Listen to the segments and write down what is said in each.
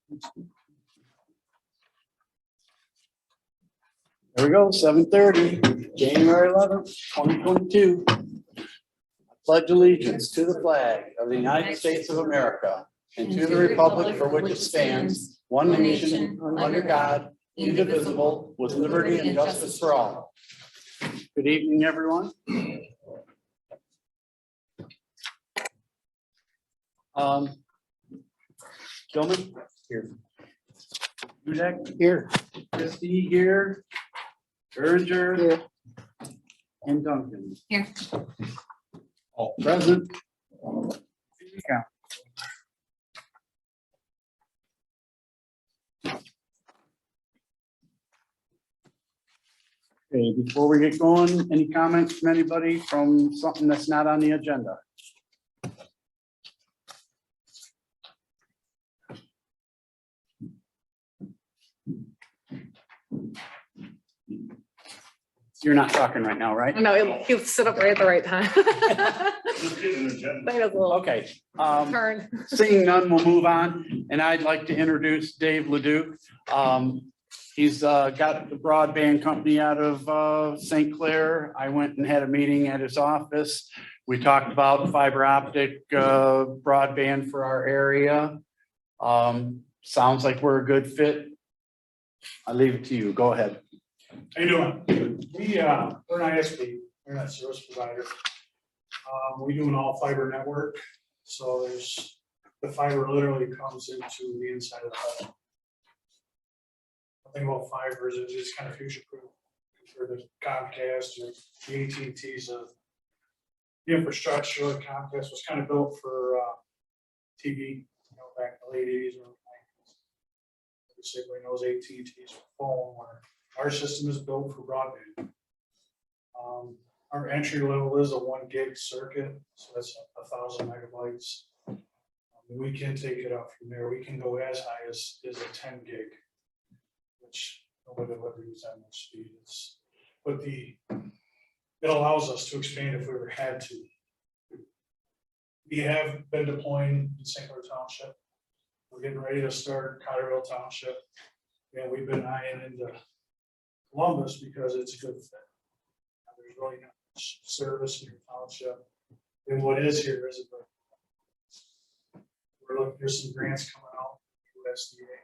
There we go, 7:30, January 11th, 2022. I pledge allegiance to the flag of the United States of America and to the republic for which it stands, one nation, under God, indivisible, with liberty and justice for all. Good evening, everyone. Gilman? Here. Dudek? Here. Christie here. Berger? Here. And Duncan? Here. All present. Here we go. Okay, before we get going, any comments from anybody from something that's not on the agenda? You're not talking right now, right? No, he'll sit up right at the right time. Might as well Okay. turn. Seeing none, we'll move on. And I'd like to introduce Dave Leduc. He's got the broadband company out of St. Clair. I went and had a meeting at his office. We talked about fiber optic broadband for our area. Sounds like we're a good fit. I leave it to you. Go ahead. How you doing? We're an ISP, we're not a service provider. We do an all fiber network, so the fiber literally comes into the inside of the home. The thing about fiber is it's kind of future proof for the Comcast or the AT&T's of the infrastructure. Like Comcast was kind of built for TV, back in the late 80s or 90s. Everybody knows AT&T's phone, where our system is built for broadband. Our entry level is a 1 gig circuit, so that's 1,000 megabytes. We can take it up from there. We can go as high as a 10 gig, which nobody will ever use that much speed. It allows us to expand if we ever had to. We have been deploying in St. Clair Township. We're getting ready to start Cotterville Township, and we've been eyeing into Columbus because it's a good fit. There's really not much service in your township, and what is here is we're looking, there's some grants coming out, USDA,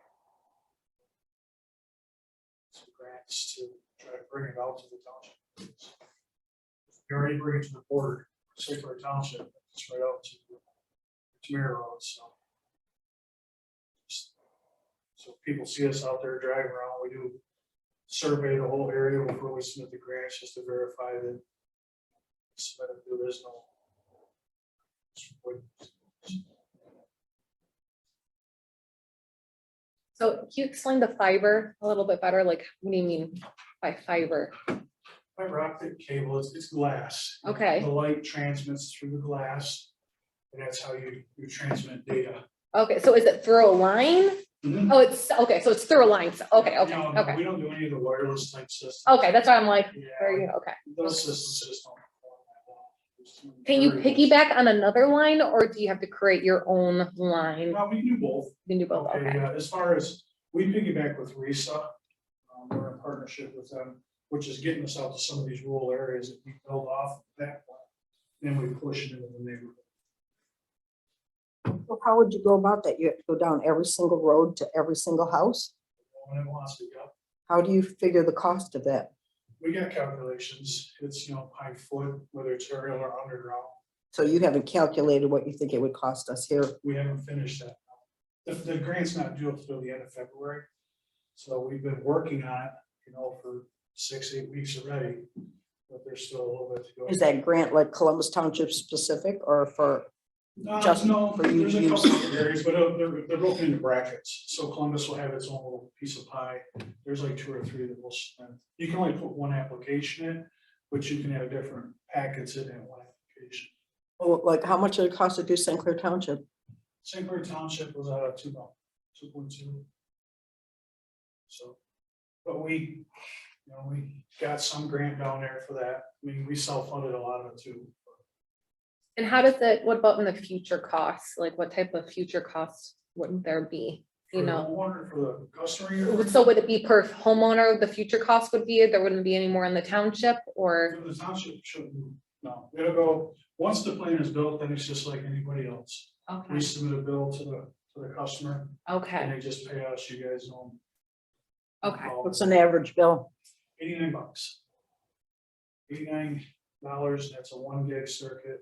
some grants to try to bring it out to the township. We already bring it to the border, St. Clair Township, it's right out to Tamir Road, so people see us out there driving around. We do survey the whole area before we submit the grants, just to verify that there is no. So can you explain the fiber a little bit better? Like, what do you mean by fiber? Fiber optic cable, it's glass. Okay. The light transmits through the glass, and that's how you transmit data. Okay, so is it through a line? Mm-hmm. Oh, it's okay. So it's through a line. So, okay. No, Okay. we don't do any of the wireless type systems. Okay, that's why I'm like, Yeah, there you go. Okay. those systems just don't perform that well. Can you piggyback on another line, or do you have to create your own line? Well, we can do both. You can do both. Okay. Yeah, as far as we piggyback with RISA, we're in partnership with them, which is getting us out to some of these rural areas that we build off that point. Then we push it into the neighborhood. So how would you go about that? You have to go down every single road to every single house? When it wants to go. How do you figure the cost of that? We got calculations. It's, by foot, whether it's aerial or underground. So you haven't calculated what you think it would cost us here? We haven't finished that. The grant's not due until the end of February. So we've been working on it, for 6-8 weeks already, but there's still a little bit to go. Is that grant like Columbus Township specific or for? Just no, for you there's to a use? couple of areas, but they're broken into brackets. So Columbus will have its own little piece of pie. There's like 2 or 3 that will spend. You can only put one application in, but you can have different packets in one application. Oh, like how much did it cost to do St. Clair Township? St. Clair Township was 2.2. So, but we got some grant down there for that. I mean, we self-funded a lot of it too. And how does it, what about in the future costs? Like what type of future costs wouldn't there be? you For the know? homeowner, for the customer. you're- So would it be per homeowner, the future cost would be, there wouldn't be any more in the township or? The township shouldn't, no, it'll go, once the plan is built, then it's just like anybody else. Okay, We submit a bill to the customer and okay, they just pay us, you guys know. okay. What's an average bill? $89. $89, that's a 1 gig circuit.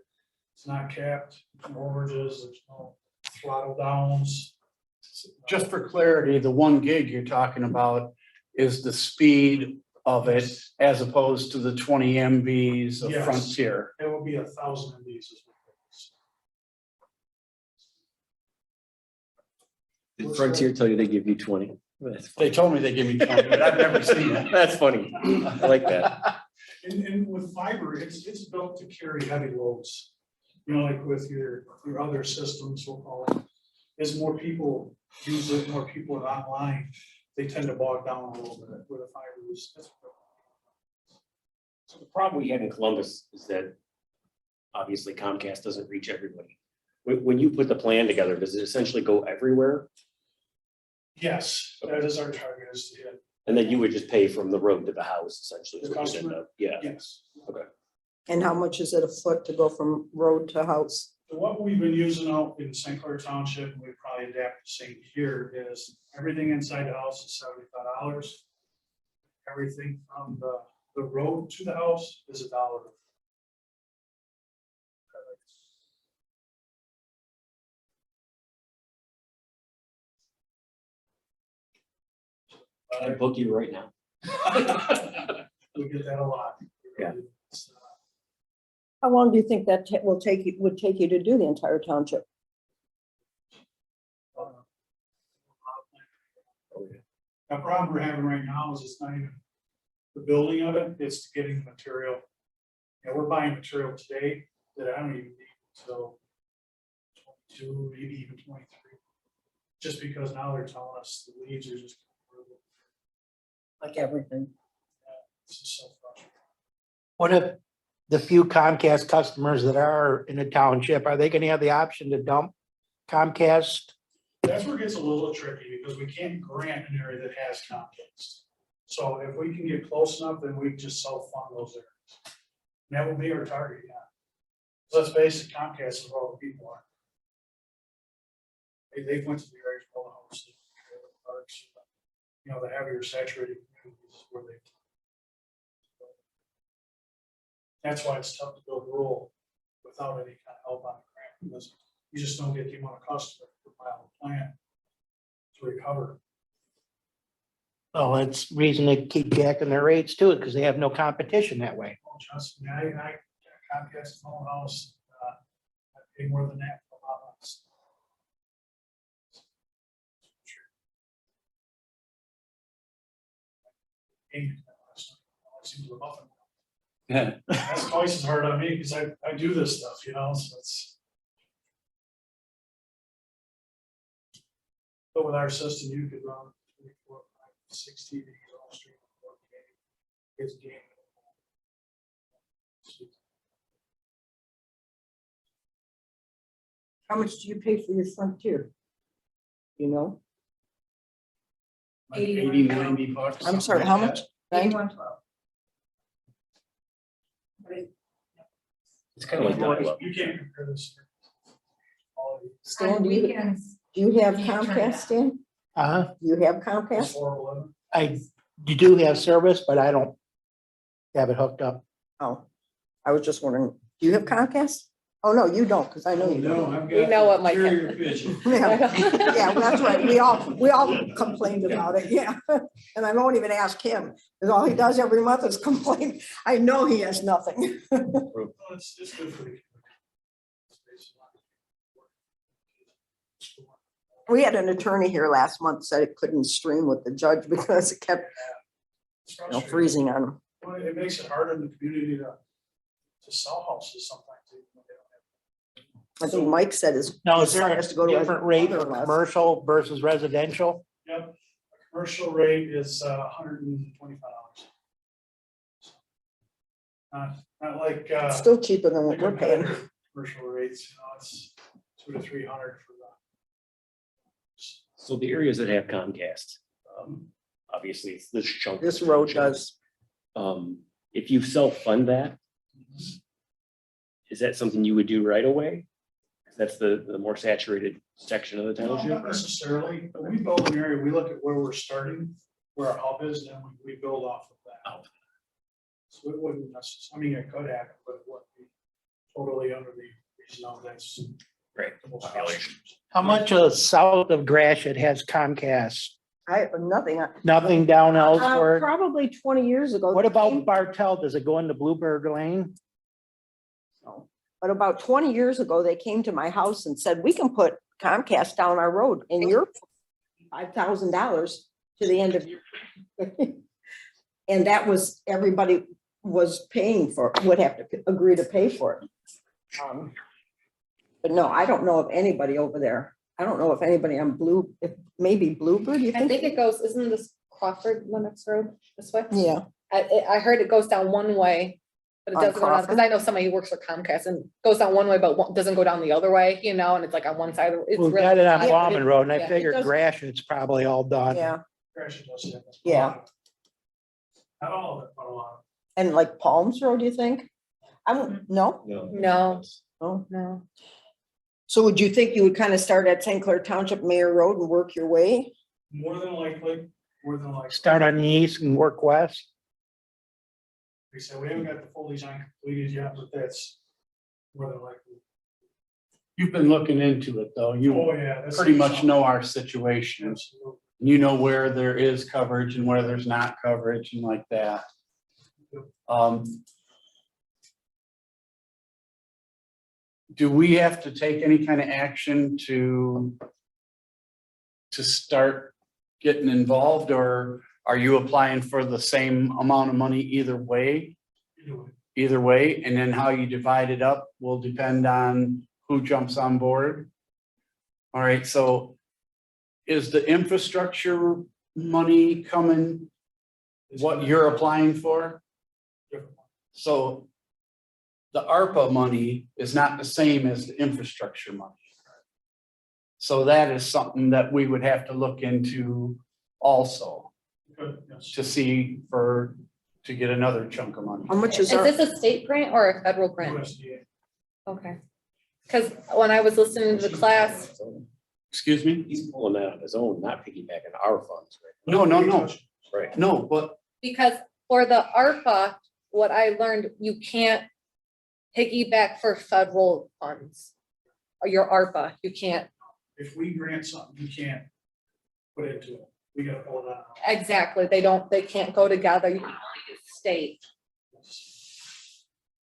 It's not capped, no overages, there's no throttle downs. Just for clarity, the 1 gig you're talking about is the speed of it as opposed to the 20 MBs of Yes. Frontier. It will be 1,000 of these. Is what it is. Did Frontier tell you they give you 20? That's They funny. told me they give me 20, but I've never seen it. That's funny. I like that. And with fiber, it's built to carry heavy loads. You know, like with your other systems, we'll call it, as more people use it, more people are online, they tend to bog down a little bit with the fiber. So the problem we had in Columbus is that obviously Comcast doesn't reach everybody. When you put the plan together, does it essentially go everywhere? Yes, that is our target, is to hit, And then you would just pay from the road to the house essentially. is The what you'd end customer? up- Yeah. yes. And how much is it a foot to go from road to house? What we've been using out in St. Clair Township, and we probably adapt the same here, is everything inside the house is $75. Everything from the road to the house is $1. Can I book you right now? We get that a lot. Yeah. It's, How long do you think that would take you to do the entire township? The problem we're having right now is it's not even the building of it, it's getting the material. And we're buying material today that I don't even need until 22, maybe even 23. Just because now they're telling us the leads are just. Like everything. This is so frustrating. What if the few Comcast customers that are in the township, are they gonna have the option to dump Comcast? That's where it gets a little tricky because we can't grant an area that has Comcast. So if we can get close enough, then we just self-fund those areas. And that will be our target, yeah. So that's basic Comcast is where all the people are. They went to the areas where all the houses, parks, you know, the heavier saturated communities where they. That's why it's tough to build rural without any kind of help on the grant, because you just don't get the amount of customers to file a plan to recover. Well, it's reason to keep jacking their rates too, because they have no competition that way. Oh, trust me, I Comcast phone house, I pay more than that for a lot of us. That's twice as hard on me because I do this stuff, you know, so it's. But with our system, you could run 3, 4, 5, 6 TVs all stream. It's game. How much do you pay for your Frontier? You know, Like 80, 90 bucks. I'm sorry, something how like much? that. 8112. It's kind of like dial-up. You can't compare this. Quality. Stan, do you have Comcast, Stan? Do you have It's Comcast? horrible. You do have service, but I don't have it hooked up. Oh, I was just wondering, do you have Comcast? Oh, no, you don't, because I know you don't. I've We know what Mike carrier has. pigeon. Yeah, yeah, well, that's right. We all complained about it, yeah. And I won't even ask him, because all he does every month is complain. I know he has nothing. Well, it's good for the. We had an attorney here last month said it couldn't stream with the judge because it kept, It's you know, frustrating. freezing on him. Well, it makes it harder in the community to sell houses sometimes. even when they don't have- I think Mike said his. Now, his is there son a has to go to different rate for mother-in-law's. commercial versus residential? Yep, a commercial rate is $125. Not like. It's still cheaper than what like we're paying. competitive Commercial rates, you know, it's 200 to 300 for the. So the areas that have Comcast, obviously it's this chunk. This road does. If you self-fund that, is that something you would do right away? That's the more saturated section of the No, township? not necessarily. When we build an area, we look at where we're starting, where our hub is, and we build off of that. So it wouldn't necessarily, I mean, it could happen, but it wouldn't be totally under the reason of that's. Right. the most Population. How much south of Gratiot has Comcast? Nothing. Nothing down elsewhere? Probably 20 years ago. What about Bartel? Does it go into Bluebird Lane? But about 20 years ago, they came to my house and said, we can put Comcast down our road and you're $5,000 to the end of your. And that was, everybody was paying for, would have to agree to pay for it. But no, I don't know of anybody over there. I don't know if anybody on maybe Bluebird, you I think? think it goes, isn't this Crawford Limits Road this way? Yeah, I heard it goes down one way, but it On doesn't go down, because Crawford? I know somebody who works for Comcast and goes down one way, but doesn't go down the other way, you know, and it's like on one side. It's We've really got it on odd. Walman Road and Yeah, I it figured does- Gratiot's probably all done. yeah. Actually does have that. Yeah. Not all of it, but a lot. And like Palms Road, do you think? No? No, Oh. no. So would you think you would kind of start at St. Clair Township Mayor Road and work your way? More than likely. Start on the east and work west. We said, we haven't got the full design completed yet, but that's more than likely. You've been looking into it, though. Oh, You yeah. that's- pretty much know our situation. Absolutely. You know where there is coverage and where there's not coverage and like that. Do we have to take any kind of action to start getting involved, or are you applying for the same amount of money either way? Anyway, Either way, and then how you divide it up will depend on who jumps on board. All right, so is the infrastructure money coming, it's what you're applying for? different. So the ARPA money is not the same as the infrastructure money. So that is something that we would have to look into also Good, yes. to see to get another chunk of money. How much Is is our? this a state grant or a federal grant? USDA. Okay. Because when I was listening to the class, Excuse me? He's pulling that on his own, not piggybacking our funds, right? No. Right. No, but because for the ARPA, what I learned, you can't piggyback for federal funds. Or your ARPA, you can't. If we grant something, you can't put into it. We gotta pull it out. Exactly. They can't go together. You can only do state.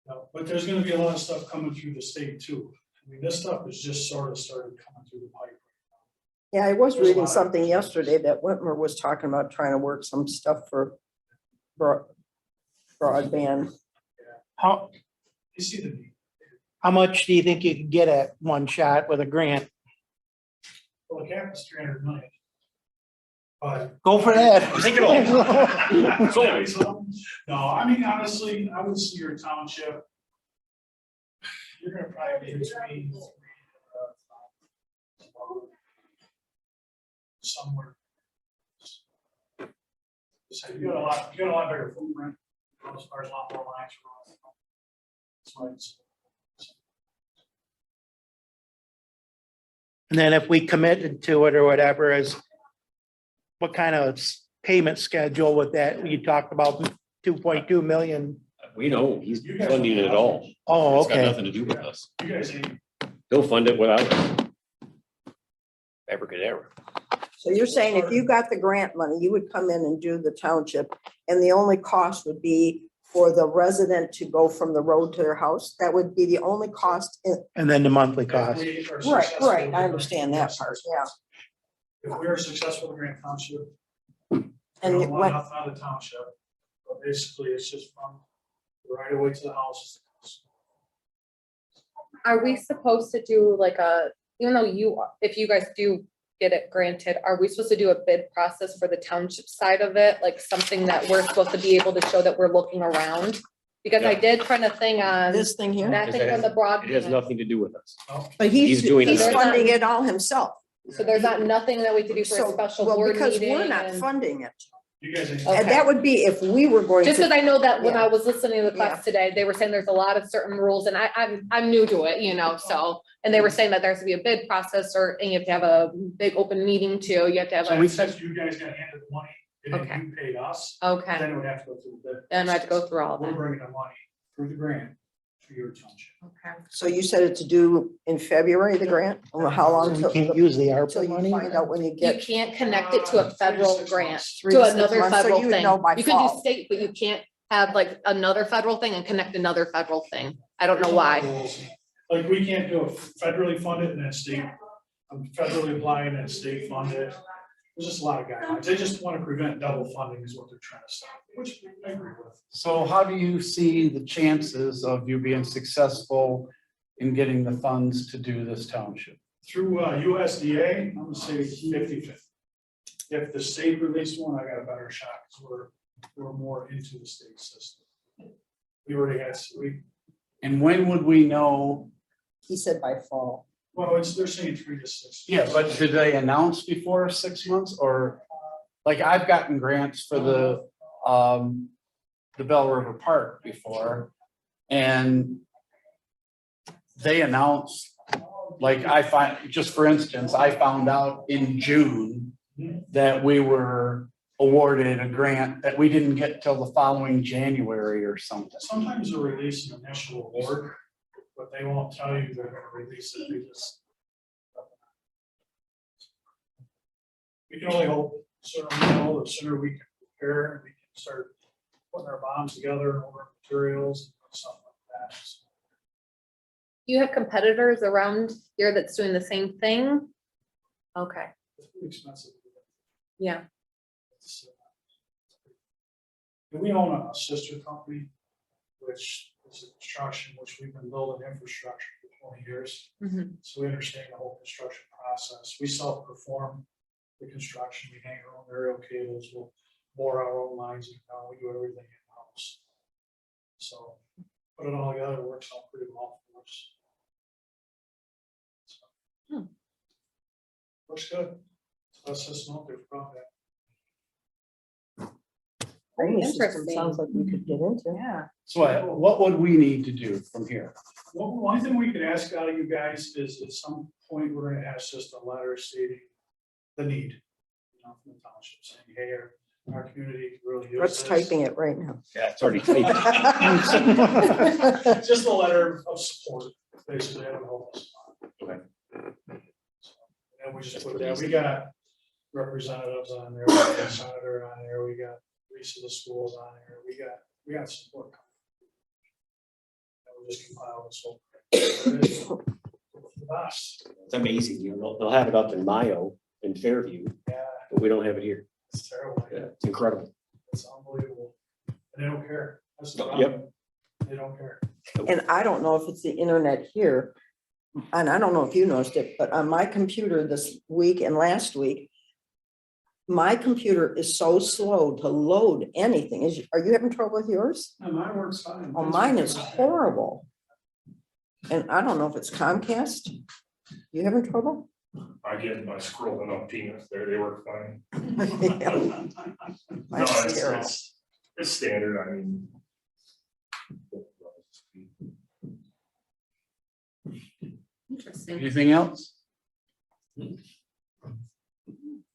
No, but there's gonna be a lot of stuff coming through the state too. I mean, this stuff is just sort of started coming through the pipe. Yeah, I was There's a reading lot of- something yesterday that Whitmer was talking about trying to work some stuff for broadband. How You see the need. much do you think you could get at one shot with a grant? Well, the cap is 300 million. But. Go for that. Take it all. No, I mean, honestly, I would see your township. You're gonna probably be between. Somewhere. So you got a lot bigger footprint, as far as a lot more lines. That's why it's. And then if we committed to it or whatever, is what kind of payment schedule with that? You talked about 2.2 million. We know, he's funding it all. Oh, It's got okay. nothing to do with us. You guys ain't. He'll fund it without us. Abracadabra. So you're saying if you got the grant money, you would come in and do the township and the only cost would be for the resident to go from the road to their house? That would be the only cost And then the monthly If cost. we are Right, successful right, with I the understand grant, that part, yeah. If we are successful with Grant Township. And we it don't want went- nothing out of the township, but basically it's just from the right away to the house. Are we supposed to do like even though if you guys do get it granted, are we supposed to do a bid process for the township side of it? Like something that we're supposed to be able to show that we're looking around? Because I Yeah. did print a thing on this thing here, that thing from the It has broadband. nothing to do with us. but He's doing he's it. funding it all himself. So there's not nothing that we could do for a So, special well, board because meeting? we're not and- funding it. You guys. ain't- Okay. And that would be if we were going Just because to, I know that when Yeah. I was listening to the class today, they were saying there's a lot of certain rules and I'm new to it, so. And they were saying that there has to be a bid process or and you have to have a big open meeting too. You have to have So a, we said you guys got handed the money, and Okay. then you paid us, okay, then it would have to go through the bid. then I have to go through all We're that. bringing the money through the grant to your township. Okay. so you said it's due in February, the grant? Well, how So long we till, can't use the till ARPA you money? find out when you You get? can't connect it to a 3 to federal 6 grant, months. 3 to to 6 another months, so federal you would thing. know by You can do fall. state, but you can't have like another federal thing and connect another federal thing. I don't know why. Like, we can't do a federally funded and then state, federally apply and then state funded. There's just a lot of guidelines. They just want to prevent double funding is what they're trying to stop, which I agree with. So how do you see the chances of you being successful in getting the funds to do this township? Through USDA, I'm gonna say 50-50. If the state released one, I got a better shot because we're more into the state system. We already had, And when would we know? He said by fall. well, they're saying 3 to 6. Yeah, but did they announce before 6 months or? Like I've gotten grants for the Bell River Park before. And they announced, like just for instance, I found out in June that we were awarded a grant that we didn't get till the following January or something. Sometimes they release an initial award, but they won't tell you they're gonna release it. They just. We can only hope, sooner we know, the sooner we can prepare, and we can start putting our bombs together and order materials and stuff like that. You have competitors around here that's doing the same thing? Okay, It's pretty expensive. yeah, And we own a sister company, which is a construction, which we've been building infrastructure for 20 years. mhm, So we understand the whole construction process. We self-perform the construction. We hang our own aerial cables, we'll bore our own lines, we do everything in-house. So put it all together, it works out pretty well for us. So, Hmm. Looks good. So that's just not their problem. Drainage system Interesting. sounds like we could get into. yeah. So what would we need to do from here? Well, one thing we could ask out of you guys is at some point, we're gonna ask just a letter stating the need. From the township saying, hey, our community could really use Brett's this. typing it right now. Yeah, it's already typed. Just a letter of support, basically, I don't know. Okay. And we just put that, we got representatives on there, we got a senator on there, we got Reese of the schools on there, we got support. And we just compile this whole. The best. It's amazing, they'll have it up in Mayo in Fairview, Yeah, but we don't have it here. it's terrible. Yeah, it's incredible. It's unbelievable. And they don't care. That's the Yep. problem. They don't care. And I don't know if it's the internet here, and I don't know if you noticed it, but on my computer this week and last week, my computer is so slow to load anything. Are you having trouble with yours? No, mine works fine. Oh, mine is horrible. And I don't know if it's Comcast. You having trouble? I get my scrolling up peanuts there, they work fine. Yeah, No, mine's it's, terrible. it's standard, I mean. Interesting. Anything else?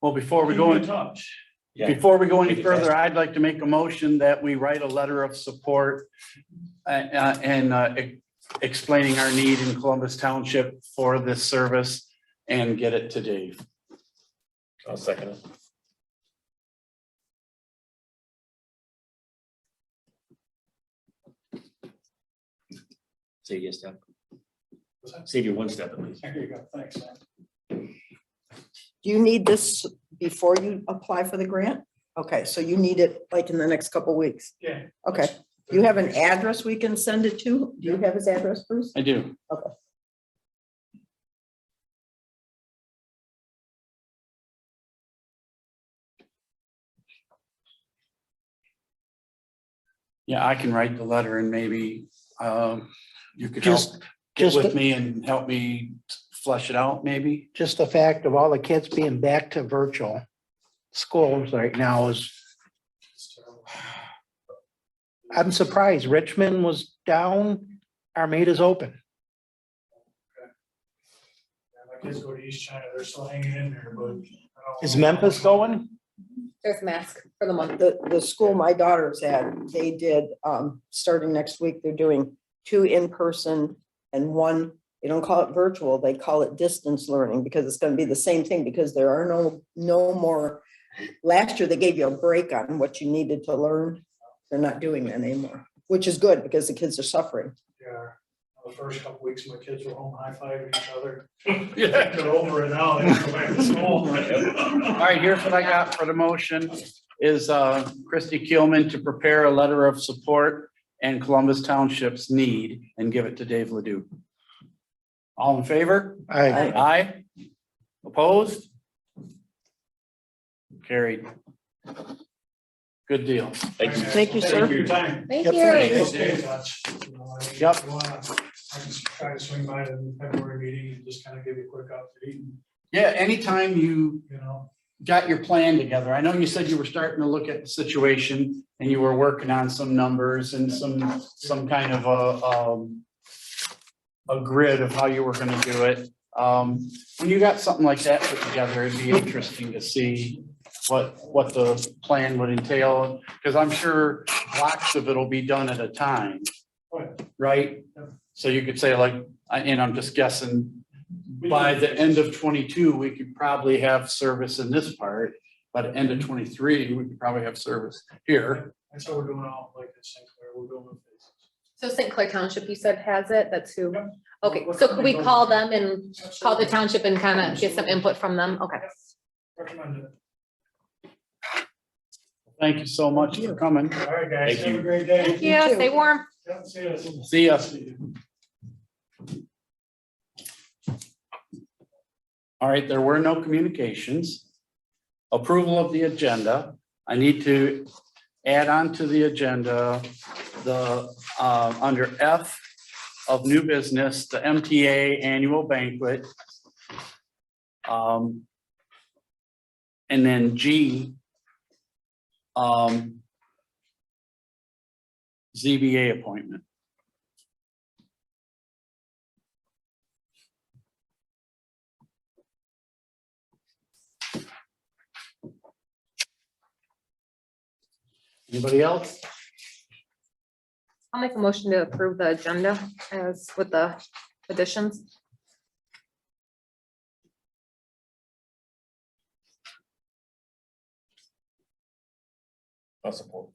Well, before we go Keep in in, touch. Yeah. before we go any Make it faster. further, I'd like to make a motion that we write a letter of support and explaining our need in Columbus Township for this service and get it to Dave. I'll second it. Save you a step. Save you one step at least. There you go. Thanks, man. Do you need this before you apply for the grant? Okay, so you need it like in the next couple weeks. Yeah. Okay. Do you have an address we can send it to? Do you have his address, Bruce? I do. Okay. Yeah, I can write the letter and maybe you could help Just, get just, with me and help me flesh it out, maybe. Just the fact of all the kids being back to virtual schools right now is, It's terrible. I'm surprised. Richmond was down, Armada's open. Yeah, my kids go to East China, they're still hanging in there, but. I don't Is know. Memphis going? There's mask for the month. The school my daughter's at, they did, starting next week, they're doing 2 in-person and 1, they don't call it virtual, they call it distance learning, because it's gonna be the same thing, because there are no more. Last year, they gave you a break on what you needed to learn. They're not doing that anymore, which is good, because the kids are suffering. Yeah, the first couple weeks, my kids were home high-fiving each other. Yeah. They're over it now, they have to go back to school. All right, here's what I got for the motion is Christy Keelman to prepare a letter of support and Columbus Township's need and give it to Dave Ledoux. All in favor? I, Aye. Opposed? Carried. Good deal. Thank you. Thank you, sir. Thank you for your time. Thank Yep. you. We'll stay in touch. You know, I mean, Yep. if you wanna, I can try to swing by the February meeting and just kind of give you a quick update, Yeah, anytime you you know. got your plan together, I know you said you were starting to look at the situation and you were working on some numbers and some kind of a grid of how you were gonna do it. When you got something like that put together, it'd be interesting to see what the plan would entail, because I'm sure blocks of it'll be done at a time, right? So you could say like, and I'm just guessing, by the end of 22, we could probably have service in this part. By the end of 23, we could probably have service here. That's how we're doing all like at St. Clair, we're doing with phases. So St. Clair Township, you said has it, that's who? Yep. Okay, so could we call them and call the township and kind of get some input from them? Okay. Recommend it. Thank you so much for coming. All right, guys, Thank have you. a great day. Thank you, stay warm. Yep, see you. See ya. All right, there were no communications. Approval of the agenda. I need to add on to the agenda, under F of new business, the MTA annual banquet. And then G, ZBA appointment. Anybody else? I'll make a motion to approve the agenda as with the additions. I'll support.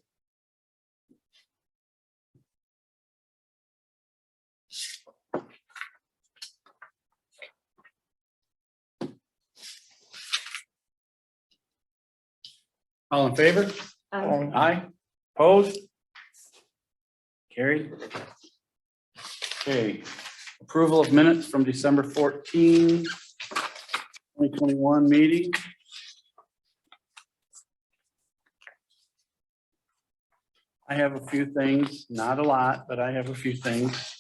All in favor? Aye. Opposed? Carried. Okay, approval of minutes from December 14, 2021 meeting. I have a few things, not a lot, but I have a few things.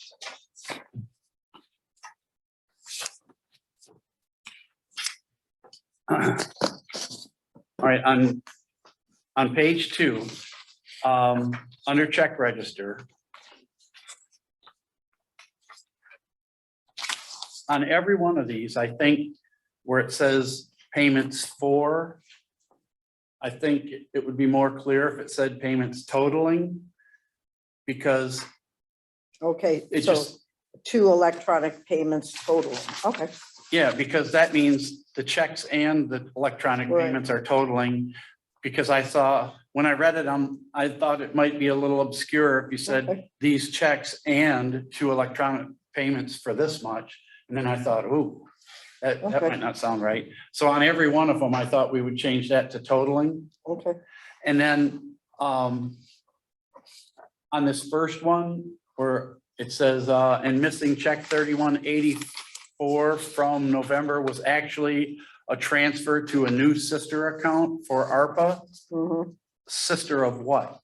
All right, on page 2, under check register. On every one of these, I think where it says payments for, I think it would be more clear if it said payments totaling. Because Okay, it so just, 2 electronic payments total. Okay, yeah, because that means the checks and the electronic Right. payments are totaling. Because I saw, when I read it, I thought it might be a little obscure if you said Okay. these checks and 2 electronic payments for this much. And then I thought, ooh, that Okay. might not sound right. So on every one of them, I thought we would change that to totaling. okay. And then on this first one, where it says, and missing check 3184 from November was actually a transfer to a new sister account for ARPA. Mhm. Sister of what?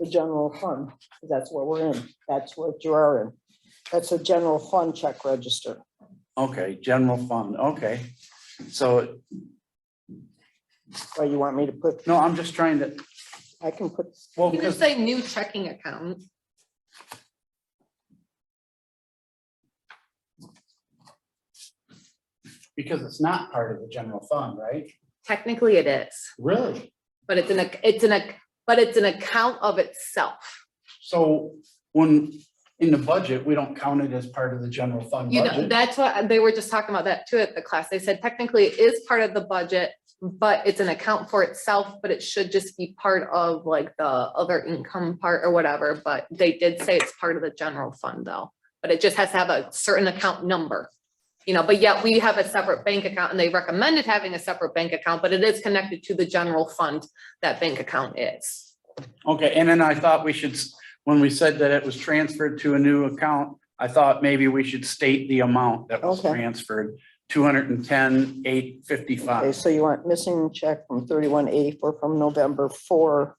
The general fund, that's what we're in. That's what you are in. That's a general fund check register. Okay, general fund, okay. So, Or you want me to put, no, I'm just trying to, I can put, well, You can because, say new checking account. because it's not part of the general fund, right? Technically it is, Really? but it's an account of itself. So when, in the budget, we don't count it as part of the general fund You know, budget? that's what, they were just talking about that too at the class. They said technically it is part of the budget, but it's an account for itself, but it should just be part of like the other income part or whatever. But they did say it's part of the general fund though, but it just has to have a certain account number. You know, but yet we have a separate bank account and they recommended having a separate bank account, but it is connected to the general fund, that bank account is. Okay, and then I thought we should, when we said that it was transferred to a new account, I thought maybe we should state the amount that was Okay. transferred, 210,855. okay, so you want missing check from 3184 from November for.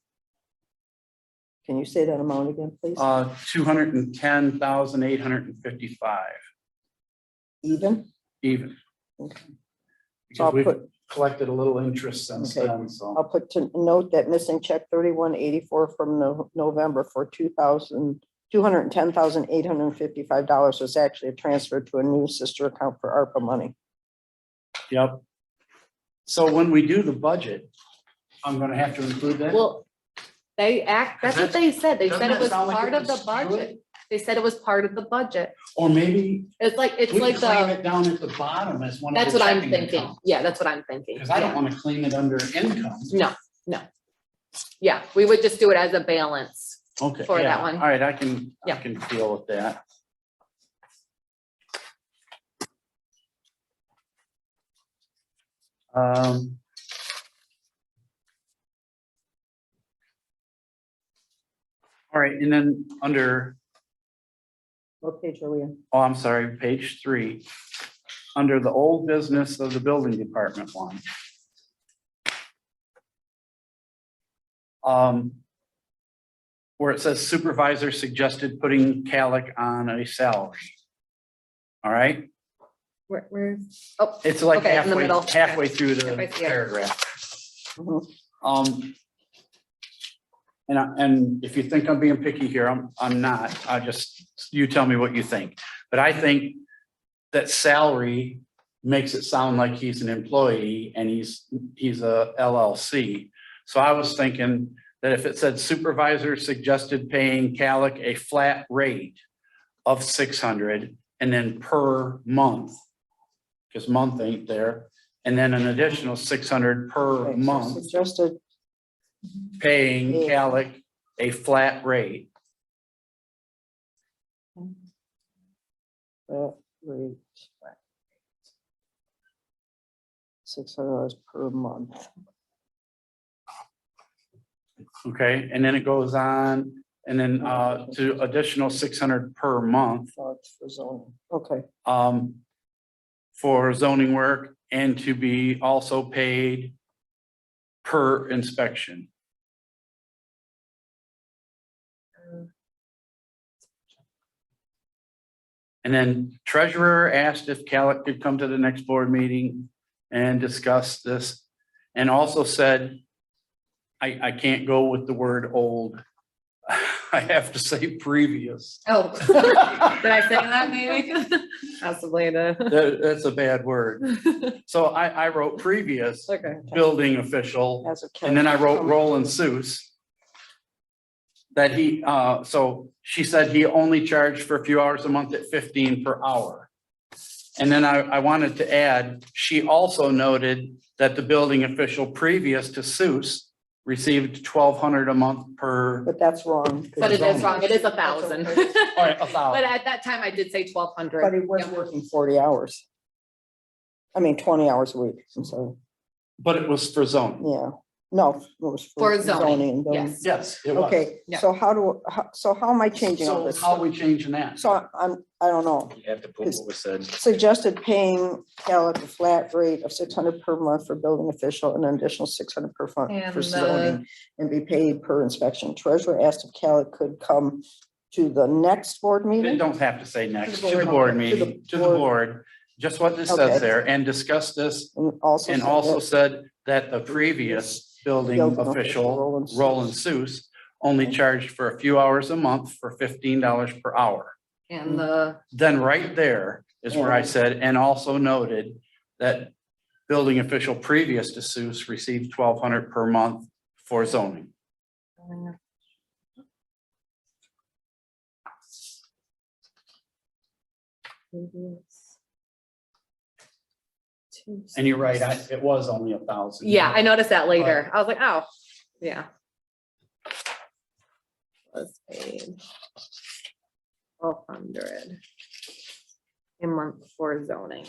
Can you say that amount again, please? 210,855 Even? even. Okay. Because So I'll we've put, collected a little interest since Okay. then, so. I'll put to note that missing check 3184 from November for $210,855 was actually a transfer to a new sister account for ARPA money. Yep. So when we do the budget, I'm gonna have to include that? Well, that's what they said. They Doesn't said it that was sound like part it of the would skew it? budget. They said it was part of the budget. Or maybe It's like we the. claim it down at the bottom as one of the That's what I'm checking thinking. accounts. Yeah, that's what I'm thinking. Because I don't want to claim it under income. No. Yeah, we would just do it as a balance. Okay. For that yeah. one. All right, I can Yeah. deal with that. All right, and then under, What page are we in? oh, I'm sorry, page 3, under the old business of the building department one. Where it says supervisor suggested putting Calic on a salary. All right, Where, oh, it's like Okay, in the middle. halfway through Yep, I the see it. paragraph. Mhm. And if you think I'm being picky here, I'm not. You tell me what you think. But I think that salary makes it sound like he's an employee and he's a LLC. So I was thinking that if it said supervisor suggested paying Calic a flat rate of 600 and then per month, because month ain't there, and then an additional 600 per Okay, so month, Suggested, paying Yeah. Calic a flat rate. rate. $600 per month. Okay, and then it goes on, and then to additional 600 per month So it's for zoning. Okay, for zoning work and to be also paid per inspection. And then treasurer asked if Calic could come to the next board meeting and discuss this, and also said, I can't go with the word old. I have to say previous. oh. Did I say that maybe? Possibly the. That's a bad word. So I wrote previous Okay. building official, as a. and then I wrote Roland Seuss. That he, so she said he only charged for a few hours a month at 15 per hour. And then I wanted to add, she also noted that the building official previous to Seuss received 1,200 a month per. But that's wrong. But it is wrong. It is 1,000. All right, But 1,000. at that time I did say 1,200. But he was working 40 hours. I mean, 20 hours a week, I'm sorry, But it was for zoning. yeah, no, it was. For zoning, and building. yes. Yes, it was. Okay, Yeah. so how am I changing all So this? how are we changing that? So I don't know, You have to put what was said. suggested paying Calic a flat rate of 600 per month for building official and an additional 600 per month And for zoning the- and be paid per inspection. Treasurer asked if Calic could come to the next board They meeting. don't have to say next, To the to the board. board To the meeting, to the board. board, just what this Okay. says there, and discussed this And also. and said also that said that the previous building Building official, official, Roland Seuss, only charged for a few hours a month for $15 per hour. And the, Then right there is where I said, and also noted that building official previous to Seuss received $1,200 per month for zoning. And you're right, it was only 1,000. yeah, I noticed that later. I was like, oh, yeah. Was paid 1,200 a month for zoning.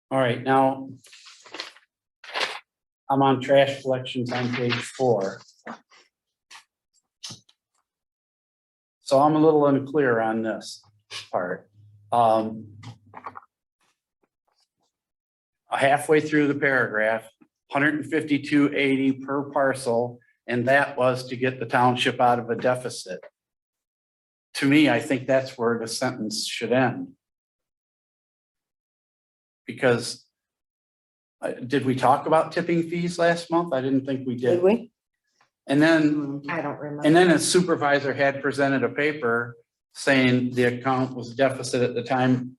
All right, now I'm on trash collections on page 4. So I'm a little unclear on this part. Halfway through the paragraph, 152.80 per parcel, and that was to get the township out of a deficit. To me, I think that's where the sentence should end. Because did we talk about tipping fees last month? I didn't think we Did did. we? And then, I don't remember. and then a supervisor had presented a paper saying the account was deficit at the time.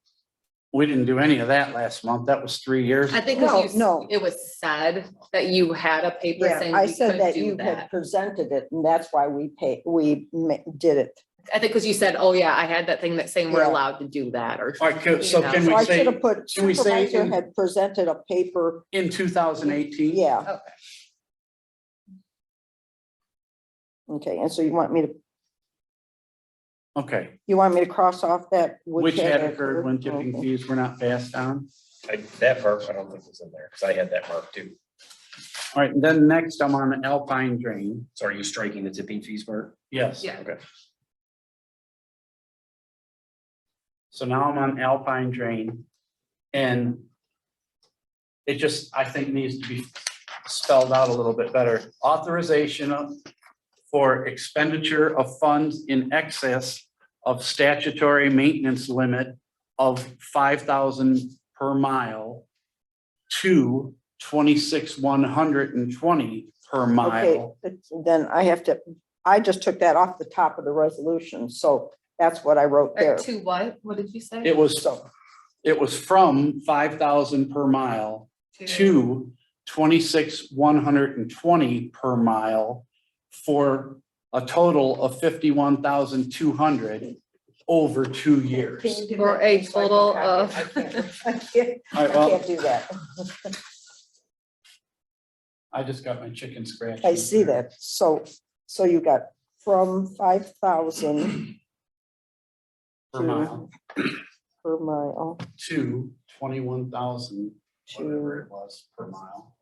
We didn't do any of that last month. That was 3 years. I think No, no, it was said that you had a paper Yeah, saying I we said could that do you had that. presented it and that's why we did it. I think because you said, oh yeah, I had that thing that saying we're Yeah. allowed to do that or. All right, so can So we I should say have put can we say supervisor in- had presented a paper, in 2018? yeah, Okay. okay, and so you want me to Okay, cross off that? which had occurred when Okay. tipping fees were not passed on. That part, I don't think was in there, because I had that marked too. All right, and then next I'm on Alpine Drain. So are you striking the tipping fees part? Yes. Yeah. Okay. So now I'm on Alpine Drain. And it just, I think, needs to be spelled out a little bit better. Authorization for expenditure of funds in excess of statutory maintenance limit of 5,000 per mile to 26,120 per Okay, mile. then I just took that off the top of the resolution, so that's what I wrote there. To what? What did you say? It was from 5,000 per mile to 26,120 per mile for a total of 51,200 over 2 years. Can you give For that a to me so I can total copy of- it? I can't, All right, I well, can't do that. I just got my chicken scratch. I see that. So you got from 5,000 Per mile per mile to 21,000, whatever to, it was, per mile.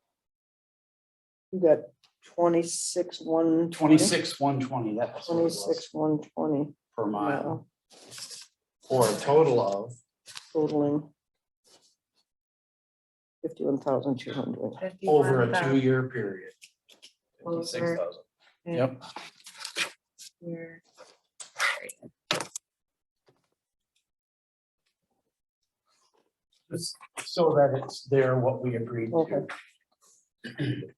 you got 26,120. 26,120, that was what it was, 26,120 per mile, mile, for a total of totaling 51,200. over a 2-year period. 56,000. Yep. Just so that it's there, what we agreed Okay. to.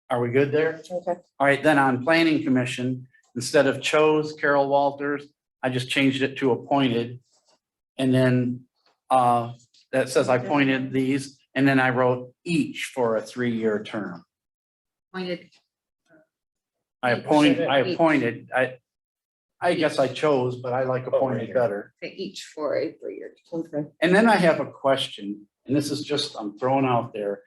Are we good there? Okay. All right, then on planning commission, instead of chose Carol Walters, I just changed it to appointed. And then that says I appointed these, and then I wrote each for a 3-year term. Pointed. I appointed, I guess I chose, but I like appointed better. To each for a 3-year. Okay. And then I have a question, and this is just, I'm throwing out there.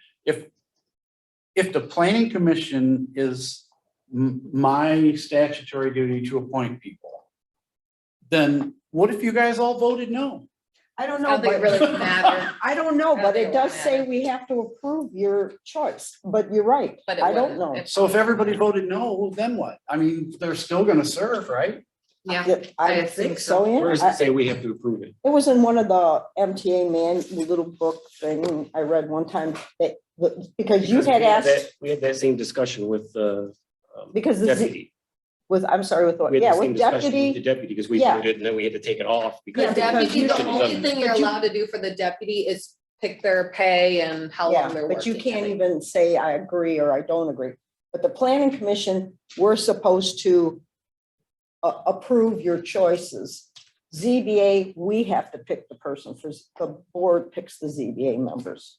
If the planning commission is my statutory duty to appoint people, then what if you guys all voted no? I don't I know, don't think it but really matter. I don't know, I but think it it does won't say matter. we have to approve your choice, but you're right. But it I don't wouldn't. know. If- So if everybody voted no, then what? I mean, they're still gonna serve, right? Yeah, I I think think so, so. Where does yeah. it say we have to approve it? It was in one of the MTA the little book thing I read one time, that Because you Because had we asked, We had that same discussion with the because the, deputy. I'm sorry, with what, We had yeah, the same with discussion with the deputy, deputy because we Yeah. voted and then we had to take it off. The because deputy, we the should've only done- thing you're But you- allowed to do for the deputy is pick their pay and how long yeah, they're but you working. can't even say I agree or I don't agree. But the planning commission, we're supposed to approve your choices. ZBA, we have to pick the person for, the board picks the ZBA members.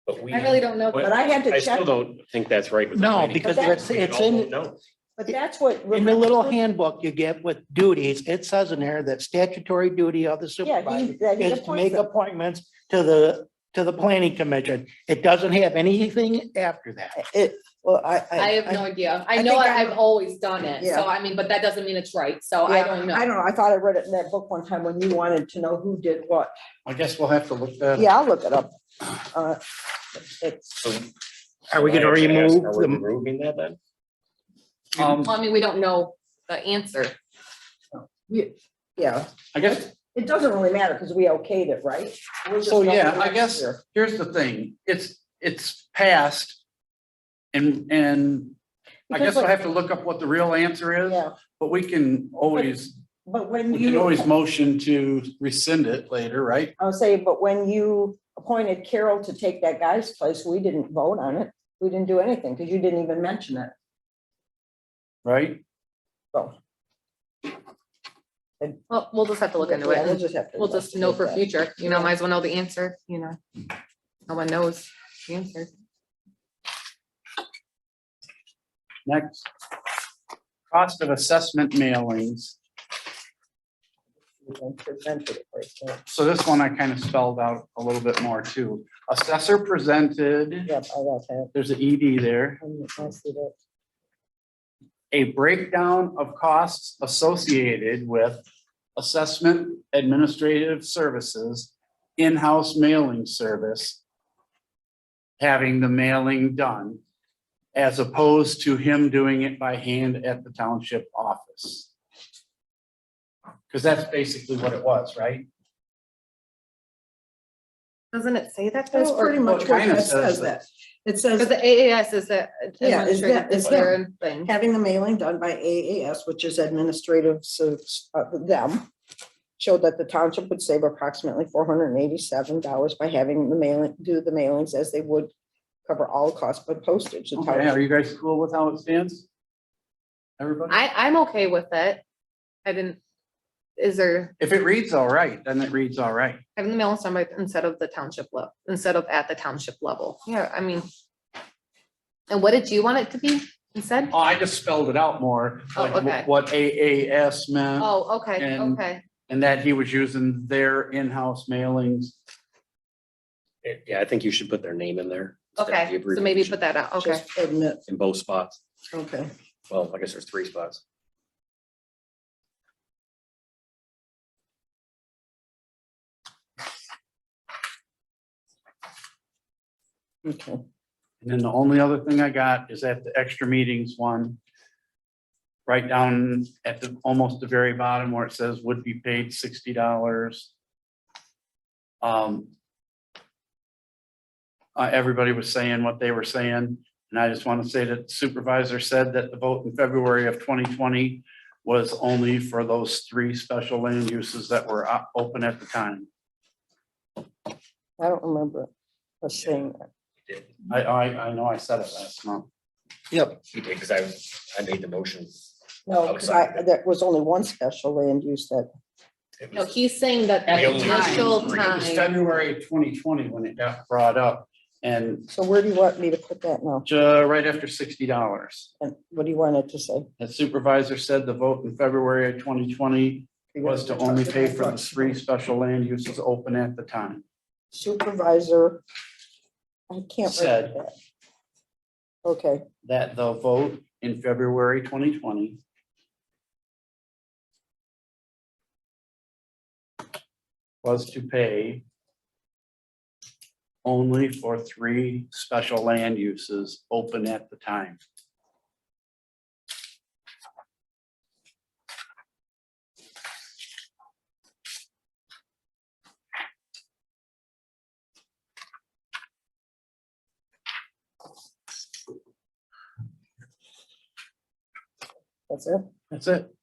But we. I really don't know. But I had to I check, still don't think that's right. with the No, planning because commission. it's We all in- don't know. but that's what. In the little handbook you get with duties, it says in there that statutory duty of the Yeah, supervisor that he is to appoints make them. appointments to the planning commission. It doesn't have anything after that. Well, I have no idea. I I know think I'm- I've always done it, Yeah. so I mean, but that doesn't mean it's right, so I don't know. I don't know. I thought I read it in that book one time when you wanted to know who did what. I guess we'll have to look that. Yeah, I'll look it up. It's, So. Are we gonna I actually asked, remove Are we the, removing that then? Um, Well, I mean, we don't know the answer. yeah, I guess, it doesn't really matter because we okayed it, right? We're just so yeah, going I next guess, year. here's the thing, it's passed. And I Because guess we'll like- have to look up what the real answer is, Yeah, but we can always, but when we can you, always motion to rescind it later, right? I'll say, but when you appointed Carol to take that guy's place, we didn't vote on it. We didn't do anything because you didn't even mention it. Right? So. Well, we'll just have to look into Yeah, we'll it. just have to. We'll just know for investigate future, you know, might as well know the answer, you know. No one knows the answer. Next. Cost of assessment mailings. that. Presented it right there. So this one I kind of spelled out a little bit more too. Assessor presented, Yep, I got that. there's an ED there. I see that. A breakdown of costs associated with assessment administrative services, in-house mailing service, having the mailing done, as opposed to him doing it by hand at the township office. Because that's basically what it was, right? Doesn't it say that? That's though, or- pretty much what kinda it says says that. that. It Because says the AAS is the Yeah, is that- administrative is that- clearance thing. having the mailing done by AAS, which is administrative, so them, showed that the township would save approximately $487 by having the mailing, do the mailings as they would cover all costs but postage. The Okay, are you guys cool with how it stands? Everybody? I'm okay with it. I didn't, is there, If it reads all right, then it reads all right. having the mail done by, instead of the township level, instead of at the township level, yeah, I mean. And what did you want it to be instead? Oh, I just spelled it out more, Oh, like okay. what AAS meant. Oh, okay, And- okay, And that he was using their in-house mailings. Yeah, I think you should put their name in there. instead of the okay, so maybe abbreviation put that out, okay. Just admit, In both spots. okay. Well, I guess there's 3 spots. Okay. And then the only other thing I got is at the extra meetings one. Right down at the, almost the very bottom where it says would be paid $60. Everybody was saying what they were saying, and I just want to say that supervisor said that the vote in February of 2020 was only for those 3 special land uses that were open at the time. I don't remember us saying that. He did. I know I said it last month. yep, He did, because I made the motion. No, because there was only one special land use that, It No, was- he's saying that At the the time, initial It was time, February of 2020 when it got brought up, and so where do you want me to put that now? right after $60. And what do you want it to say? The supervisor said the vote in February of 2020 was to only pay for the 3 special land uses open at the time. Supervisor. I can't Said. read that. Okay, That the vote in February 2020 was to pay only for 3 special land uses open at the time. That's it. That's it.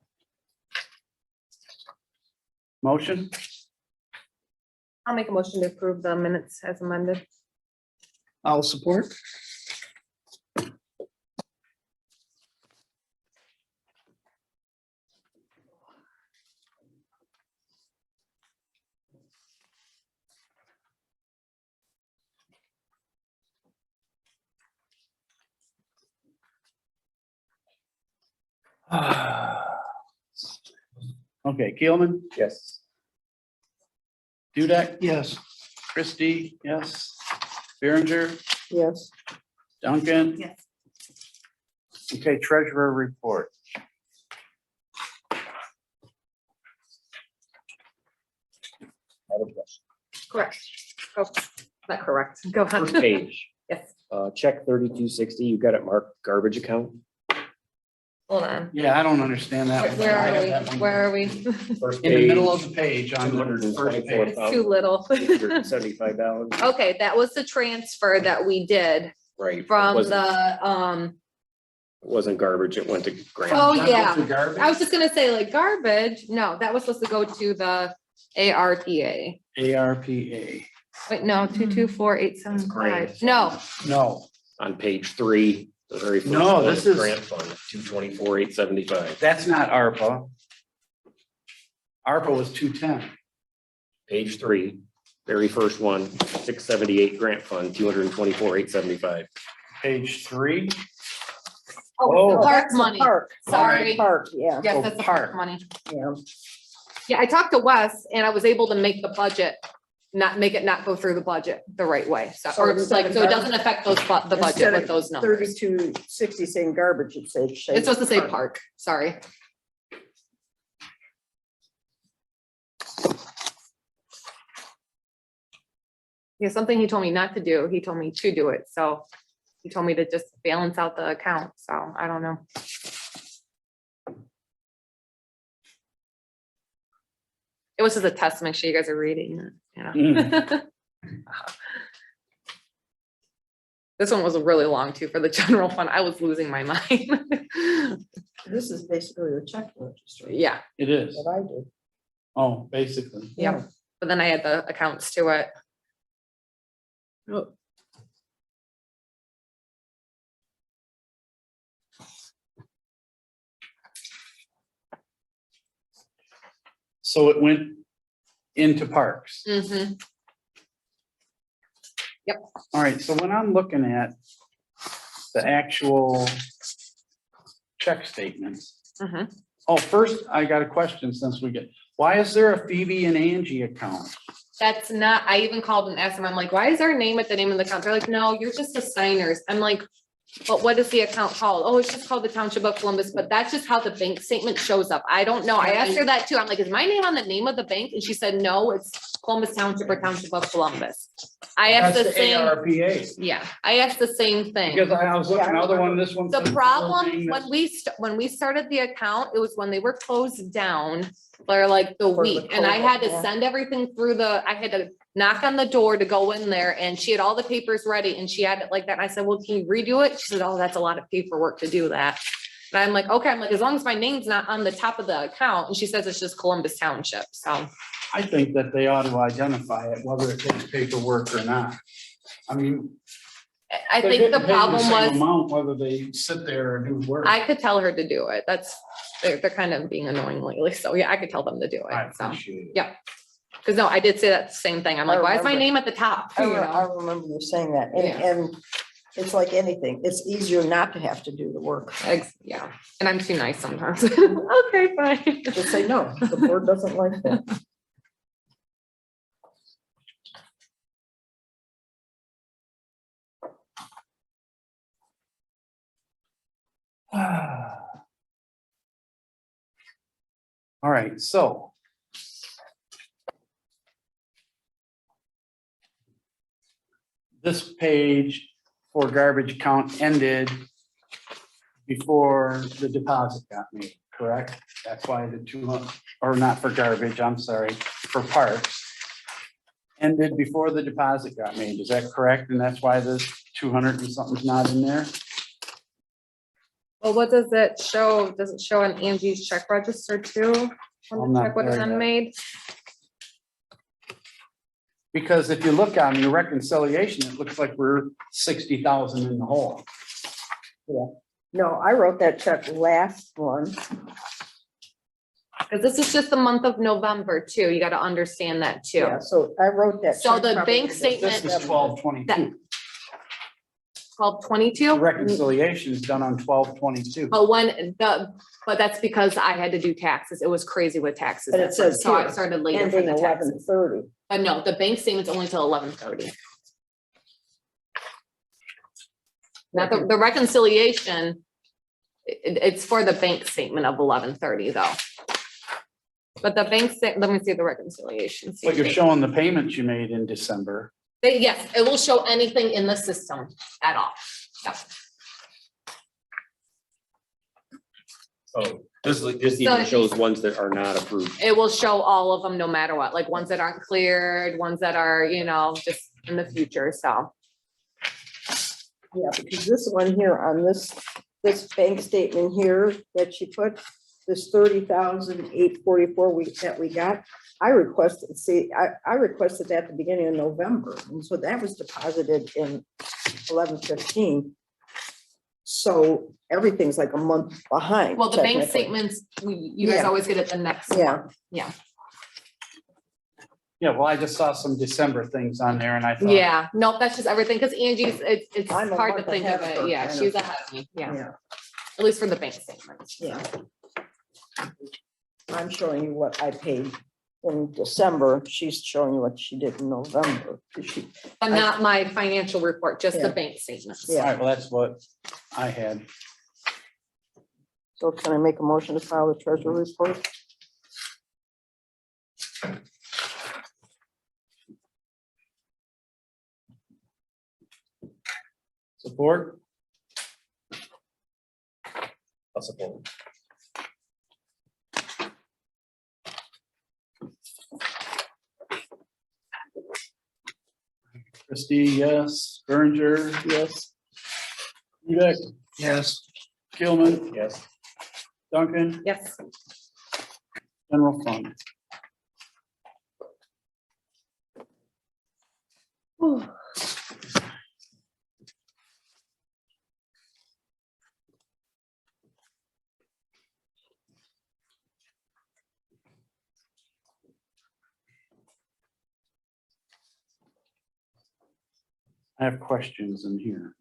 Motion? I'll make a motion to approve the minutes as amended. I'll support. Okay, Keelman, Yes. Dudek, Yes. Christie, yes. Berenger, Yes. Duncan. Yes. Okay, treasurer report. Correct. Oh, not correct. Go First ahead. page, Yes, check 3260, you got it marked garbage account. hold on. Yeah, I don't understand that. one. Where I are have we? that one Where are we? First In the page, middle of the page on the first page. It's too little. $75. Okay, that was the transfer that we did Right. from Wasn't- the, It wasn't garbage, it went to grant. Oh, That yeah. was the garbage? I was just gonna say like garbage. No, that was supposed to go to the ARPA. ARPA. Wait, no, 224,875. grant. No, No, On page 3, the very first No, one this is is- grant fund, 224,875. that's not ARPA. ARPA was 210. Page 3, very first one, 678 grant fund, 224,875. Page 3. oh, Oh. park That's the money. Park. Sorry. Park, yeah, Yes, Oh, that's the park. park money. yeah. Yeah, I talked to Wes and I was able to make the budget, not make it not go through the budget the right way. So, So or instead like, of so it garbage- doesn't affect those, the budget Instead with of those numbers. 3260 saying garbage, it said. It's supposed to say park, sorry. Yeah, something he told me not to do, he told me to do it, so he told me to just balance out the account, so I don't know. It was just a test to make sure you guys are reading it, you know. This one was really long too for the general fund. I was losing my mind. This is basically the check register Yeah, It is. that I did. Oh, basically. yeah, but then I had the accounts to it. So it went into parks. Mhm. All right, so when I'm looking at the actual check statements. Mhm. Oh, first, I got a question since we get, why is there a Phoebe and Angie account? That's not, I even called and asked them, I'm like, why is our name at the name of the account? They're like, no, you're just the signers. I'm like, but what is the account called? Oh, it's just called the Township of Columbus, but that's just how the bank statement shows up. I don't know. I asked her that too. I'm like, is my name on the name of the bank? And she said, no, it's Columbus Township or Township of Columbus. I asked That's the same, ARPA. yeah, I asked the same thing. Because I was looking, other one, this one. The says problem, closing, when we started the account, it was when they were closed down for like the For the week, and I had to COVID, yeah. send everything through I had to knock on the door to go in there, and she had all the papers ready, and she had it like that, and I said, well, can you redo it? She said, oh, that's a lot of paperwork to do that. And I'm like, okay, I'm like, as long as my name's not on the top of the account, and she says it's just Columbus Township, so. I think that they ought to identify it, whether it takes paperwork or not. I mean. I they're think the getting paid problem same was, amount, whether they sit there and do work. I could tell her to do it, they're kind of being annoying lately, so yeah, I could tell them to do I it, so. appreciate it. Yeah. Cause no, I did say that same thing. I'm I like, why is my remember. name at the top? I You I know? remember you saying that, and, Yeah. and it's like anything, it's easier not to have to do the work. Yeah, and I'm too nice sometimes. Okay, fine. Just say, no, the board doesn't like that. All right, so. This page for garbage count ended before the deposit got made, correct? That's why the 200, or not for garbage, I'm sorry, for parks. Ended before the deposit got made, is that correct? And that's why the 200 and something's not in there? Well, what does it show? Does it show on Angie's check register too? I'm When the not check would have there been yet. made? Because if you look on your reconciliation, it looks like we're 60,000 in the hole. No, I wrote that check last one. Because this is just the month of November too. You gotta understand that too. Yeah, so I wrote that. So check the probably bank this statement- This is 12/22. 12/22? The reconciliation is done on 12/22. But that's because I had to do taxes. It was crazy with taxes. But it at first, says So I here, started later for Ending the taxes. 11/30. But no, the bank statement's only till 11/30. Not the reconciliation, it's for the bank statement of 11/30 though. But the bank let me see the reconciliation. But you're showing the payments you made in December. Yes, it will show anything in the system at all. Yep. So this even shows ones that are not approved. It will show all of them no matter what, like ones that aren't cleared, ones that are, just in the future, so. Yeah, because this one here on this bank statement here that she put, this 30,844 that we got. I requested that at the beginning of November, and so that was deposited in 11/15. So everything's like a month behind. Well, the bank technically. statements, you guys Yeah. always get it the next Yeah. month. Yeah. Yeah, well, I just saw some December things on there and I thought. Yeah, nope, that's just everything, because Angie's, it's I'm a hard to month think ahead of of it. her, Yeah, kind she's of. ahead of me. Yeah, Yeah, at least for the bank statements. yeah. I'm showing you what I paid in December. She's showing you what she did in November. But not my financial report, just the Yeah. bank statements. All Yeah. right, well, that's what I had. So can I make a motion to file the treasurer report? Support? I'll support. Christie, yes. Berenger, Yes. Hudak, Yes. Gilman, Yes. Duncan, Yes. general fund. I have questions in here.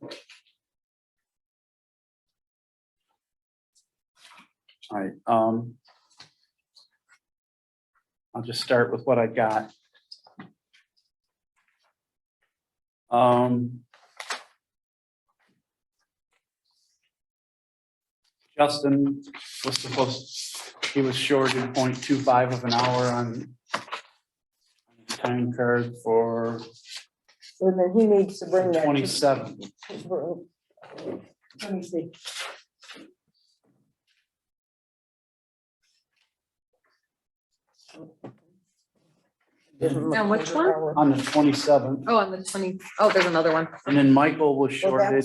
All right, I'll just start with what I got. Justin was he was shorted 0.25 of an hour on time card for And then he needs to bring that. to- 27. Let me see. And which one? On the 27th, Oh, on the 20, oh, there's another one. and then Michael was Well, shorted.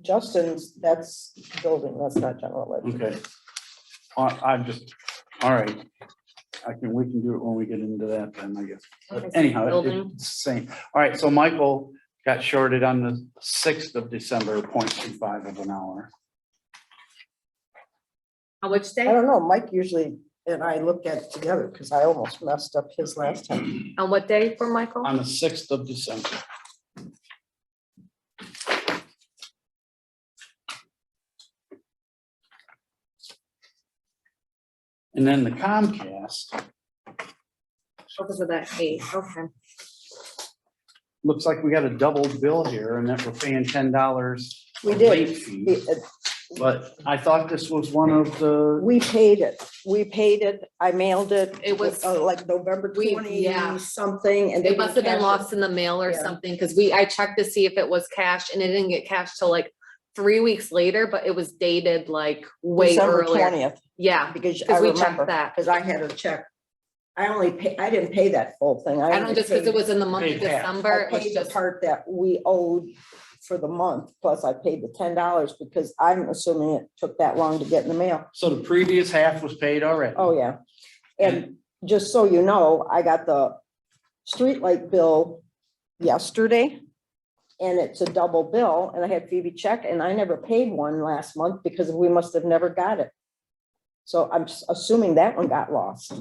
Justin's, that's building, that's not general ledger. Okay. I'm just, all right. We can do it when we get into that then, I guess. Okay, But so anyhow, building. it's the same. All right, so Michael got shorted on the 6th of December, 0.25 of an hour. On which I day? don't know, Mike usually, and I looked at it together because I almost messed up his last time. On what day for Michael? On the 6th of December. And then the Comcast, Because of that 8, okay. looks like we got a double bill here and that we're paying $10. We a did. late fee. But I thought this was one of the, We paid it, I mailed it. It was- Like November We- 20 yeah. something, and they It must have been cashed it. lost in the mail or Yeah. something, because I checked to see if it was cashed and it didn't get cashed till like 3 weeks later, but it was dated like way December earlier. 20th, Yeah, because I because we remember, checked that. because I had a check. I didn't pay that full thing. I don't only just because paid- it was in the month of Paid half. December, I it was paid the just, part that we owed for the month, plus I paid the $10 because I'm assuming it took that long to get in the mail. So the previous half was paid already. Oh, yeah. And just so you know, I got the streetlight bill yesterday. And it's a double bill, and I had Phoebe check, and I never paid one last month because we must have never got it. So I'm just assuming that one got lost.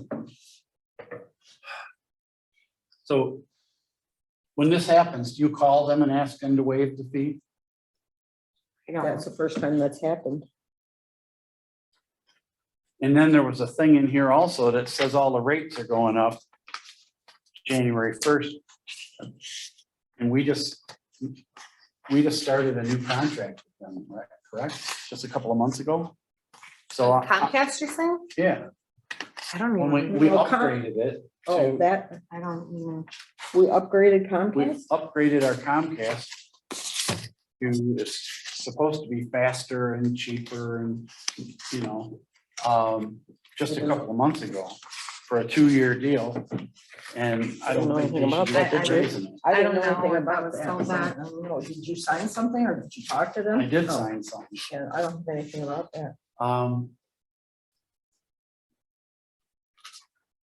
So when this happens, do you call them and ask them to waive the fee? That's the first time that's happened. And then there was a thing in here also that says all the rates are going up January 1st. And we just started a new contract with them, right? Correct? Just a couple of months ago. So, Comcast, you're saying? yeah, I don't when even, we Well, upgraded it Oh, to, that, I don't even. we upgraded we Comcast? upgraded our Comcast to, it's supposed to be faster and cheaper and, you know, just a couple of months ago for a 2-year deal. And I don't think they should that, be did you? raising it. I didn't I know don't anything know. about I was that. told that. I don't know. Did you sign something or did you talk to them? I did No. sign something. Yeah, I don't know anything about that.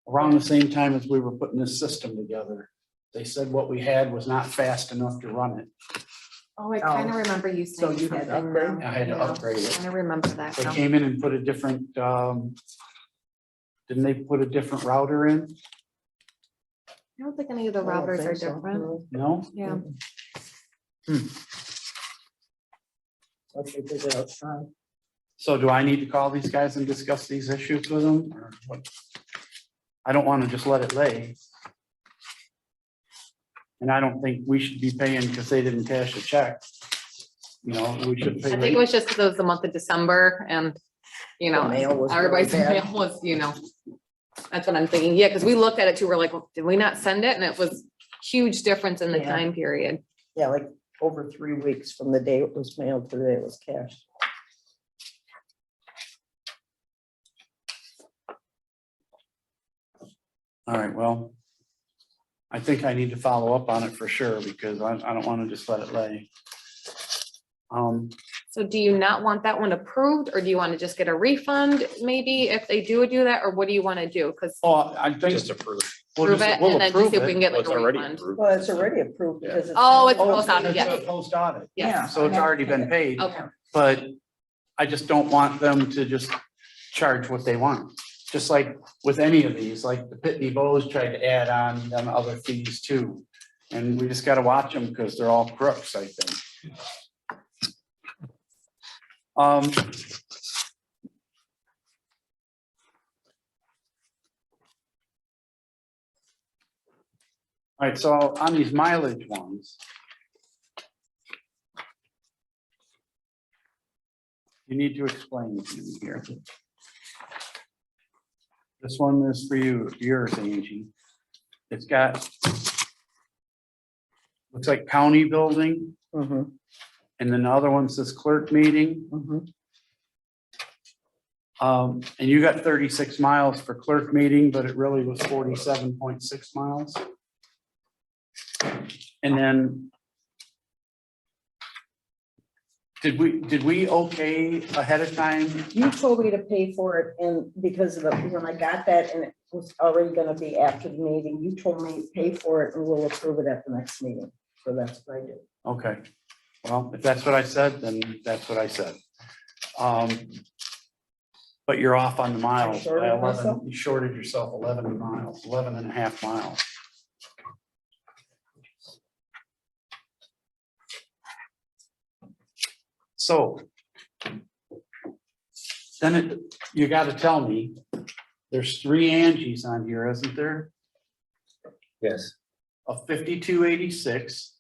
Around the same time as we were putting this system together, they said what we had was not fast enough to run it. Oh, I kind of remember you So saying you had to something upgrade? now. I had to Yeah. upgrade it. I remember that. They now. came in and put a different, didn't they put a different router in? I don't think any of the I don't routers are think so, different. no. No? Yeah. Let's see if they did outside. So do I need to call these guys and discuss these issues with them or what? I don't want to just let it lay. And I don't think we should be paying because they didn't cash a check. You know, we should pay. I think it was just because it was the month of December and, you The know, mail was really everybody's bad. mail was, you know. That's what I'm thinking. Yeah, because we looked at it too. We're like, well, did we not send it? And it was huge difference in the Yeah. time period. Yeah, like over 3 weeks from the day it was mailed to the day it was cashed. All right, well, I think I need to follow up on it for sure because I don't want to just let it lay. So do you not want that one approved or do you want to just get a refund maybe if they do that? Or what do you want to do? Because I think Just approve. we'll prove just- it we'll and then just approve see if we can it. get Well, like it's a already refund. approved. Well, it's already approved Yeah. because. Oh, it's Oh, post audit, It's yeah. a post audit. Yes. So it's already been paid, Okay. but I just don't want them to just charge what they want. Just like with any of these, like the Pitney Bowes tried to add on them other fees too. And we just gotta watch them because they're all crooks, I think. All right, so on these mileage ones. You need to explain to me here. This one is for you, yours, Angie. It's got. Looks like county building, Mhm, and then the other one says clerk meeting. mhm. And you got 36 miles for clerk meeting, but it really was 47.6 miles. And then. Did we okay ahead of time? You told me to pay for it and because of the, when I got that and it was already gonna be after the meeting, you told me to pay for it and we'll approve it at the next meeting. So that's what I did. Okay, well, if that's what I said, then that's what I said. But you're off on the miles. shorted by 11. myself? You shorted yourself 11 miles, 11 and a half miles. So. Then you gotta tell me, there's 3 Angies on here, isn't there? Yes, A 5286.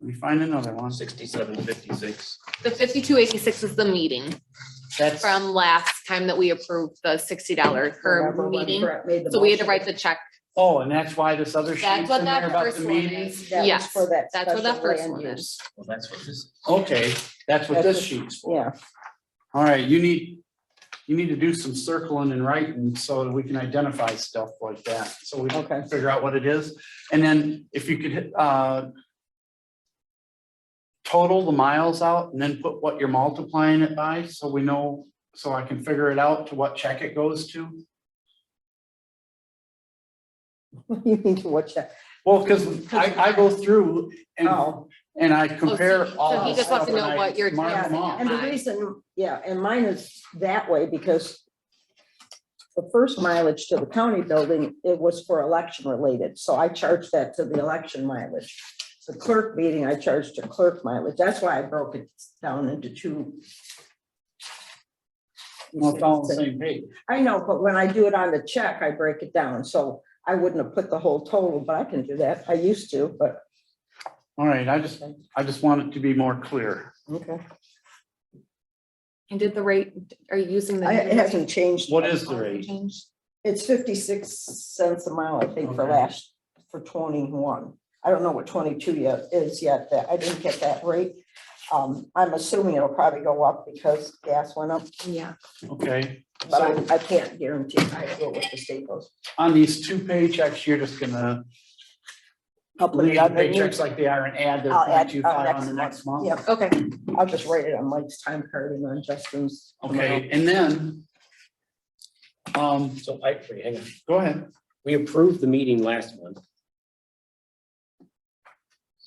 Let me find another one. 6756. The 5286 is the meeting That's, from last time that we approved the $60 per Remember when meeting. Brett made the So we had to motion? write the check. oh, and that's why this other sheet's That's what in there that about first the one meeting? is. That was Yes, for that that's what that special first land one use. is. Well, that's what this is. Okay, that's what That's this what- sheet's for. Yeah, All right, you need to do some circling and writing so that we can identify stuff like that. So we Okay. can figure out what it is. And then if you could, total the miles out and then put what you're multiplying it by, so we know, so I can figure it out to what check it goes to? You need to watch that. Well, because I go through and, Oh, and I compare so all. he the just wants to stuff know and what I you're mark them taxing off. and the reason, yeah, and mine is that way because the first mileage to the county building, it was for election related, so I charged that to the election mileage. The clerk meeting, I charged to clerk mileage, that's why I broke it down into two. Well, it's all on the same page. I know, but when I do it on the check, I break it down, so I wouldn't have put the whole total, but I can do that, I used to, but, All right, I just want it to be more clear. okay. And did the rate, are you using the? It hasn't changed. What is the rate? Changed? It's 56 cents a mile, I think, Okay. for 21. I don't know what 22 yet is yet, that I didn't get that rate. I'm assuming it'll probably go up because gas went up, Yeah. Okay, but so I can't guarantee. I don't know what the state goes. on these two paychecks, you're just gonna I'll put leave it the on the paychecks new. like they are and add the I'll add 0.25 on the next month? Yeah, Okay, I'll just write it on Mike's time card and on Justin's. Okay, and then, So wait, hang on. go ahead. We approved the meeting last month.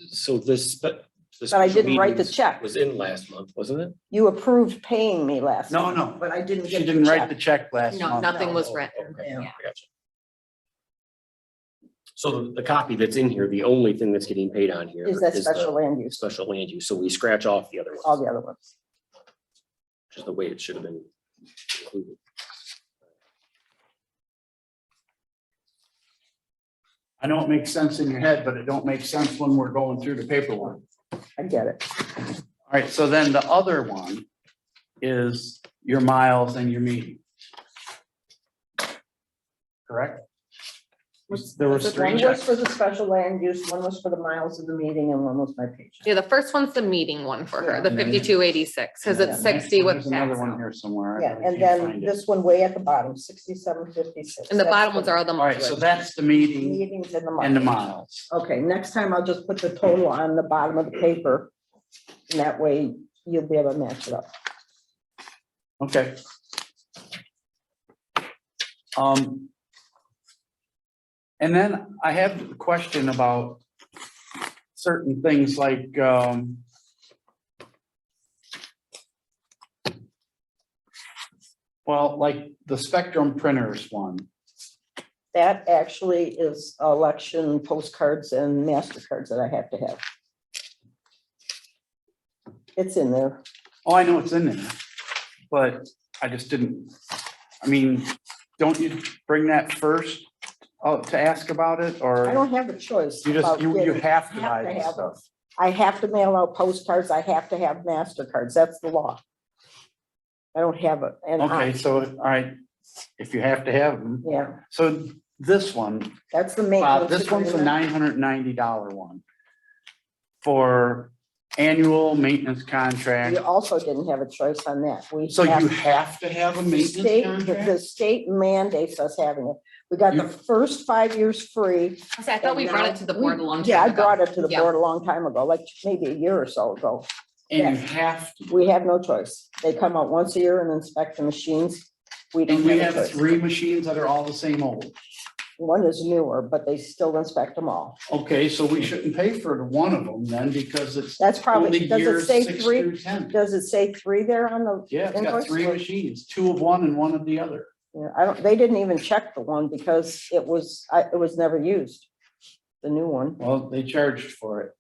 So this, but. But I didn't write the check. Was in last month, wasn't it? You approved paying me last. No, month, no. But I didn't She get. didn't write check. the check last no, month. nothing was Oh, written. okay, Yeah. I gotcha. So the copy that's in here, the only thing that's getting paid on here Is that the special land use, Special land use, so we scratch off the other all ones, the other ones. just the way it should have been included. I know it makes sense in your head, but it don't make sense when we're going through the paperwork. I get it. All right, so then the other one is your miles and your meeting. Correct? There was three One was checks. for the special land use, one was for the miles of the meeting, and one was my paycheck. Yeah, the first one's the meeting one for her, the And then- 5286, because it's And the next 60 one, with there's another tax. one here somewhere. I Yeah, really and can't then find it. this one way at the bottom, 6756. And the That's bottom ones are all the. All right, so that's the meeting Meetings and the and the miles. miles. Okay, next time I'll just put the total on the bottom of the paper. And that way you'll be able to match it up. Okay. And then I have a question about certain things like, well, like the Spectrum printers one. That actually is election postcards and MasterCards that I have to have. It's in there. Oh, I know it's in there, but I just didn't, I mean, don't you bring that first to ask about it, I or don't have a choice. you just, about you getting- have to have buy to this have stuff? I have to mail out postcards. I have to have MasterCards. That's the law. I don't have it. And Okay, so, all right, if you have to have them, yeah, so this one, that's the wow, maintenance. this one's a agreement. $990 one. For annual maintenance contract, You also didn't have a choice on that. We so you have- have to have a the maintenance state, contract? the state mandates us having it. We got the You- first 5 years free. I thought we and brought now it to the we- board a long time Yeah, I ago. brought it to the Yeah. board a long time ago, like maybe a year or so ago. And you have to, We have no choice. They come out once a year and inspect the machines. We and we don't have have a choice. 3 machines that are all the same old. One is newer, but they still inspect them all. Okay, so we shouldn't pay for the one of them then, because it's That's probably, only does it years say 6 three? through 10. Does it say 3 there on the? Yeah, it's got invoice? 3 machines, 2 of one and 1 of the other. Yeah, I don't, they didn't even check the one because it was never used. The new one. Well, they charged for it,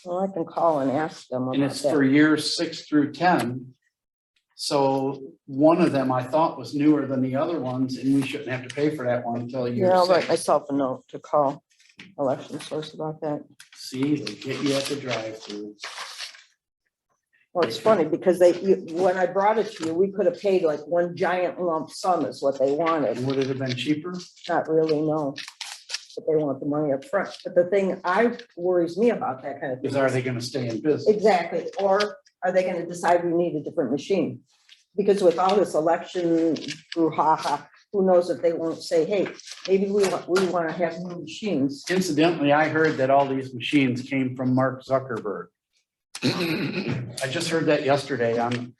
Well, I can call and ask them and about it's for that. years 6 through 10. So one of them I thought was newer than the other ones, and we shouldn't have to pay for that one until year Yeah, I'll write 6. myself a note to call election source about that. See, they get you at the drive-through. Well, it's funny because when I brought it to you, we could have paid like one giant lump sum is what they wanted. And would it have been cheaper? Not really, no. But they want the money up front. But the thing worries me about that kind of Is thing. are they gonna stay in business? Exactly, or are they gonna decide we need a different machine? Because with all this election brouhaha, who knows if they won't say, hey, maybe we want to have new machines. Incidentally, I heard that all these machines came from Mark Zuckerberg. I just heard that yesterday on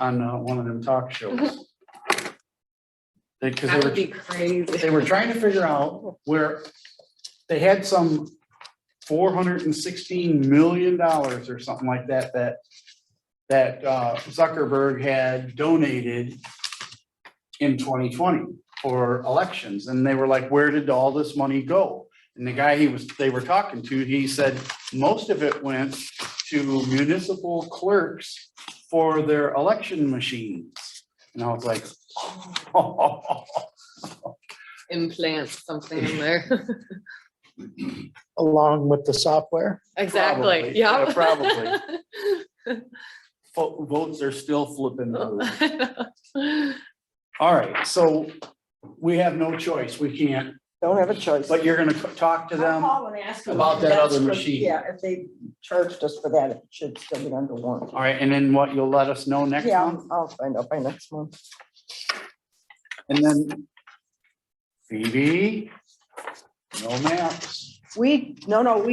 one of them talk shows. Because That would be crazy. they were trying to figure out where they had some $416 million or something like that, that Zuckerberg had donated in 2020 for elections. And they were like, where did all this money go? And the guy they were talking to, he said, most of it went to municipal clerks for their election machines. And I was like, Implant something in there. Along with the software. Exactly, Probably, yeah. yeah, probably. Votes are still flipping. All right, so we have no choice. We can't, Don't have a choice. but you're gonna talk to I'll them. call and ask them about that if that's other what- machine. Yeah, if they charged us for that, it should still be under warranty. All right, and then what, you'll let us know next Yeah, month? I'll find out by next month. And then Phoebe, no maps, We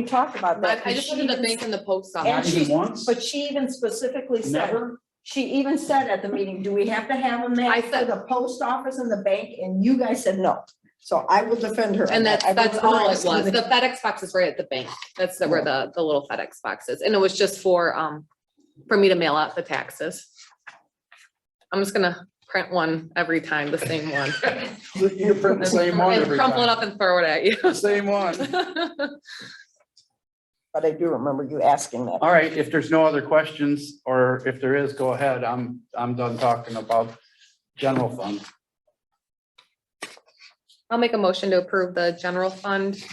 talked about that. I just went to the bank and the post And office. not even once, But she even specifically said, never? she even said at the meeting, do we have to have a I map for said- the post office and the bank? And you guys said no. So I will defend her. on And that. I that's will all it ask was. you The to- FedEx box is right at the bank. That's where the little FedEx box is. And it was just for me to mail out the taxes. I'm just gonna print one every time, the same one. You print the same one And every crumple it time. up and throw it at you. The same one. But I do remember you asking that. All right, if there's no other questions, or if there is, go ahead. I'm done talking about general fund. I'll make a motion to approve the general fund,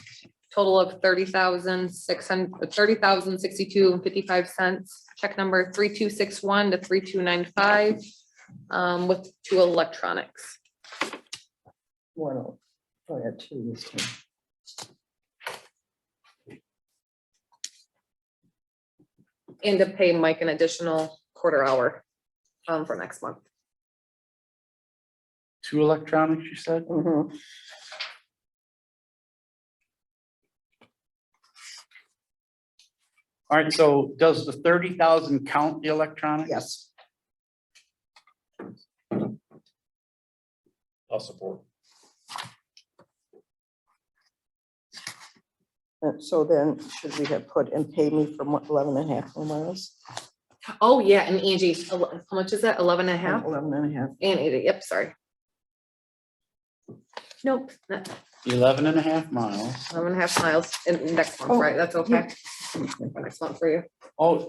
total of $30,062.55. Check number 3261 to 3295, with 2 electronics. One, oh, yeah, two this time. And to pay Mike an additional quarter hour for next month. 2 electronics, you said? Mhm. All right, so does the 30,000 count the electronics? Yes. I'll support. So then should we have put and pay me for 11 and a half more miles? Oh, yeah, and Angie, how much is that? 11 and a half? 11 and a half. And 80, yep, sorry. Nope, 11 and a half miles. 11 and a half miles in next month, Oh, right? That's okay. For next month for you. Oh.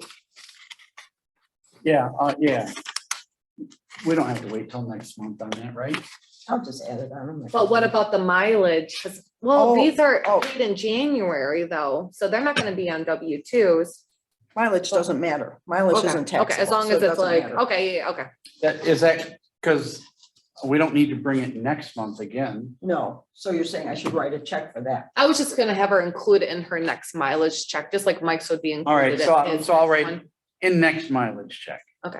Yeah, yeah. We don't have to wait till next month on that, right? I'll just add it on. But what about the mileage? 'Cause, well, Oh, these are oh. paid in January though, so they're not gonna be on W-2s. Mileage doesn't matter. Mileage Okay, isn't taxable. okay, as long so as it it's doesn't like, matter. okay, yeah, okay. That, because we don't need to bring it next month again. No, so you're saying I should write a check for that? I was just gonna have her include it in her next mileage check, just like Mike's would be All right, included. in his so I'll next write one. in next mileage check. Okay.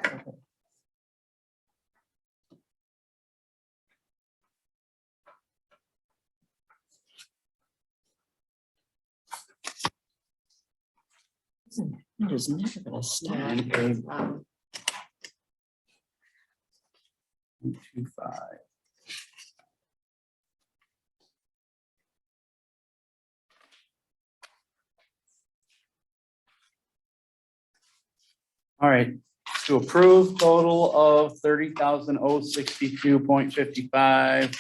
It is never gonna stop. And pay Um, 0.25. All right, to approve total of 30,062.55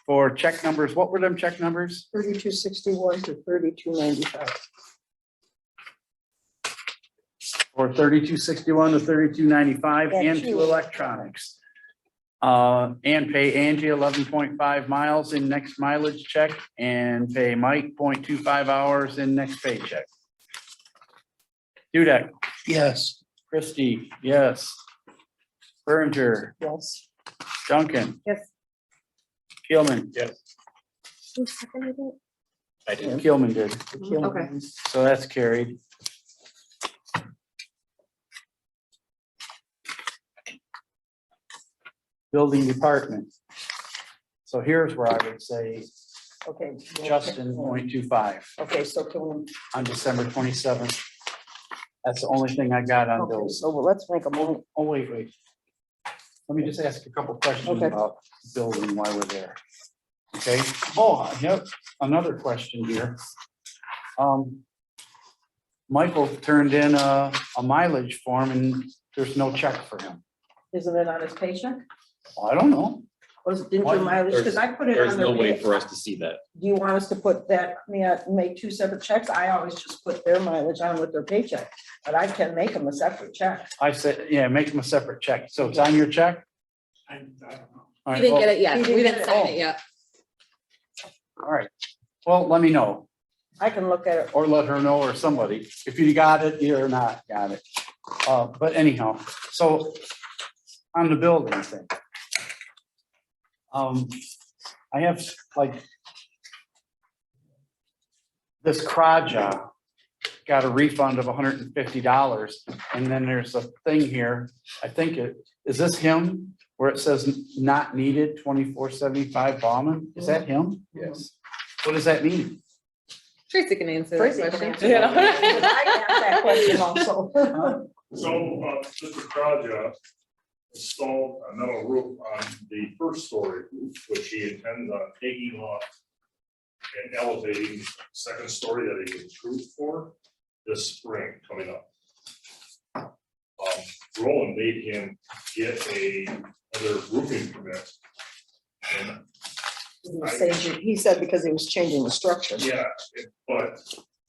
for check numbers. What were them check numbers? 3261 to 3295. Or 3261 to 3295 And and two two electronics. And pay Angie 11.5 miles in next mileage check and pay Mike 0.25 hours in next paycheck. Dudek, Yes. Christie, yes. Berenger, Yes. Duncan. Yes. Keelman, Who seconded it? I did. Keelman did, Okay. so that's carried. Building department. So here's where I would say Okay. Justin 0.25 Okay, so can we, on December 27th. That's the only thing I got on Okay, bills. so let's make a motion. Oh, wait. Let me just ask a couple questions Okay. about building while we're there. Okay, oh, I have another question here. Michael turned in a mileage form and there's no check for him. Isn't it on his paycheck? I don't know. Didn't your mileage, because I put it There's on no their way pay. for us to see that. Do you want us to put that, make two separate checks? I always just put their mileage on with their paycheck, but I can make them a separate check. I said, yeah, make him a separate check. So it's on your check? I don't know. All He right, didn't well- get it yet. He We didn't didn't get it. sign it yet. All right. Well, let me know I can look at it. or let her know or somebody if you got it or not got it. But anyhow, so on the building thing. I have like this Kraja got a refund of $150. And then there's a thing here, I think is this him? Where it says not needed, 2475 Bauman? Is that him? Yes. What does that mean? Tracy can answer that Tracy can question. answer that. I asked that question also. So, Mr. Kraja installed a metal roof on the first story roof, which he intends on taking off and elevating the second story that he was approved for this spring coming up. Roland made him get another roofing permit. And He said because he was changing the structure. yeah, but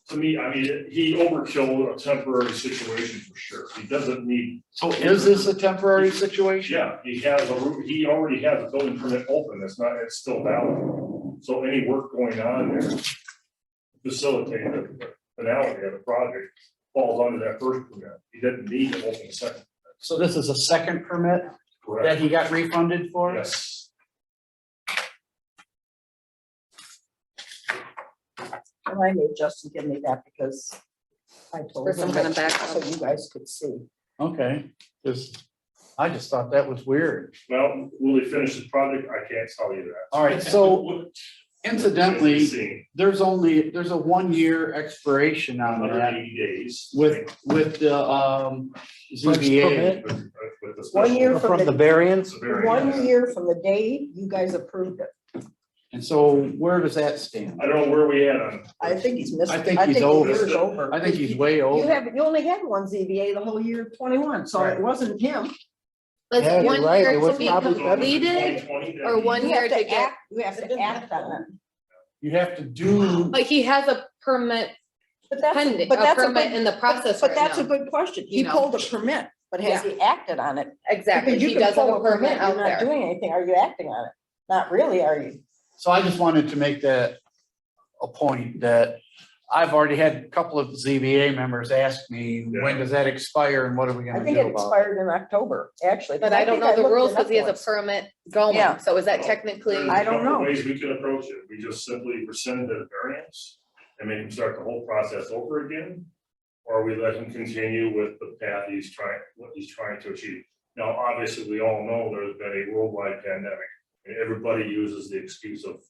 to me, I mean, he overkilled a temporary situation for sure. He doesn't need. So is this a temporary situation? Yeah, he has a roof, he already has a building permit open, it's still valid. So any work going on there, facilitate the finality of the project falls under that first permit. He didn't need to open a second. So this is a second permit that Correct. he got refunded for? Yes. And I made Justin give me that because I told For him some kind of that backup. so you guys could see. Okay, I just thought that was weird. Well, will he finish his project? I can't tell you that. All right, so incidentally, Seen there's a 1 year expiration on that 180 days. with the ZBA. permit? With the 1 year special- From the variance, severity. 1 year from the day you guys approved it. And so where does that stand? I don't know where we at on. I think he's missing. I think he's the over. year's over. I think he's way You over. you only had one ZBA the whole year of 21, so Right. it wasn't him. Like Yeah, you're 1 right. year It was to be probably- completed, 2020 or 1 You year have to to get, act, you have to act on it. You have to do, like he has a permit But that's, pending, but a that's a permit good, in the process but right that's a now. good question. He You know. pulled a permit, but has he acted on it? Exactly. Because you He can does have pull a permit You're out not there. doing anything. Are you acting on it? Not really, are you? so I just wanted to make that a point that I've already had a couple of ZBA members ask me, when does that expire and what are we I gonna think do it about it? expired in October, actually. But I don't know the rules because he has a permit. permit going, Yeah. so is that technically? There's a I don't couple know. Ways we can approach it. We just simply rescind the variance and make him start the whole process over again. Or we let him continue with the path what he's trying to achieve. Now, obviously, we all know there's been a worldwide pandemic and everybody uses the excuse of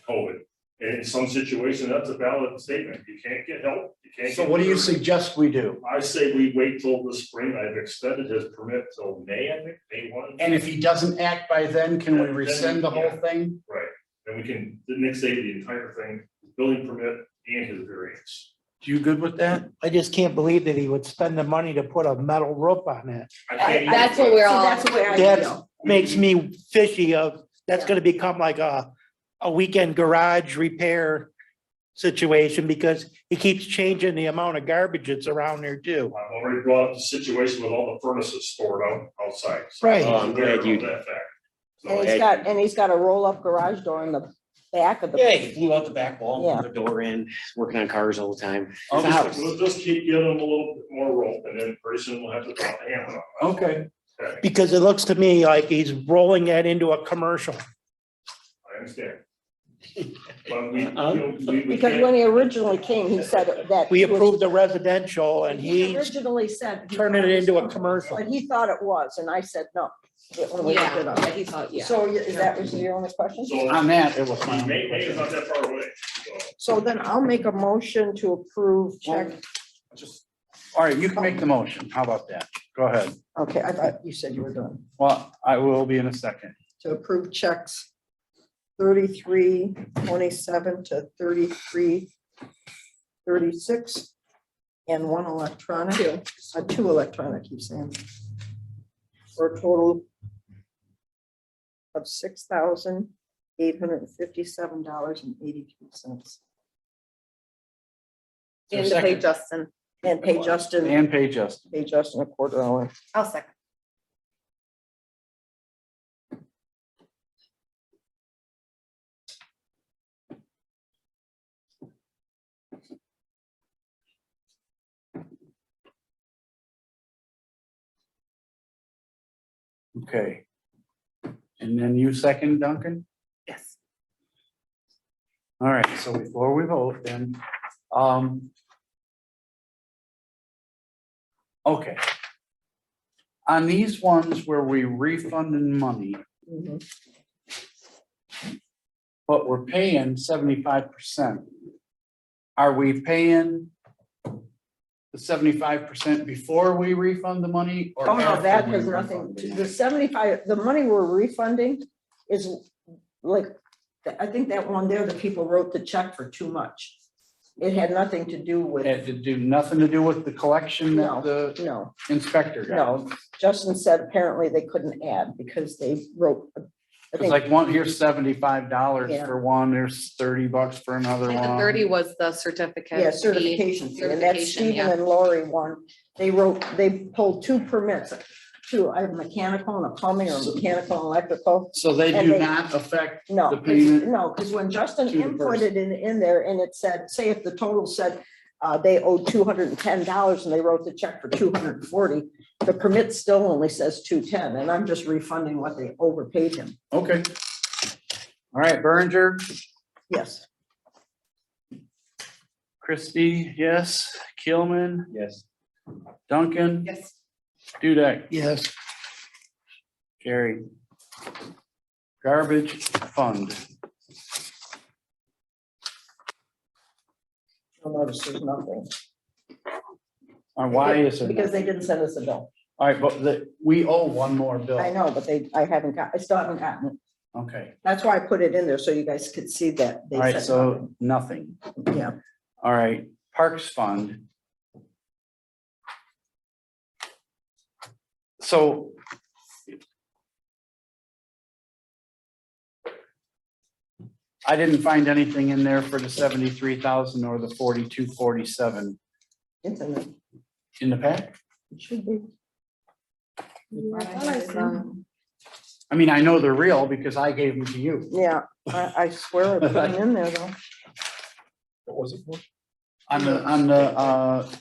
COVID. And in some situations, that's a valid statement. You can't get help. You can't. So get what do you service. suggest we do? I say we wait till the spring. I've extended his permit till May, I think, May 1. And if he doesn't act by then, can we Then- rescind the whole yeah. thing? Right, then we can, the next day, the entire thing, building permit and his variance. You good with that? I just can't believe that he would spend the money to put a metal roof on it. I can't That's even- what we're See, all. that's the way I That feel. makes me fishy of, that's Yeah. gonna become like a weekend garage repair situation because he keeps changing the amount of garbage that's around there too. I've already brought up the situation with all the furnaces stored outside. So Right. I'm Oh, I'm aware glad you of did. that fact. So, And he's got a roll-up garage door in the back of the. Yeah, he flew out the back wall, Yeah. put the door in, he's working on cars all the time. It's a Okay. house. We'll just keep giving them a little bit more rope and then pretty soon we'll have to drop the hammer on. Okay. Okay, Because it looks to me like he's rolling that into a commercial. I understand. But we, Because can't- when he originally came, he said that. We he was- approved the residential and He he's originally said. he turning thought it was into a commercial, commercial. But he thought it was, and I said no. When we looked it up. Yeah, he thought, yeah. So is that was your only question? So, On that, it was fine. May is not that far away, so. So then I'll make a motion to approve check. Just All right, you can make the motion. How about that? Go ahead. Okay, I thought you said you were done. Well, I will be in a second. To approve checks 3327 to 3336 and one electronic, two electronic, keep saying. For a total of $6,857.83. And to pay Justin. And pay Justin, And pay Justin. pay Justin a quarter hour. I'll second. Okay. And then you second, Duncan? Yes. All right, so before we vote then, okay. On these ones where we refunding money, Mhm. but we're paying 75%. Are we paying the 75% before we refund the money? Or Oh, no, after that we has refund nothing, the to money? the 75, the money we're refunding is like, I think that one there, the people wrote the check for too much. It had nothing to do with, It had nothing to do with the collection No. that the no, inspector got. no. Justin said apparently they couldn't add because they wrote, I It's think, like one, here's $75 Yeah. for one, there's $30 for another The one. 30 was the certificate. yeah, fee. certification fee, and that's Certification, Stephen yeah. and Lori one. They pulled two permits, I have mechanical and a plumbing or mechanical and electrical. So they And do they- not affect, No, The 'cause- payment no, because when Justin to the inputted in there and it said, say if the total said they owed $210 and they wrote the check for 240, the permit still only says 210, and I'm just refunding what they overpaid him. okay. All right, Berenger, Yes. Christie, yes, Keelman, Yes. Duncan, Yes. Dudek, Yes. Carrie. Garbage fund. You'll notice there's nothing. Why is it? Because they didn't send us a bill. All right, but we owe one more bill. I know, but I still haven't gotten it. Okay, That's why I put it in there, so you guys could see that. They all right, said so nothing. nothing. Yeah, All right, Parks Fund. So. I didn't find anything in there for the 73,000 or the 4247 it's in there. in the pack. It should be. I mean, I know they're real because I gave them to you. Yeah, I swear I put them in there though. What was it for? On the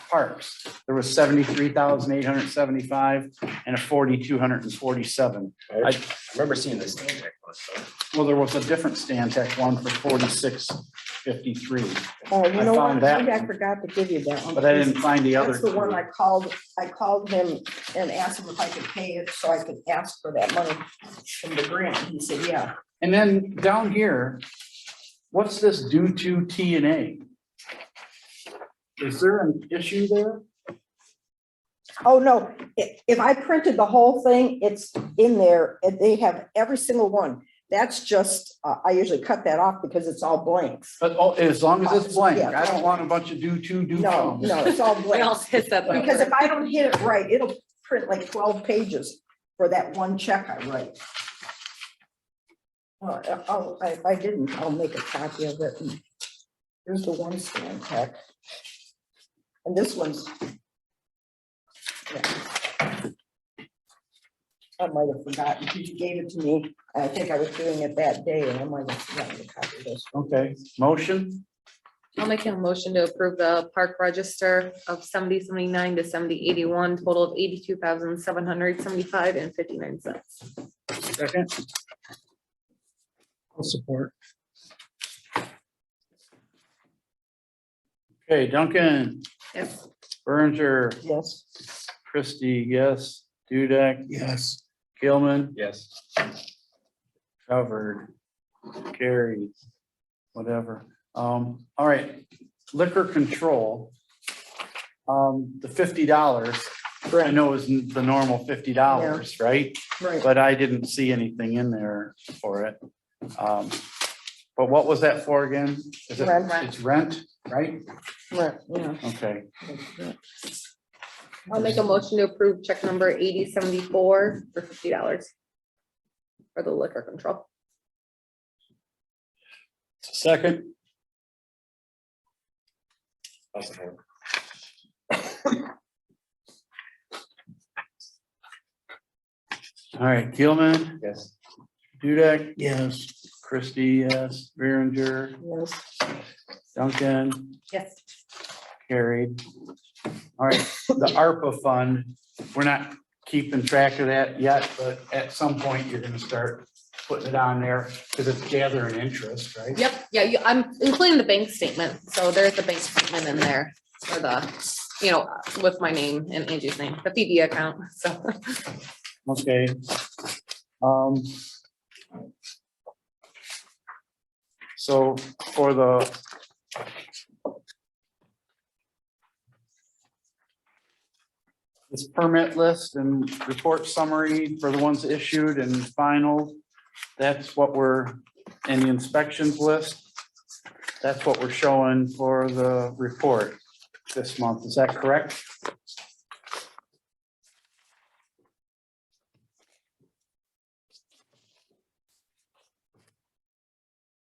parks, there was 73,875 and a 4,247. I remember seeing this name tag once, so. Well, there was a different Stan Tech one for 4653, Oh, you I know what? found that Maybe I one. forgot to give you that one. but I didn't find the other. That's the one two. I called him and asked him if I could pay it so I could ask for that money from the grant. He said, yeah. And then down here, what's this due to T and A? Is there an issue there? Oh, no, if I printed the whole thing, it's in there. And they have every single one. That's just, I usually cut that off because it's all blanks. But as long as it's blank, Yeah. I don't want a bunch of due to, due No, from. no, it's all We all blanks. hit that. Because if I don't hit it right, it'll print like 12 pages for that one check I write. If I didn't, I'll make a copy of it. And here's the one Stan Tech. And this one's. Yeah. I might have forgotten, because you gave it to me. I think I was doing it that day and I might have forgotten to copy this. Okay, motion, I'll make a motion to approve the park register of 7079 to 7081, total of 82,775.59. second, I'll support. okay, Duncan, Yes. Berenger, Yes. Christie, yes, Dudek, Yes. Gilman, Yes. covered, carried, whatever. All right, liquor control. the $50, I know is the normal $50, right? Right. But I didn't see anything in there for it. But what was that for again? Is it, Rent. it's rent, right? Right, yeah. Okay, I'll make a motion to approve check number 8074 for $50 for the liquor control. second, all right, Gilman, Yes. Dudek, Yes. Christie, yes, Berenger, Yes. Duncan, Yes. carried. All right, the ARPA fund, we're not keeping track of that yet, but at some point you're gonna start putting it on there because it's gathering interest, right? Yep, yeah, I'm including the bank statement, so there's a bank statement in there for the, you know, with my name and Angie's name, the PB account, so. Okay. Um. So for the. This permit list and report summary for the ones issued and final, that's what we're, in the inspections list. That's what we're showing for the report this month, is that correct?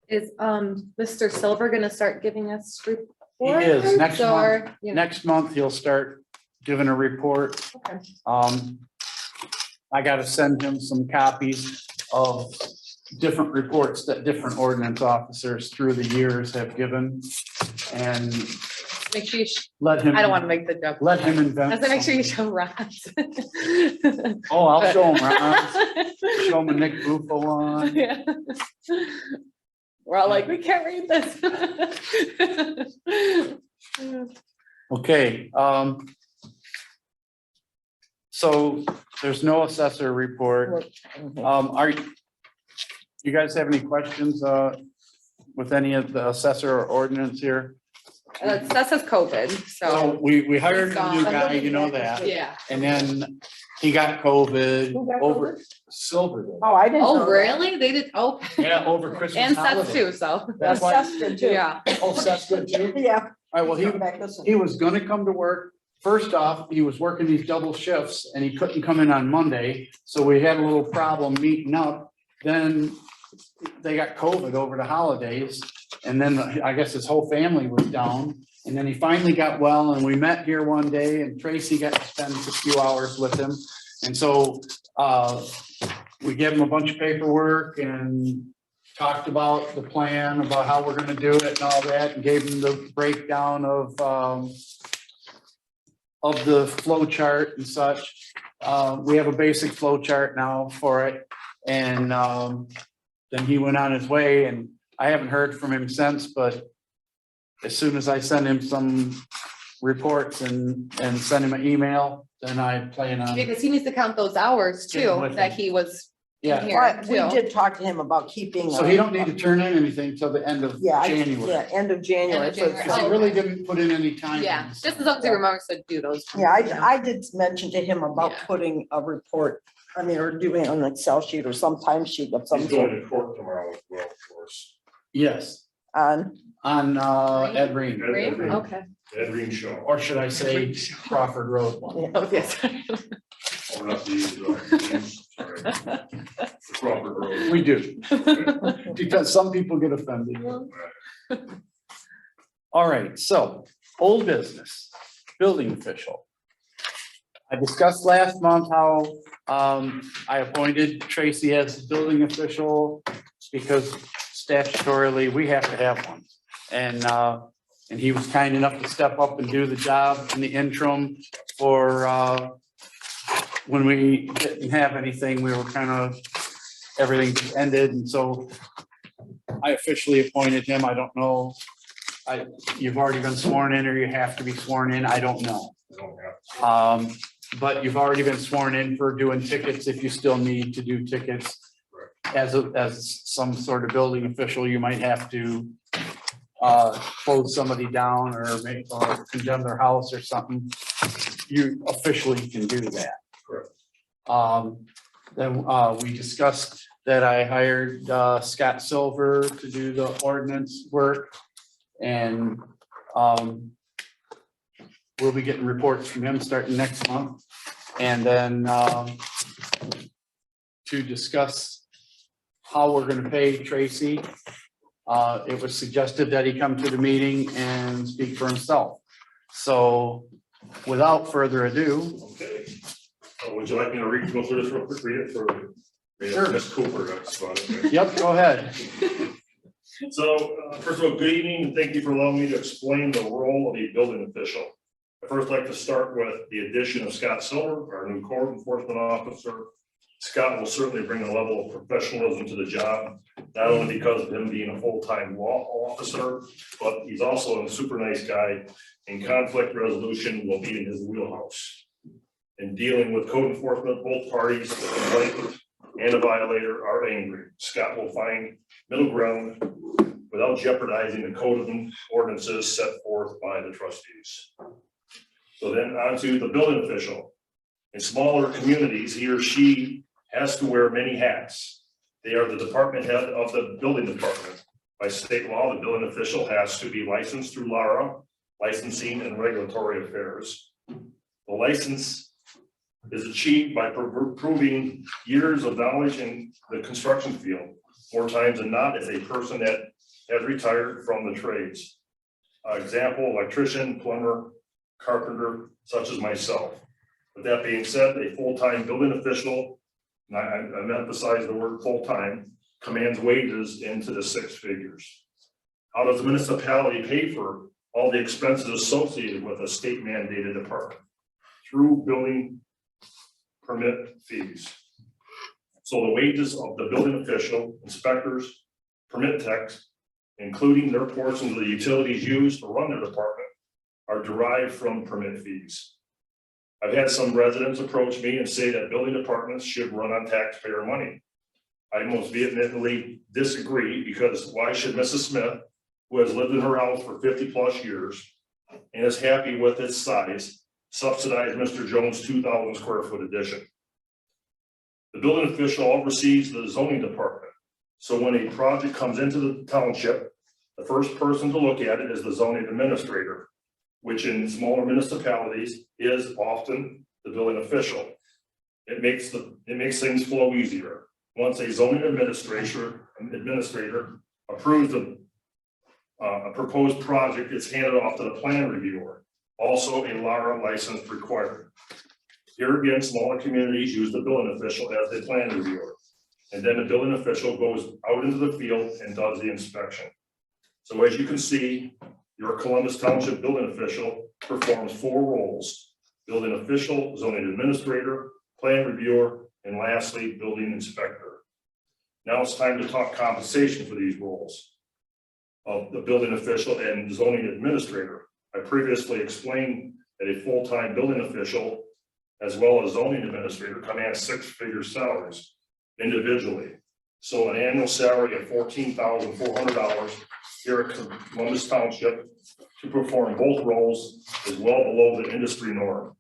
Is, Mr. Silver gonna start giving us reports? He is, next month. Or, you know, Next month, he'll start giving a report. okay. I gotta send him some copies of different reports that different ordinance officers through the years have given. And Make sure you, let him. I don't wanna make the joke. Let him invent. I said, make sure you something. show Ross. Oh, I'll show him, Ron. Show him a Nick Buffo one. Yeah. We're all like, we can't read this. Okay, so there's no assessor report. Are you guys have any questions, with any of the assessor or ordinance here? That says COVID, So so, we hired a new guy, you know that, yeah. and then he got COVID Who got over Silver. did. Oh, I didn't. know Oh, that. really? They did, oh. Yeah, over Christmas And Seth holiday. too, so, That's why, Seth's good too. yeah. oh, Seth's good too? Yeah. All right, well, Come back this he one. was gonna come to work. First off, he was working these double shifts and he couldn't come in on Monday, so we had a little problem meeting up. Then they got COVID over the holidays, and then I guess his whole family was down. And then he finally got well, and we met here one day, and Tracy got to spend a few hours with him. And so we gave him a bunch of paperwork and talked about the plan, about how we're gonna do it and all that, and gave him the breakdown of the flow chart and such. We have a basic flow chart now for it, and then he went on his way, and I haven't heard from him since, but as soon as I send him some reports and send him an email, then I plan on, Because he needs to count those hours Getting too, with that him. he was yeah. here But we too. did talk to him about keeping. So he don't need to turn in anything till the end of Yeah, January. yeah, end of January. End of so January. Because he Oh, really okay. didn't put in any time. Yeah, just as long as he remembers to do those. Yeah, I did mention to him about Yeah. putting a report, I mean, or doing an Excel sheet or some time sheet of some He's going sort to court tomorrow as well, of course. Yes, on. on Ed Green, Right? Green. Okay. Ed Green Show. or should I say Crawford Road one? Oh, yes. Or not the, sorry. The Crawford Road. We do, because some people get offended. All right, so old business, building official. I discussed last month how I appointed Tracy as building official because statutorily we have to have one. And he was kind enough to step up and do the job in the interim for when we didn't have anything, we were kind of, everything just ended, and so I officially appointed him. I don't know. You've already been sworn in or you have to be sworn in. I don't know. But you've already been sworn in for doing tickets if you still need to do tickets. As some sort of building official, you might have to close somebody down or or condemn their house or something, you officially can do that. Correct. Then we discussed that I hired Scott Silver to do the ordinance work. And we'll be getting reports from him starting next month. And then to discuss how we're gonna pay Tracy. It was suggested that he come to the meeting and speak for himself. So without further ado, Okay. Would you like me to go through this real quick, read it for Sure. Ms. Cooper? That's about it. yep, go ahead. So, first of all, good evening, and thank you for allowing me to explain the role of a building official. I'd first like to start with the addition of Scott Silver, our new code enforcement officer. Scott will certainly bring a level of professionalism to the job, not only because of him being a full-time law officer, but he's also a super nice guy, and conflict resolution will be in his wheelhouse. In dealing with code enforcement, both parties, the complainant and a violator, are angry. Scott will find middle ground without jeopardizing the code of ordinances set forth by the trustees. So then on to the building official. In smaller communities, he or she has to wear many hats. They are the department head of the building department. By state law, the building official has to be licensed through LARA, licensing and regulatory affairs. The license is achieved by proving years of knowledge in the construction field. More times than not, it's a person that has retired from the trades. Example, electrician, plumber, carpenter, such as myself. With that being said, a full-time building official, and I emphasize the word full-time, commands wages into the six figures. How does the municipality pay for all the expenses associated with a state mandated department? Through building permit fees. So the wages of the building official, inspectors, permit techs, including their portions of the utilities used to run their department, are derived from permit fees. I've had some residents approach me and say that building departments should run on taxpayer money. I most vehemently disagree, because why should Mrs. Smith, who has lived in her house for 50+ years and is happy with its size, subsidize Mr. Jones' 2,000 square foot addition? The building official oversees the zoning department. So when a project comes into the township, the first person to look at it is the zoning administrator, which in smaller municipalities is often the building official. It makes things flow easier. Once a zoning administrator approves a proposed project, it's handed off to the plan reviewer. Also a LARA license required. Here again, smaller communities use the building official as the plan reviewer. And then the building official goes out into the field and does the inspection. So as you can see, your Columbus Township building official performs 4 roles: building official, zoning administrator, plan reviewer, and lastly, building inspector. Now it's time to talk compensation for these roles of the building official and zoning administrator. I previously explained that a full-time building official as well as zoning administrator commands 6-figure salaries individually. So an annual salary of $14,400 here at Columbus Township to perform both roles is well below the industry norm,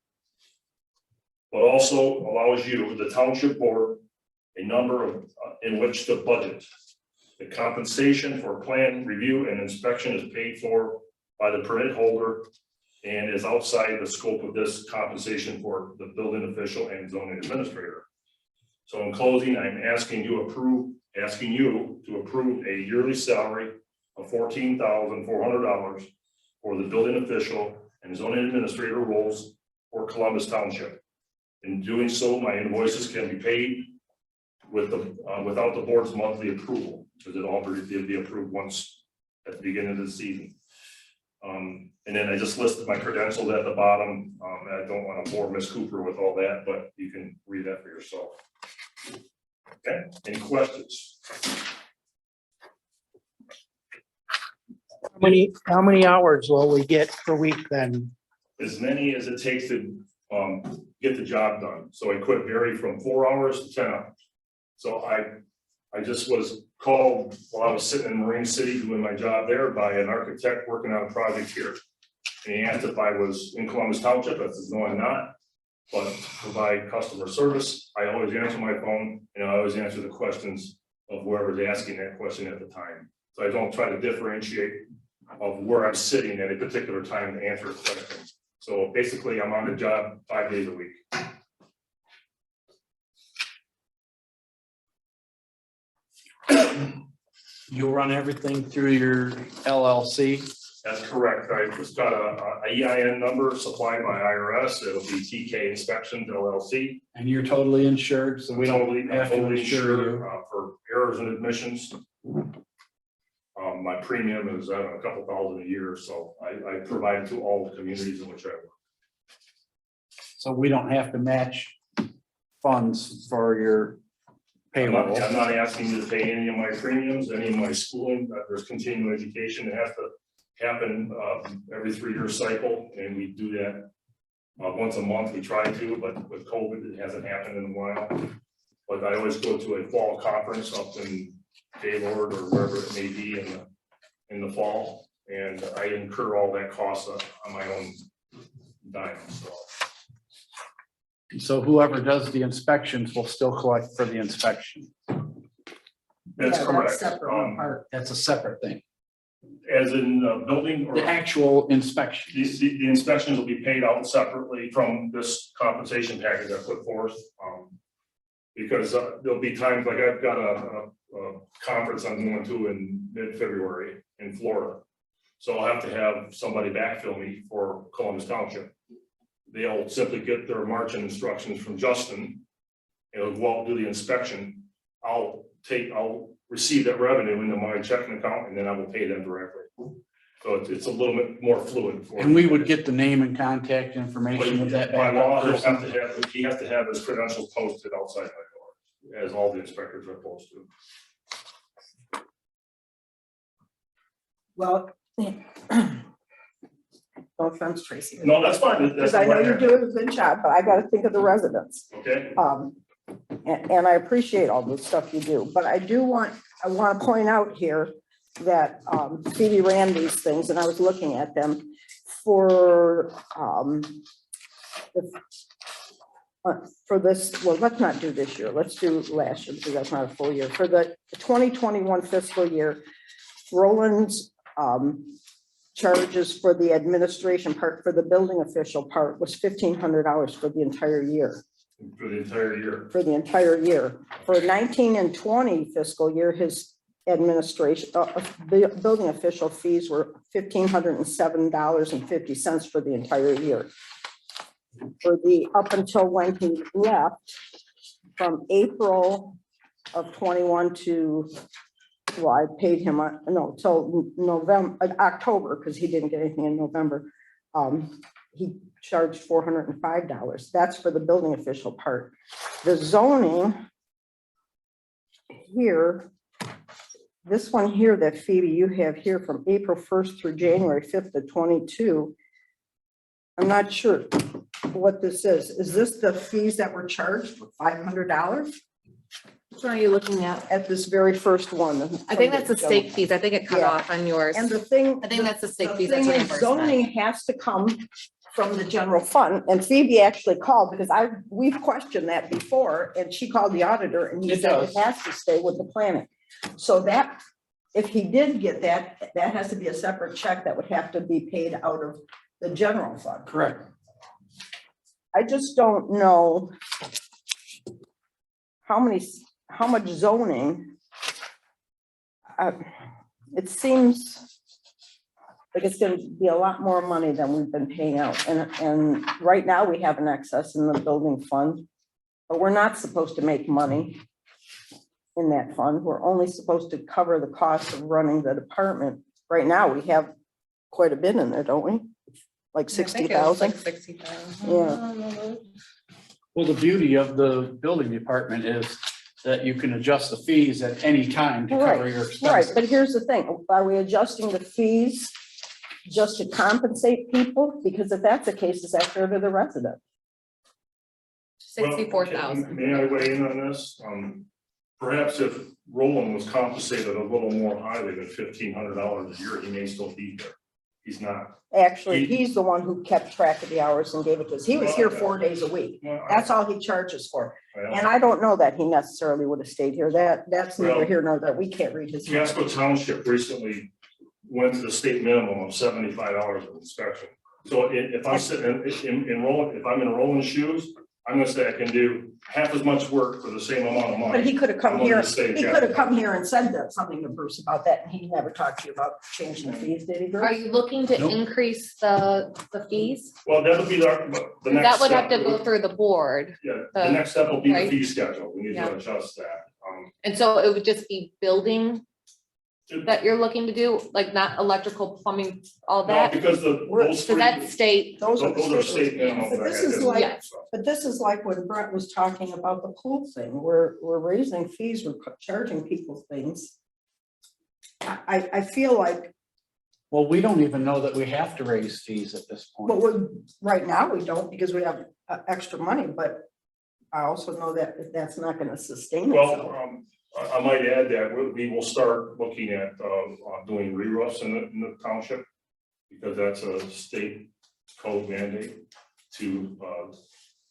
but also allows you, the township board, a number of in which to budget. The compensation for plan review and inspection is paid for by the permit holder and is outside the scope of this compensation for the building official and zoning administrator. So in closing, I'm asking you to approve a yearly salary of $14,400 for the building official and zoning administrator roles for Columbus Township. In doing so, my invoices can be paid with without the board's monthly approval, because it already did be approved once at the beginning of the season. And then I just listed my credentials at the bottom. I don't want to bore Ms. Cooper with all that, but you can read that for yourself. Okay, any questions? How many hours will we get per week then? As many as it takes to get the job done. So it could vary from 4 hours to 10 hours. So I just was called while I was sitting in Marine City doing my job there by an architect working on a project here. And he asked if I was in Columbus Township. I said, no, I'm not. But to provide customer service, I always answer my phone and I always answer the questions of whoever's asking that question at the time. So I don't try to differentiate of where I'm sitting at a particular time to answer a question. So basically, I'm on the job 5 days a week. You'll run everything through your LLC. That's correct. I just got a EIN number supplied by IRS. It'll be TK Inspections LLC. And you're totally insured, so we don't have to Totally insure insured, you. for errors and admissions. My premium is a couple thousand a year, so I provide it to all the communities in which I work. So we don't have to match funds for your I'm not payroll. I'm not asking you to pay any of my premiums, any of my schooling. There's continuing education that has to happen every 3-year cycle, and we do that once a month. We try to, but with COVID, it hasn't happened in a while. But I always go to a fall conference up in Gaylord or wherever it may be in the fall, and I incur all that cost on my own dime. So So whoever does the inspections will still collect for the inspection. that's Yeah, correct. separate part. That's a separate thing. As in building or The actual the inspections. inspections will be paid out separately from this compensation package I put forth. Because there'll be times like I've got a conference I'm going to in mid-February in Florida. So I'll have to have somebody backfill me for Columbus Township. They'll simply get their marching instructions from Justin. It'll go out and do the inspection. I'll receive that revenue into my checking account and then I will pay them directly. So it's a little bit more fluid. For And we would get the name and contact information of that. By law, he'll backup have person. to have, he has to have his credentials posted outside my door, as all the inspectors are supposed to. Well, no offense, Tracy. No, that's fine. Because I know you're doing a good job, but I gotta think of the residents. Okay, And I appreciate all the stuff you do, but I want to point out here that Phoebe ran these things and I was looking at them for this, well, let's not do this year. Let's do last year because that's not a full year. For the 2021 fiscal year, Roland's charges for the administration part, for the building official part was $1,500 for the entire year. for the entire year. For the entire year. For 19 and 20 fiscal year, his administration, the building official fees were $1,507.50 for the entire year. For the, up until when he left, from April of 21 to, well, I paid him, no, till November, October, because he didn't get anything in November. He charged $405. That's for the building official part. The zoning here, this one here that Phoebe, you have here from April 1st through January 5th of 22. I'm not sure what this is. Is this the fees that were charged for $500 Which one are you looking at? at this very first one? I think that's the state fees. I think it cut Yeah. off on yours. And the thing. I think that's the state The fees. That's thing is, reimbursement. zoning has to come from the general fund, and Phoebe actually called, because we've questioned that before, and she called the auditor, and he It said does. it has to stay with the planning. So that, if he did get that, that has to be a separate check that would have to be paid out of the general fund. Correct. I just don't know how much zoning. It seems like it's gonna be a lot more money than we've been paying out. And right now we have an excess in the building fund, but we're not supposed to make money in that fund. We're only supposed to cover the cost of running the department. Right now, we have quite a bit in there, don't we? Like 60,000? 60,000. Yeah. Well, the beauty of the building department is that you can adjust the fees at any time to cover your Right, expenses. but here's the thing, are we adjusting the fees just to compensate people? Because if that's the case, is that fair to the resident? Well, 64,000. May I weigh in on this? perhaps if Roland was compensated a little more highly than $1,500 a year, he may still be there. He's not. Actually, he's the one who kept track of the hours and gave it to us. He was here 4 days a week. Well, That's all he charges for. well, And I don't know that he necessarily would have stayed here. That's neither Well, here nor there. We can't read his. mind. Casco Township recently went to the state minimum of $75 of inspection. So if I'm sitting in Roland, if I'm in Roland's shoes, I'm gonna say I can do half as much work for the same amount of money. But he could have come I'm gonna here, stay he Casco. could have come here and said that, something to Bruce about that, and he never talked to you about changing the fees, did he, Are Bruce? you looking to Nope. increase the fees? Well, that'll be the next. That would have to step. go through the board. Yeah, the next step will be the right? fee schedule. We need Yeah. to adjust that. And so it would just be building that you're looking to do, like not electrical, plumbing, all No, that? because those So three, that's state, Those are those the are state. state minimums. But this that I is did. like- But this is like when Brett was talking about the pool thing. We're raising fees, we're charging people things. I feel like, Well, we don't even know that we have to raise fees at this but point. right now we don't because we have extra money, but I also know that that's not gonna sustain Well, itself. I might add that we will start looking at doing re-roofs in the township. Because that's a state code mandate to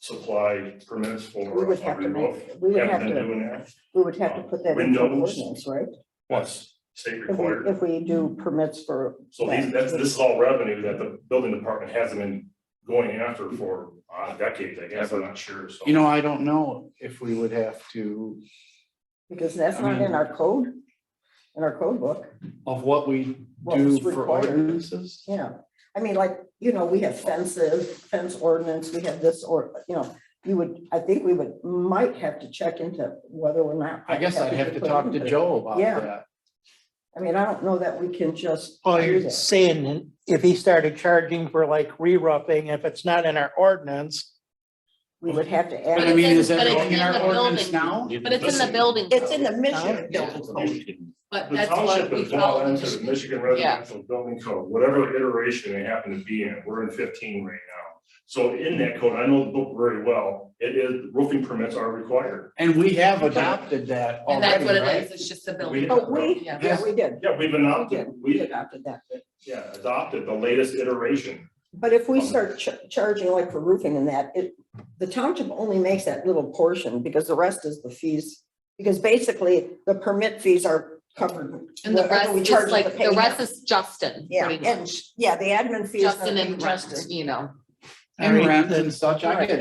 supply permits for We would a have to re-roof. make, we would have Haven't been doing to, that. we would have to put that into the Windows. ordinance, right? That's state If required. we do permits for. So this is all revenue that the building department hasn't been going after for decades, I guess, I'm not sure, so. You know, I don't know if we would have to, Because that's I not in mean- our code, in our code book. of what we What do was for required. ordinances. Yeah, I mean, like, we have fence ordinance, we have this, or, I think we might have to check into whether or not. I guess I'd have to talk to Joe about Yeah. that. I mean, I don't know that we can just. Well, do you're that. saying if he started charging for like re-roofing, if it's not in our ordinance, We would have to But I add, mean, is But that it's in in our the ordinance building. now? but it's in the building. it's in the code, Michigan Yeah. building code. But The that's what township we is fall follow. into the Michigan residential building code, whatever iteration they happen to be in, we're in 15 right now. So in that code, I know the book very well, it is, roofing permits are required. And we have adopted that And that's already, what it right? is, it's just the building. But we, Yeah. yeah, we did, Yeah, we've we adopted, did, we we, adopted that. adopted the latest iteration. But if we start charging like for roofing and that, the township only makes that little portion because the rest is the fees. Because basically the permit fees are covered. And the whatever we rest charge is them like, to pay the rest him. is Justin, Yeah, pretty and, much. yeah, the admin fees. Justin are and Justin. Brent, And Alright, rent then- and such, I get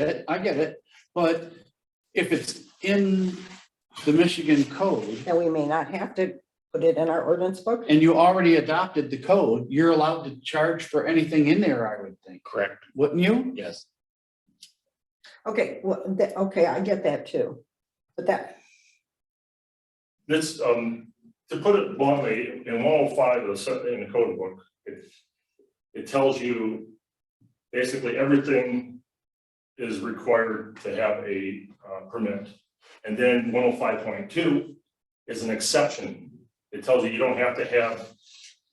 it, but if it's in the Michigan code And we may not have to put it in our ordinance book. and you already adopted the code, you're allowed to charge for anything in there, I would think, Correct, wouldn't you? yes. Okay, well, okay, I get that too. But that, This, to put it bluntly, in 105 of the in the code book, it tells you basically everything is required to have a permit. And then 105.2 is an exception. It tells you don't have to have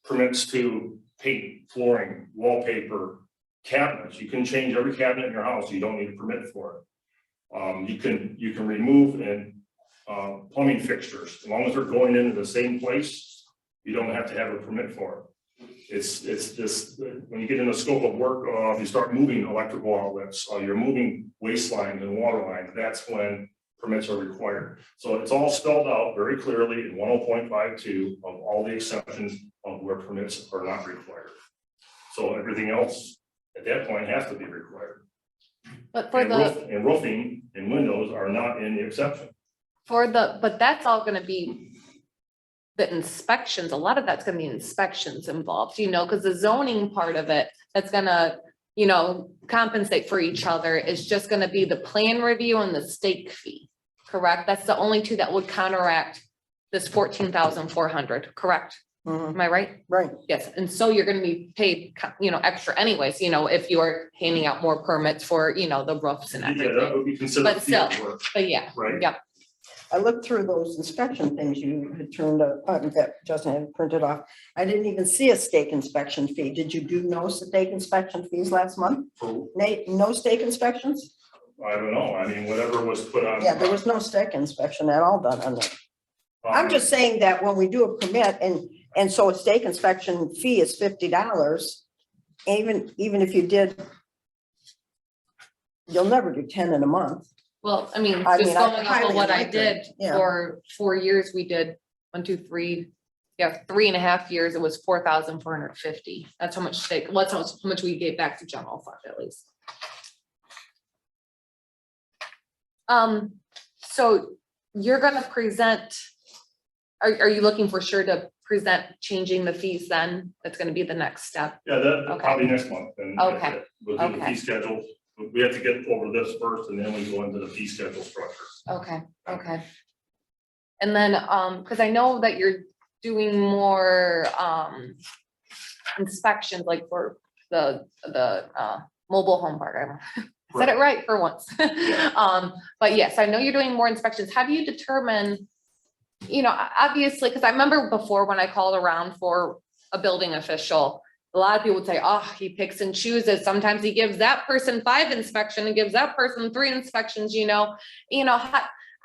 permits to paint flooring, wallpaper, cabinets. You can change every cabinet in your house. You don't need a permit for it. You can remove and plumbing fixtures, as long as they're going into the same place, you don't have to have a permit for it. It's just, when you get in the scope of work, you start moving electrical outlets, you're moving waste lines and water lines, that's when permits are required. So it's all spelled out very clearly in 10.52 of all the exceptions of where permits are not required. So everything else at that point has to be required. But for the, Roofing and windows are not in the exception. but that's all gonna be the inspections, a lot of that's gonna be inspections involved, because the zoning part of it, that's gonna, compensate for each other is just gonna be the plan review and the stake fee, correct? That's the only two that would counteract this 14,400, correct? mhm, Am I right? right, Yes, and so you're gonna be paid, extra anyways, if you're handing out more permits for, the roofs and Yeah, that everything. would be considered But still. field work, But yeah, right? yeah, I looked through those inspection things you had turned, that Justin had printed off. I didn't even see a stake inspection fee. Did you do no stake inspection fees last month? For, Nate, no stake inspections? I don't know, I mean, whatever was put on. Yeah, there was no stake inspection at all done on that. I'm just saying that when we do a permit and so a stake inspection fee is $50, even if you did, you'll never do 10 in a month. Well, I mean, I just mean, I going off highly of what I unlikely, did yeah. for 4 years, we did 1, 2, 3. Yeah, 3.5 years, it was 4,450. That's how much stake, well, that's how much we gave back to general fund at least. So you're gonna present, are you looking for sure to present changing the fees then? That's gonna be the next step. Yeah, that Okay. probably next month, and Okay. we'll do the Okay. fee schedule. We have to get over this first, and then we go into the fee schedule structure. Okay, okay. And then, cause I know that you're doing more, inspections, like for the mobile home park. I said it right for once. But yes, I know you're doing more inspections. How do you determine, obviously, cause I remember before when I called around for a building official, a lot of people would say, oh, he picks and chooses. Sometimes he gives that person 5 inspections and gives that person 3 inspections,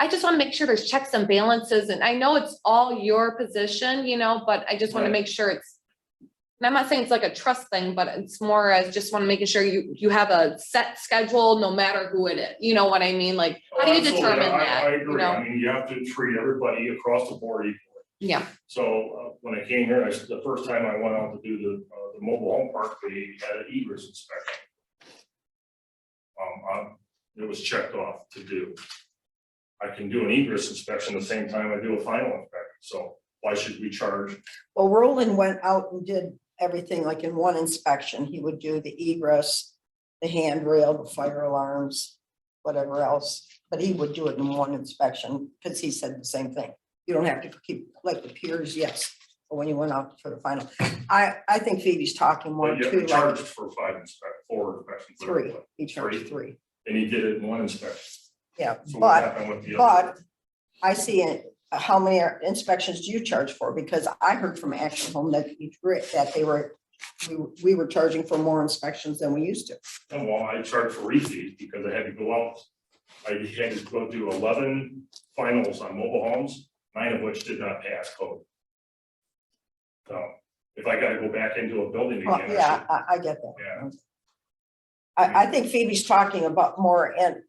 I just want to make sure there's checks and balances, and I know it's all your position, but I just want to Right. make sure it's, and I'm not saying it's like a trust thing, but it's more as just want to making sure you have a set schedule, no matter who it is, you know what I mean? Like, how do you Absolutely. determine I that? agree. I mean, you have to treat everybody across the board equally. Yeah, So when I came here, the first time I went out to do the mobile home park, they had an egress inspection. It was checked off to do. I can do an egress inspection the same time I do a final inspection, so why should we charge? Well, Roland went out and did everything like in one inspection. He would do the egress, the handrail, the fire alarms, whatever else. But he would do it in one inspection because he said the same thing. You don't have to keep, like the piers, yes, but when you went out for the final. I think Phoebe's talking more But yeah, too, we like charged for 4 inspections. 3. He charged 3. And he did it in one inspection. Yeah, So what but happened with the other? I see it, how many inspections do you charge for? Because I heard from Action Home that we were charging for more inspections than we used to. And well, I charged for refeed because I had to go out. I had to go do 11 finals on mobile homes, 9 of which did not pass code. So if I gotta go back into a building Well, again. yeah, I get that. Yeah. I think Phoebe's talking about more and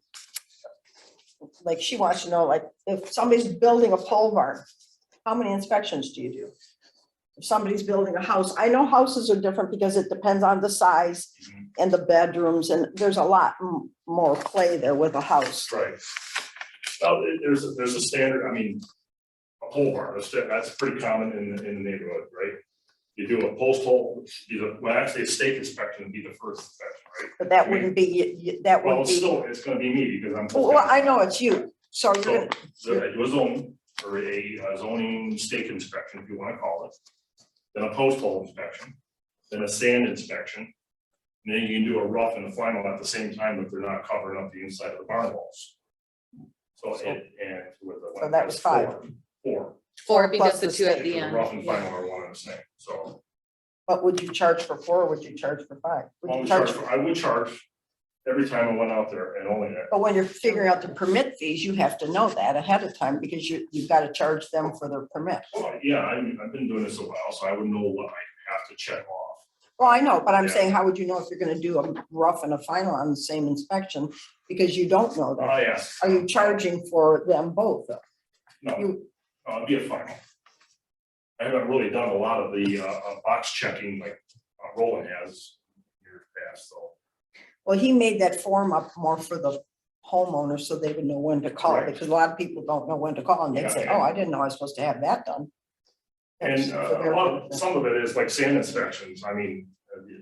like she wants to know, like, if somebody's building a pole barn, how many inspections do you do? If somebody's building a house, I know houses are different because it depends on the size and the bedrooms, and there's a lot more play there with a house. Right. Well, there's a standard, I mean, a pole barn, that's pretty common in the neighborhood, right? You do a post hole, well, actually a stake inspection would be the first inspection, right? But that wouldn't be, that Well, would be, it's gonna be me because I'm. well, I know it's you, so you're So, gonna, so I do a zone, or a zoning stake inspection, if you wanna call it. Then a post hole inspection, then a sand inspection. And then you can do a rough and a final at the same time if they're not covering up the inside of the barn walls. So, so that was 5. 4. 4 plus because the the 2 at stake. the The end. rough and final are one and the same, so. But would you charge for 4 or would you charge for 5? Would you charge? I would charge every time I went out there and only that. But when you're figuring out the permit fees, you have to know that ahead of time because you've got to charge them for their permit. Well, yeah, I've been doing this a while, so I would know what I have to check off. Well, I know, but I'm Yeah. saying, how would you know if you're gonna do a rough and a final on the same inspection? Because you don't know that. I asked. Are you charging for them both? No, You, it'd be a final. I haven't really done a lot of the box checking like Roland has years past, so. well, he made that form up more for the homeowner so they would know when to call, Right. because a lot of people don't know when to call and they say, Yeah. oh, I didn't know I was supposed to have that done. And That's for their- some of it is like sand inspections. I mean,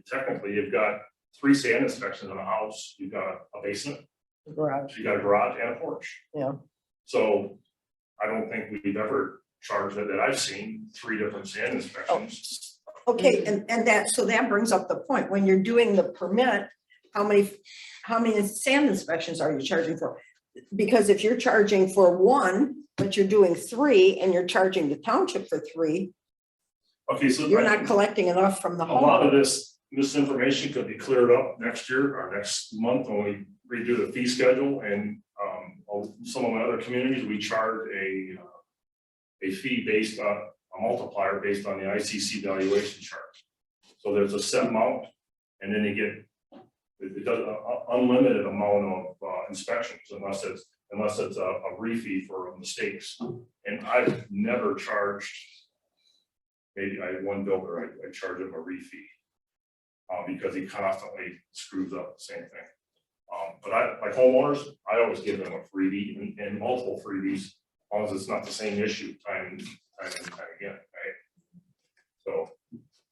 technically, you've got 3 sand inspections in a house. You've got a basement, Garage, you got a garage and a porch. yeah. So I don't think we've ever charged that I've seen 3 different sand inspections. Okay, and that, so that brings up the point, when you're doing the permit, how many sand inspections are you charging for? Because if you're charging for 1, but you're doing 3 and you're charging the township for 3, Okay, so you're not collecting enough from the a lot of home. this information could be cleared up next year or next month when we redo the fee schedule and some of my other communities, we charge a a fee based on, a multiplier based on the ICC valuation chart. So there's a set amount, and then they get, it does unlimited amount of inspections unless it's a refee for mistakes. And I've never charged, maybe I had one builder, I charge him a refee. Because he constantly screws up the same thing. But like homeowners, I always give them a freebie and multiple freebies, as long as it's not the same issue time and time again, right? So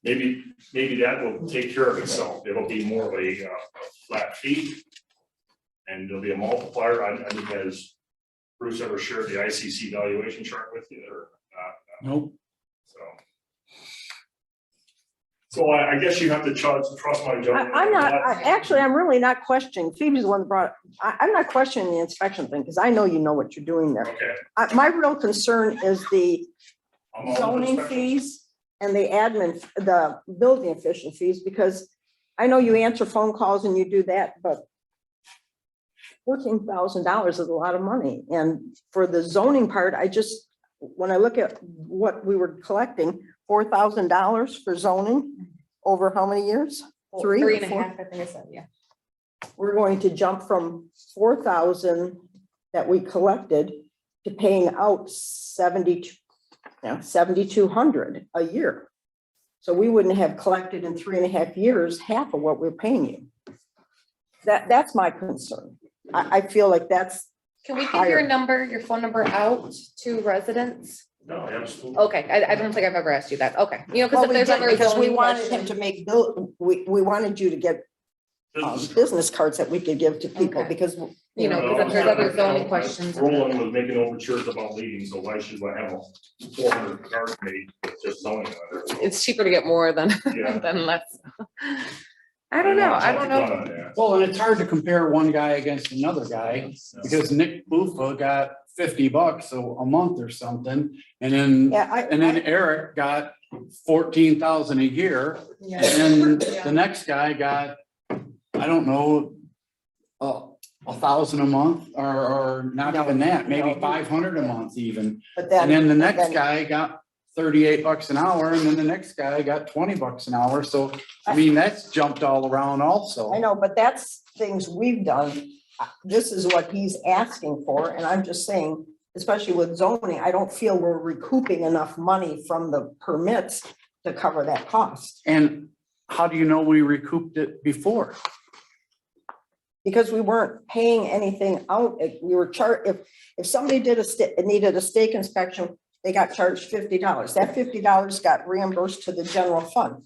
maybe that will take care of itself. It'll be more of a flat fee. And there'll be a multiplier. I think, has Bruce ever shared the ICC valuation chart with you or not? Nope. So I guess you have to trust my judgment. I'm really not questioning. Phoebe's the one that brought, I'm not questioning the inspection thing, because I know you know what you're doing there. Okay. My real concern is the I'm all zoning inspection. fees and the admin, the building official fees, because I know you answer phone calls and you do that, but $14,000 is a lot of money. And for the zoning part, when I look at what we were collecting, $4,000 for zoning over how many years? Three or 3.5, four? I think I said, yeah. We're going to jump from 4,000 that we collected to paying out 7,200 a year. So we wouldn't have collected in 3.5 years, half of what we're paying you. That's my concern. I feel like that's, Can we give your phone number out to residents? No, absolutely. Okay, I don't think I've ever asked you that. Okay, you know, because if there's ever a because we zoning wanted him question. to make we wanted you to get business cards that we could give to people, Okay. because You know, because if there's other zoning questions. Roland was making overtures about leaving, so why should I have a 400 card made with just zoning on there? It's cheaper to get more than, Yeah. than less. I don't know, I don't know. Well, and it's hard to compare one guy against another guy, because Nick Bufa got $50 a month or something, and then Eric got 14,000 a year, Yeah. and the next guy got, I don't know, 1,000 a month, or not even that, maybe 500 a month even. but And then the next then- guy got $38 an hour, and then the next guy got $20 an hour. So, I mean, that's jumped all around also. I know, but that's things we've done. This is what he's asking for, and I'm just saying, especially with zoning, I don't feel we're recouping enough money from the permits to cover that cost. And how do you know we recouped it before? Because we weren't paying anything out. We were if somebody needed a stake inspection, they got charged $50. That $50 got reimbursed to the general fund.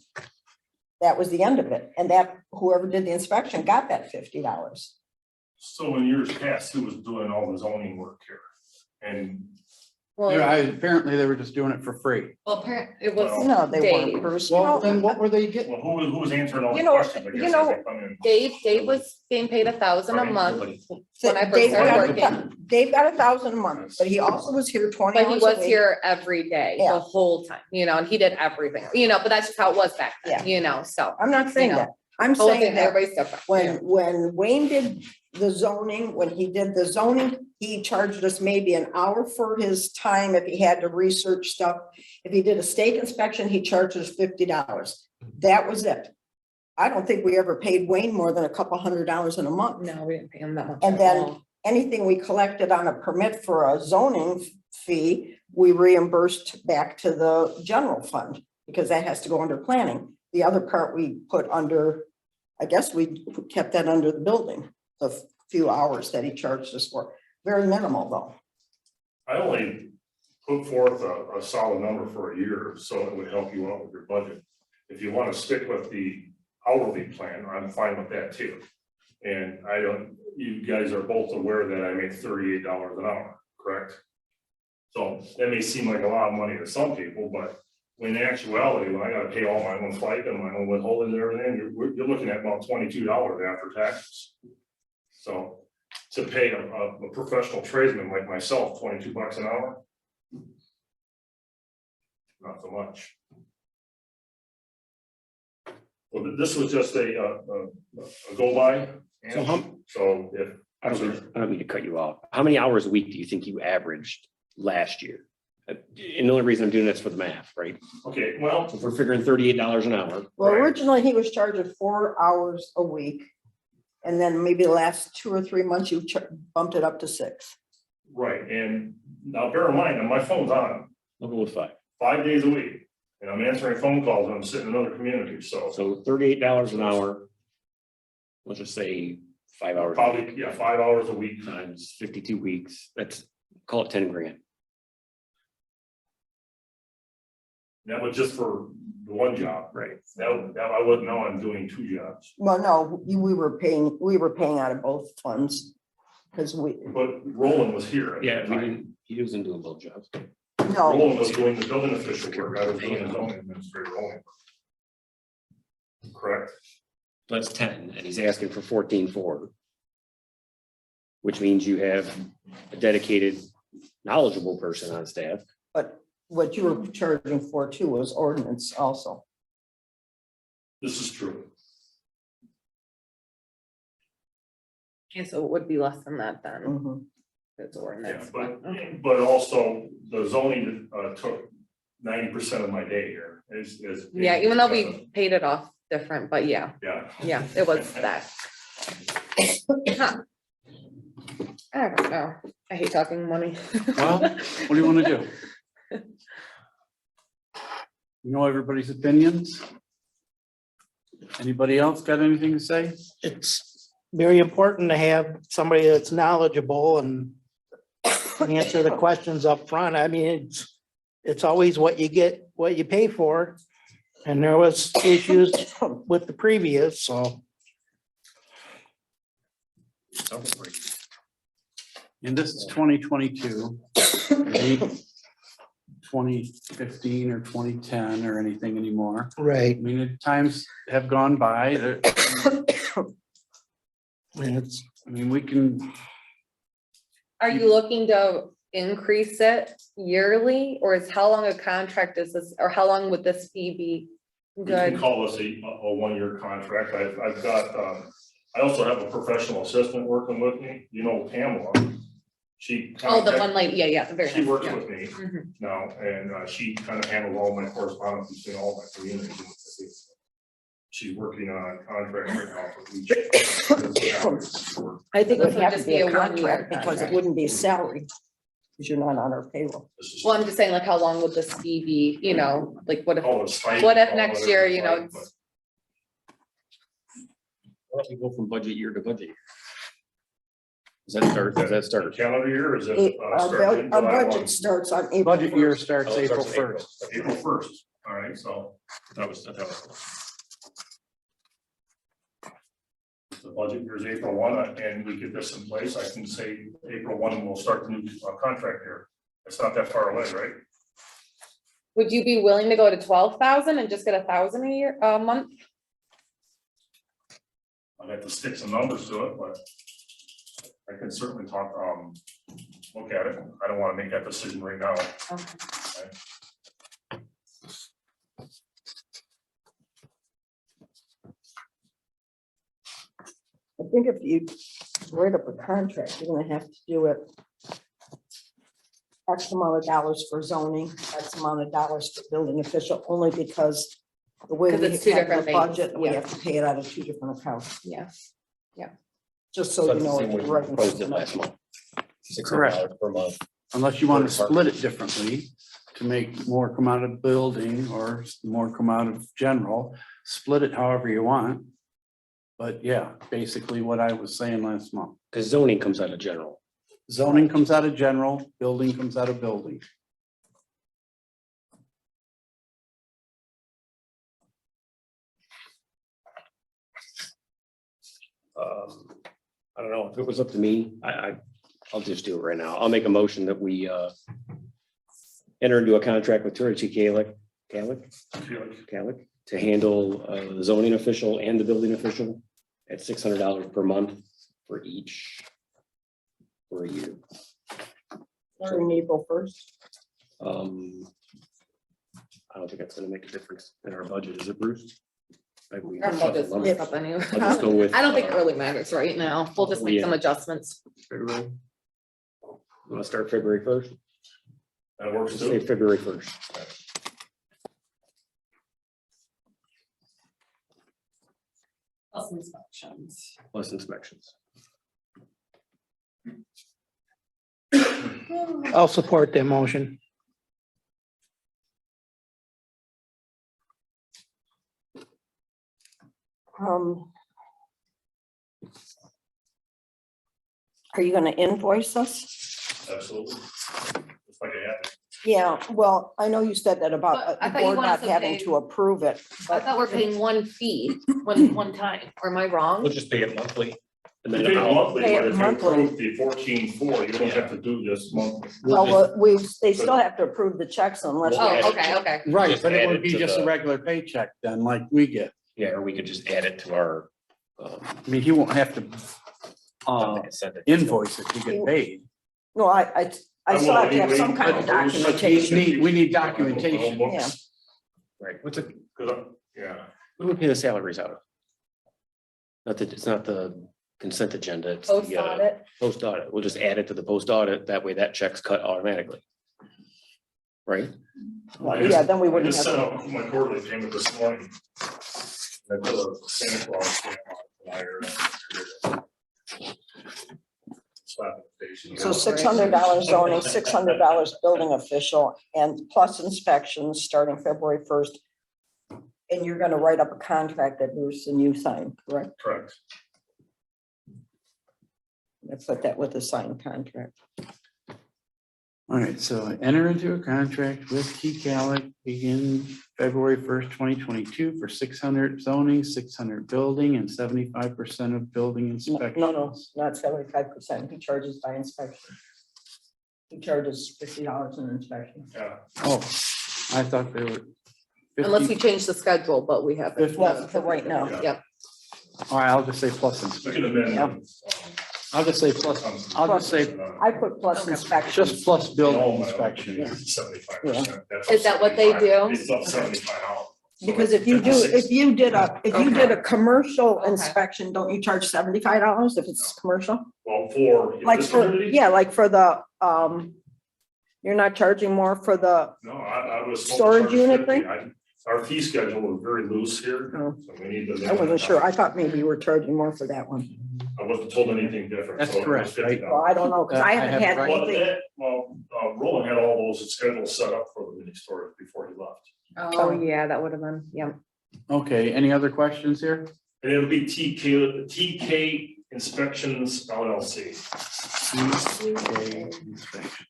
That was the end of it. And that whoever did the inspection got that $50. So in years past, who was doing all the zoning work here? And Well, Apparently they were just doing it for free. apparently it was No, they weren't Dave. personal. Well, then what were they getting? well, who was answering all the You know, questions? I you guess, know, as they come in? Dave was being paid 1,000 a Right, month nobody- when I first Dave started got- working. Dave got 1,000 a month, but he also was here 20 But hours he a was week. here every day, Yeah. the whole time, you know, and he did everything, you know, but that's just how it was back then, you know, so. I'm not saying you know, that. I'm whole saying thing, that everybody's different. yeah. when Wayne did the zoning, when he did the zoning, he charged us maybe an hour for his time if he had to research stuff. If he did a stake inspection, he charged us $50. That was it. I don't think we ever paid Wayne more than a couple $100 in a month. No, we didn't pay him that much. And at then all. anything we collected on a permit for a zoning fee, we reimbursed back to the general fund, because that has to go under planning. The other part we put under, I guess we kept that under the building, the few hours that he charged us for. Very minimal though. I only put forth a solid number for a year, so it would help you out with your budget. If you want to stick with the hourly plan, I'm fine with that too. And you guys are both aware that I make $38 an hour, correct? So that may seem like a lot of money to some people, but in actuality, when I gotta pay all my own FICA and my own withholding and everything, you're looking at about $22 after taxes. So to pay a professional tradesman like myself, $22 an hour. Not so much. Well, this was just a go by. So if. I don't mean to cut you off. How many hours a week do you think you averaged last year? And the only reason I'm doing that's for the math, right? Okay, well, If we're figuring $38 an hour, Well, Right. originally he was charging 4 hours a week. And then maybe the last 2 or 3 months you bumped it up to 6. right, and now bear in mind, my phone's on I'll go with 5. 5 days a week. And I'm answering phone calls when I'm sitting in another community, so So $38 an hour. Let's just say 5 hours. a probably, week yeah, 5 hours a week. Times 52 weeks, that's, call it 10 grand. That was just for the one job. Right. That I wouldn't know I'm doing 2 jobs, Well, no, we were paying out of both funds. Because but Roland was here. at Yeah, that we time. didn't, he wasn't doing both jobs. no, Roland was doing the building official work, I was doing the zoning administrator only. Correct? That's 10, and he's asking for 14.4. Which means you have a dedicated, knowledgeable person on staff. but what you were charging for too was ordinance also. This is true. And so it would be less than that then. Mhm. It's Yeah, ordinance. Okay. but also the zoning took 90% of my day here is. Yeah, even though we paid it off different, but yeah, Yeah. it was that. Huh. I don't know. I hate talking money. Well, what do you want to do? You know everybody's opinions? Anybody else got anything to say? It's very important to have somebody that's knowledgeable and answer the questions up front. I mean, it's always what you get, what you pay for. And there was issues with the previous, so. And this is 2022. 2015 or 2010 or anything anymore. I Right. mean, times have gone by. It's, I mean, we can, Are you looking to increase it yearly, or is how long a contract is this, or how long would this fee be? We can Good. call this a 1-year contract. I've got, I also have a professional assistant working with me, you know, Pamela. She. Oh, the one lady, yeah, very nice. She works yeah. with me Mhm. now, and she kind of handles all my correspondence between all my communities. She's working on a contract right now for each. I think it This would would have to just be be a a one-year contract because it contract. wouldn't be salary. Because you're not on our payroll. Well, I'm just saying, like, how long would this fee be, you know, like, what if, Call it a stipend, what if call it next whatever year, you you know, like, it's- Why don't we go from budget year to budget year? Does that start? but Calendar year, or is it? Our starting our July 1? budget starts on April. budget year 1st. starts Oh, it April starts in 1st. April 1st, all right, so That was. the budget year is April 1, and we get this in place, I can say April 1, and we'll start the new contract here. It's not that far away, right? would you be willing to go to 12,000 and just get 1,000 a year, a month? I'd have to stick some numbers to it, but I can certainly talk, look at it. I don't want to make that decision right now. Okay. I think if you write up a contract, you're gonna have to do it. X amount of dollars for zoning, X amount of dollars for building official, only because the way 'Cause we it's two have the different things, budget, we yeah. have to pay it out of 2 different accounts, Yeah, just so you know. what you're writing. Last month. Correct. $600 per month. Unless you want to split it differently to make more come out of building or more come out of general, split it however you want. But yeah, basically what I was saying last month. Because zoning comes out of general. Zoning comes out of general, building comes out of building. I don't know, if it was up to me, I'll just do it right now. I'll make a motion that we enter into a contract with Turkey Kalik to handle the zoning official and the building official at $600 per month for each for a year. Starting April 1st. I don't think that's gonna make a difference in our budget, is it, Bruce? Maybe we- our budget's messed up anyway. I'll just go with, I don't think it really matters right now. We'll just make some Yeah. adjustments. February. Want to start February 1st? That works Say too. February 1st. Plus inspections. Plus inspections. I'll support that motion. Are you gonna invoice us? Absolutely. It's like a habit. Yeah, well, I know you said that about But I the thought you board wanted not to having pay- to approve it. I thought we're paying one fee, one time, or am I wrong? We'll just pay it monthly. And You then pay I'll- monthly, Pay but it if you monthly. approve the 14.4, you don't have to do this monthly. Well, they still have to approve the checks unless. Oh, We'll- okay, okay. Right, Just but it add would it be to just a the- regular paycheck then, like we get. Yeah, or we could just add it to our. I mean, he won't have to consent agenda. invoice if you get paid. No, I still have to have some kind of But documentation. we need documentation. Yeah. Right, what's it, Yeah, who would pay the salaries out of? Not that, it's not the consent agenda, it's Post the audit. post audit. We'll just add it to the post audit. That way that check's cut automatically. Right? Yeah, then we I wouldn't just have. sent out my quarterly payment this morning. I put a Santa Claus stamp on it. Slap it in the face, you So know. $600 zoning, $600 building official, and plus inspections starting February 1st. And you're gonna write up a contract that Bruce and you sign, correct? Correct. Let's put that with a signed contract. All right, so enter into a contract with Key Calic begin February 1st, 2022 for 600 zoning, 600 building and 75% of building No, inspection. no, not 75%. He charges by inspection. He charges $50 an inspection. Yeah, Oh, I thought they were. Unless we 50. change the schedule, but we haven't. Well, for right now. Yep. All right, I'll just say plus look at inspection. the minimum. I'll just say plus, I'll just say I put plus Okay. inspection. just plus building inspection. 75%. Is that what they do? It's up $75. Because if you did a commercial Okay. inspection, don't you charge $75 if it's commercial? Well, for. Like this for, community? yeah, like for the, you're not charging more for the, No, I was. told to Storage charge unit 50. thing? Our fee schedule was very loose here, Oh. so we need to. I wasn't sure. I thought maybe you were charging more for that one. I wasn't told anything different. That's so it was correct, right? $50. Well, I don't know, because I I haven't have had right- Well, anything. Roland had all those schedules set up for the mini storage before he left. Oh, yeah, that would have been, yeah. Okay, any other questions here? And it'll be TK Inspections LLC. Okay, inspection.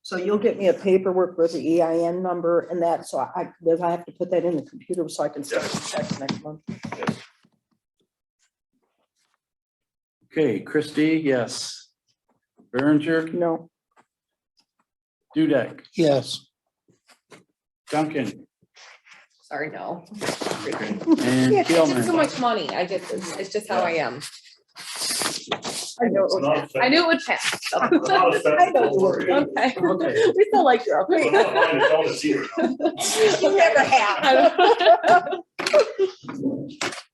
So you'll get me a paperwork with the EIN number and that, so because I have to put that in the computer so I can start the checks next month. Okay, Christie, yes. Berenger, No, Dudek, Yes. Duncan, Sorry, no. and It's just so Gilman. much money. It's just how I am. I know. It's not I knew it would pass. so. It's not a I know federal you were. authority. Okay. Okay, We still like you. We're not buying the donuts either now. You never have.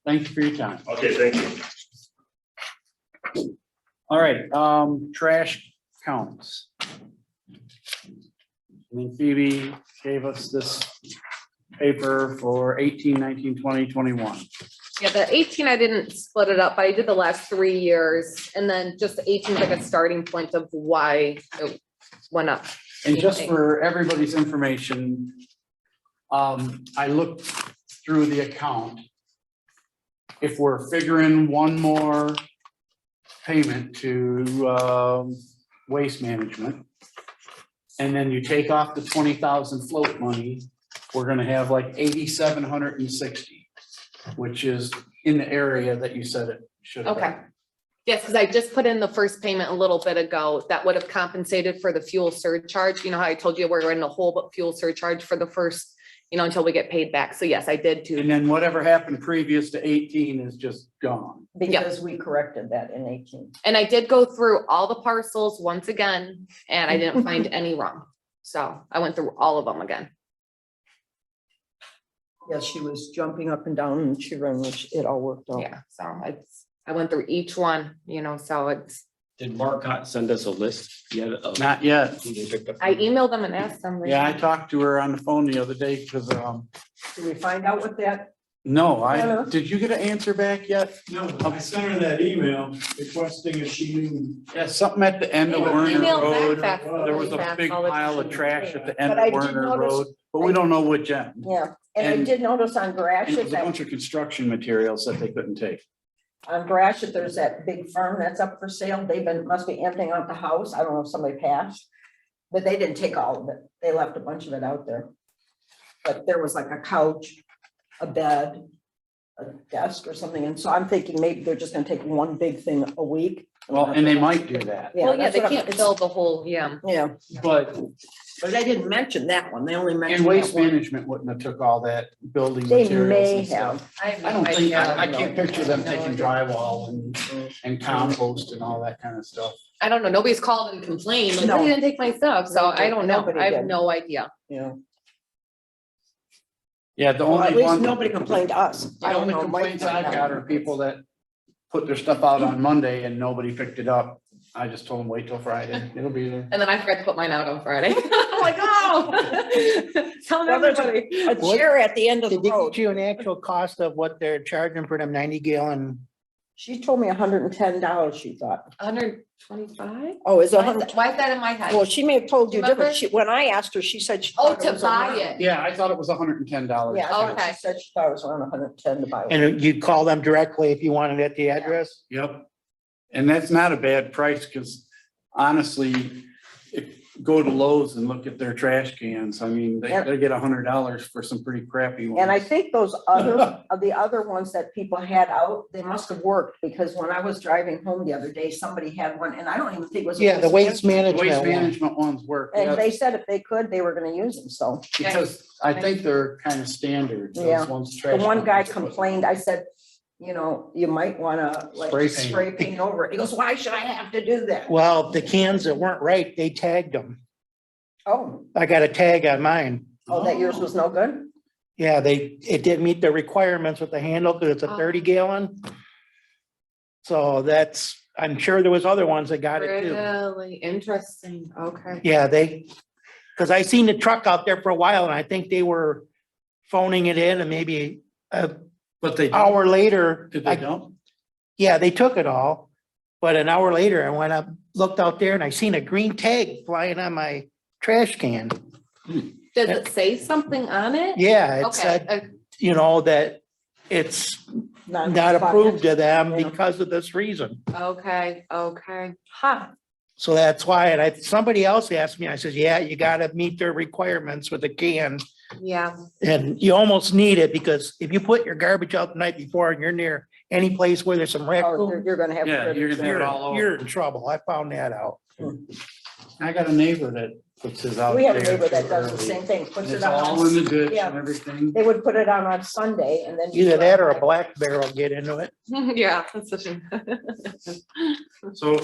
thank you for your time. Okay, thank you. All right, trash counts. I mean, Phoebe gave us this paper for 18, 19, 20, 21. Yeah, the 18, I didn't split it up, but I did the last 3 years. And then just the 18 is like a starting point of why it went up. And just for everybody's information, I looked through the account. If we're figuring one more payment to waste management, and then you take off the 20,000 float money, we're gonna have like 8,760, which is in the area that you said it should have Okay. been. Yes, because I just put in the first payment a little bit ago. That would have compensated for the fuel surcharge. You know how I told you we're in the hole, but fuel surcharge for the first, until we get paid back. So yes, I did too. And then whatever happened previous to 18 is just gone. Because we corrected that in 18. And I did go through all the parcels once again, and I didn't find any wrong. So I went through all of them again. Yes, she was jumping up and down and cheering, which it all worked out. Yeah, so I went through each one, so it's Did Marcotte send us a list yet of? Not yet. who they picked up? I emailed them and asked them. Yeah, I talked to her on the phone the other day because, Did we find out what that? no, Yeah. did you get an answer back yet? No, I sent her that email requesting if she knew. Yeah, something at the end of Werner Email back Road. fast, There was a fast big all the pile of time. trash at the end But I of did Werner notice- Road, but we don't know which end. Yeah, and I And- did notice on And it Gratiot was a that bunch of construction materials that they couldn't take. on Gratiot, there's that big firm that's up for sale. Must be emptying out the house. I don't know if somebody passed. But they didn't take all of it. They left a bunch of it out there. But there was like a couch, a bed, a desk or something. And so I'm thinking maybe they're just gonna take one big thing a week. Well, and they might do that, Well, yeah, that's they what I'm- can't fill the whole, yeah. Yeah, but, but they didn't mention that one. They only and mentioned. waste that one. management wouldn't have took all that building They materials may and stuff. have. I don't think, I can't picture them taking drywall and compost and all that kind of stuff. I don't know. Nobody's called and complained, like, No. "Oh, you didn't take my stuff, so I don't know. Nobody I have did. no idea. Yeah. Yeah, the Well, at only least one. nobody complained to us. The I don't only know. Mike complaints might I've not. got are people that put their stuff out on Monday and nobody picked it up. I just told them, wait till Friday, it'll be there. And then I forgot to put mine out on Friday. I'm like, oh. Telling Well, there's everybody. A chair at the end of the Did they road. get you an actual cost of what they're charging for them 90-gallon? She told me $110, she thought. 125? Oh, is it Why is 100? that in my head? Well, she may have told you Remember? different. When I asked her, she said. she Oh, thought to was buy around- it. Yeah, I thought it was $110. Yeah, I thought Okay. she said she thought it was around 110 to buy one. And you'd call them directly if you wanted at the address? Yep. And that's not a bad price, because honestly, if, go to Lowe's and look at their trash cans, I mean, they get $100 for some pretty crappy ones. And I think those other, the other ones that people had out, they must have worked, because when I was driving home the other day, somebody had one, and I don't even think it was. a Yeah, the waste The management waste one. management ones work, And yeah, they said if they could, they were gonna use them, so. because I think they're kind of standard. those Yeah. ones The trash one guy companies put. complained, I said, you know, you might wanna like Spray paint. spray paint over it. He goes, why should I have to do that? Well, the cans that weren't right, they tagged them. Oh, I got a tag on mine. oh, that yours was no good? Yeah, it didn't meet the requirements with the handle because it's a Oh. 30-gallon. So I'm sure there was other ones that got it too. Really interesting. Okay. Yeah, because I seen the truck out there for a while and I think they were phoning it in and maybe an But they, hour later. did they don't? Yeah, they took it all. But an hour later, I went up, looked out there and I seen a green tag flying on my trash can. Does it say something on it? Yeah, it Okay. said, that it's not approved to them Yeah. because of this reason. Okay. Huh. So that's why, and somebody else asked me, I said, yeah, you gotta meet their requirements with a can. Yeah. And you almost need it because if you put your garbage out the night before and you're near any place where there's some Oh, raccoons, you're gonna have. Yeah, you're critters gonna have there. it all over. you're in trouble. I found that out. I got a neighbor that puts his out. We have a there neighbor that too does the early. same thing, puts And it it's on. all in the ditch Yeah. and everything. They would put it on Sunday and then. Either that or a black bear will get into it. Yeah. That's such a. So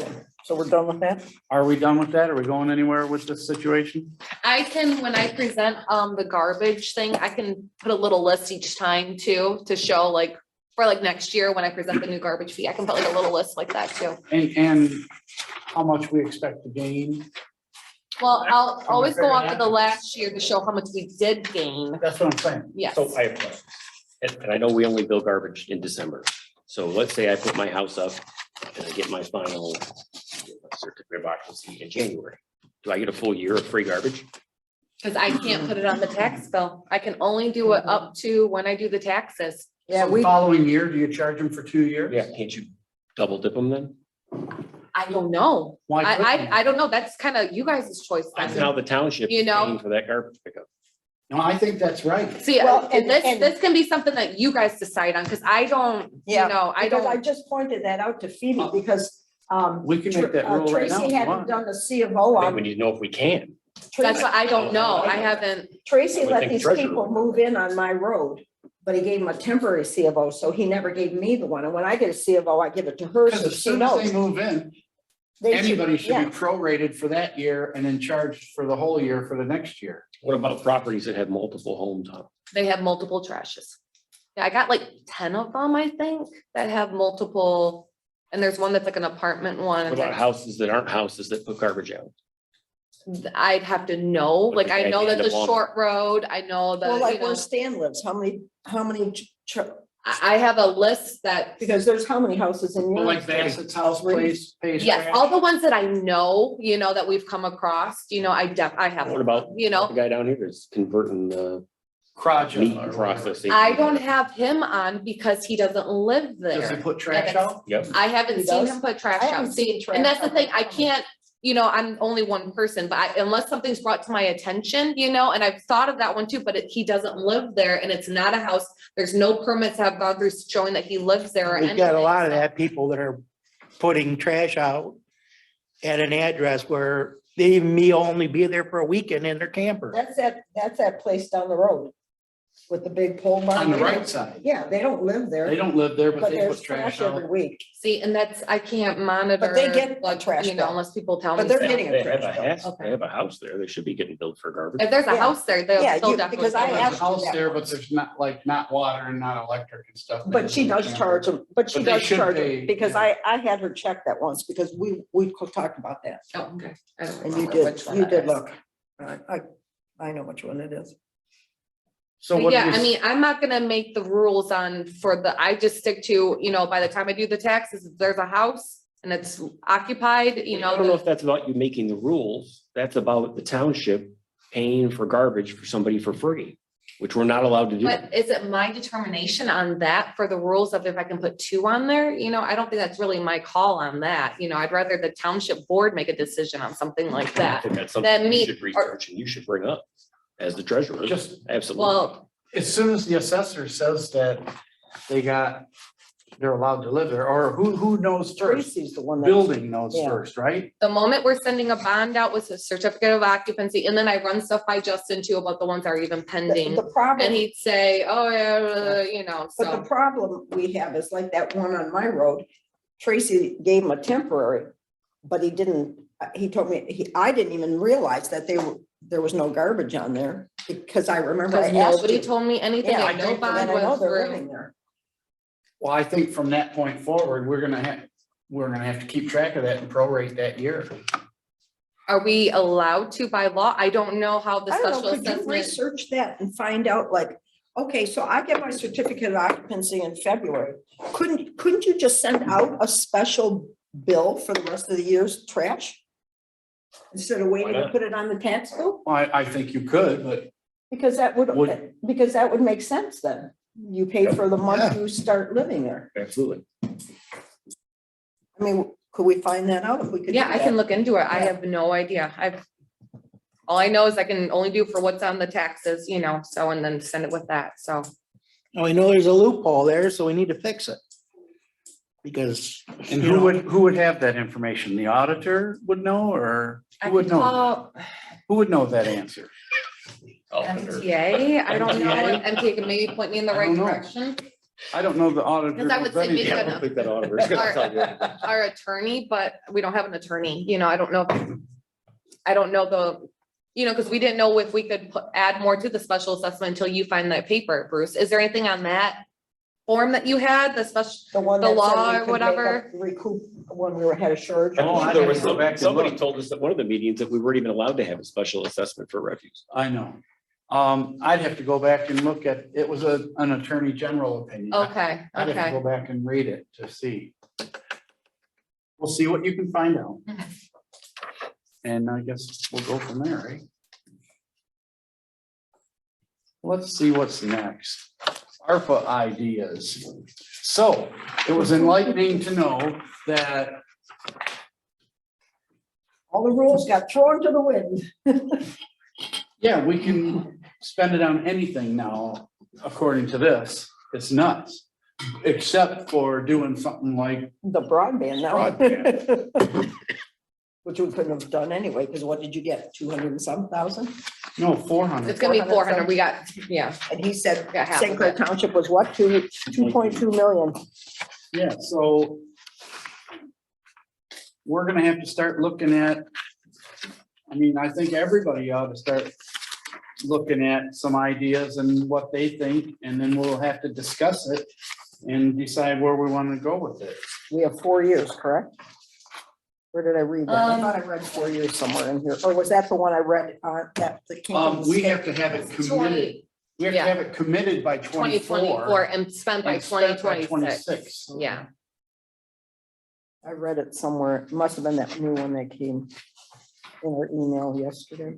So we're done with that? are we done with that? Are we going anywhere with this situation? I can, when I present the garbage thing, I can put a little list each time too, to show like, for like next year, when I present the new garbage fee, I can put like a little list like that too. And how much we expect to gain? Well, I'll Can we always go figure off that of the out? last year to show how much we did gain. That's what I'm saying. Yes. So I have a question. And I know we only bill garbage in December. So let's say I put my house up and I get my final certificate of occupancy in January. Do I get a full year of free garbage? Cause I can't put it on the tax bill. I can only do it up to when I do the taxes. Yeah, So we, following year, do you charge them for 2 years? Yeah, can't you double dip them then? I don't know. Why couldn't you? I don't know. That's kind of you guys' choice. That's then. how the township You is know? paying for that garbage pickup. No, I think that's right. See, Well, and this, and- this can be something that you guys decide on, cause I don't, you Yeah, know, I because I don't. just pointed that out to Phoebe because, We can make that rule right now. Tracy if you hadn't want. done the C of O Then on. we need to know if we can. That's what I don't know. I haven't, Tracy I would let think these treasurer people would. move in on my road, but he gave them a temporary C of O, so he never gave me the one. And when I get a C of O, I give it to her, Because so as she soon as they knows. move in, They anybody should yeah. be prorated for that year and then charged for the whole year for the next year. What about properties that have multiple homes on? they have multiple trashes. Yeah, I got like 10 of them, I think, that have multiple And there's one that's like an apartment one. What and about then houses that aren't houses that put garbage out? I'd have to know, like, I know that's a short road. I know Well, that, like you know, where Stan lives, how many, I have a list that, because there's how many houses in your. Like Bassett's house place, pays yes, trash. all the ones that I know, you know, that we've come across, you know, I have, What about you the know, guy down here that's converting the Crotch. meat processing? I don't have him on because he doesn't live Does he there. put trash that's- out? Yep. I haven't He seen does? him put trash I out. haven't seen trash. And that's the out. thing, I can't, you know, I'm only one person, but unless something's brought to my attention, you know, and I've thought of that one too, but he doesn't live there and it's not a house. There's no permits have gone through showing that he lives there or We've got a anything, lot of so- that, people that are putting trash out at an address where they may only be there for a weekend in their camper. That's that place down the road with the big pole barn. On the right side. Yeah, they don't live there. They don't live there, but But they there's put trash trash every out. week. See, and that's, I can't monitor. they get a like, trash you know, bill. unless people tell me. But they're so. getting a They have a trash bill. house, Okay. they have a house there. They should be getting billed for garbage. If there's a Yeah. house there, they'll Yeah, they'll you- definitely. because I tell me. There's a asked you house that there, but once. there's not water and not electric and stuff. But she does charge them, but she But they does should charge pay, them, because yeah. I had her check that once, because we talked about that. Oh, okay. I don't And you remember did, which one you that did is. look. I know which one it is. So But what? yeah, do you I s- mean, I'm not gonna make the rules on for the, I just stick to, you know, by the time I do the taxes, if there's a house and it's occupied, you I don't know know. if that's about you making the rules. That's about the township paying for garbage for somebody for free, which we're not allowed to do. But is it my determination on that for the rules of if I can put two on there? You know, I don't think that's really my call on that. You know, I'd rather the township board make a decision on something like I that. think that's That something me- you should research and you should bring up as the treasurer. Just Absolutely. Well, as soon as the assessor says that they're allowed to live there, or who knows first? Tracy's the one that. Building knows Yeah. first, right? the moment we're sending a bond out with a certificate of occupancy, and then I run stuff by Justin too about the ones that are even pending. The problem. And he'd say, oh, yeah, you know, But the so. problem we have is like that one on my road, Tracy gave him a temporary, but he didn't, he told me, I didn't even realize that there was no garbage on there, because I remember I Because asked nobody you. told me anything, Yeah, and no and bond I know went they're through. living there. Well, I think from that point forward, we're gonna have to keep track of that and prorate that year. Are we allowed to by law? I don't know how the I don't know, special could you assessment. research that and find out, like, okay, so I get my certificate of occupancy in February. Couldn't you just send out a special bill for the rest of the year's trash? Instead of waiting to not? put it on the tax bill? Well, I think you could, but Because that would make sense then. You pay for the month Yeah. you start living there. Absolutely. I mean, could we find that out if we could? Yeah, do I can that? look into it. I Yeah. have no idea. All I know is I can only do for what's on the taxes, you know, so, and then send it with that, so. We know there's a loophole there, so we need to fix it. Because, and you know, who would have that information? The auditor would know, or I who would can know? call Who would know that answer? MTA, I don't know, MTA? MTA can maybe point me in the I right don't know. direction. I don't know the auditor. Because I would say maybe I an- don't think that auditor's gonna tell you anything. Our attorney, but we don't have an attorney, you know, I don't know. You know, because we didn't know if we could add more to the special assessment until you find that paper, Bruce. Is there anything on that form that you had, the special? The one the that said law we or could make whatever? up, recoup when we had a shortage. I Oh, believe I'd there have was to go back and somebody look. told us at one of the meetings that we weren't even allowed to have a special assessment for refuse. I know. I'd have to go back and look at, it was an attorney general opinion. Okay, I'd have to okay. go back and read it to see. We'll see what you can find out. Mhm. And I guess we'll go from there, right? Let's see what's next. ARPA ideas. So it was enlightening to know that All the rules got thrown to the wind. yeah, we can spend it on anything now, according to this. It's nuts. Except for doing something like, The broadband now. Broadband. Which we couldn't have done anyway, because what did you get, 200 and some thousand? no, 400. It's gonna be 400. We got, yeah. And he said Got half St. of Clair it. Township was what, 2.2 million? Yeah, so we're gonna have to start looking at, I mean, I think everybody ought to start looking at some ideas and what they think, and then we'll have to discuss it and decide where we want to go with it. We have 4 years, correct? Where did I read that? I thought I read 4 years somewhere in here. Or was that the one I read, that came from the We state? have to have it It's committed. We have to yeah. have it committed by 2024 and spent by and spent by 2026. Yeah. I read it somewhere. It must have been that new one that came in our email yesterday.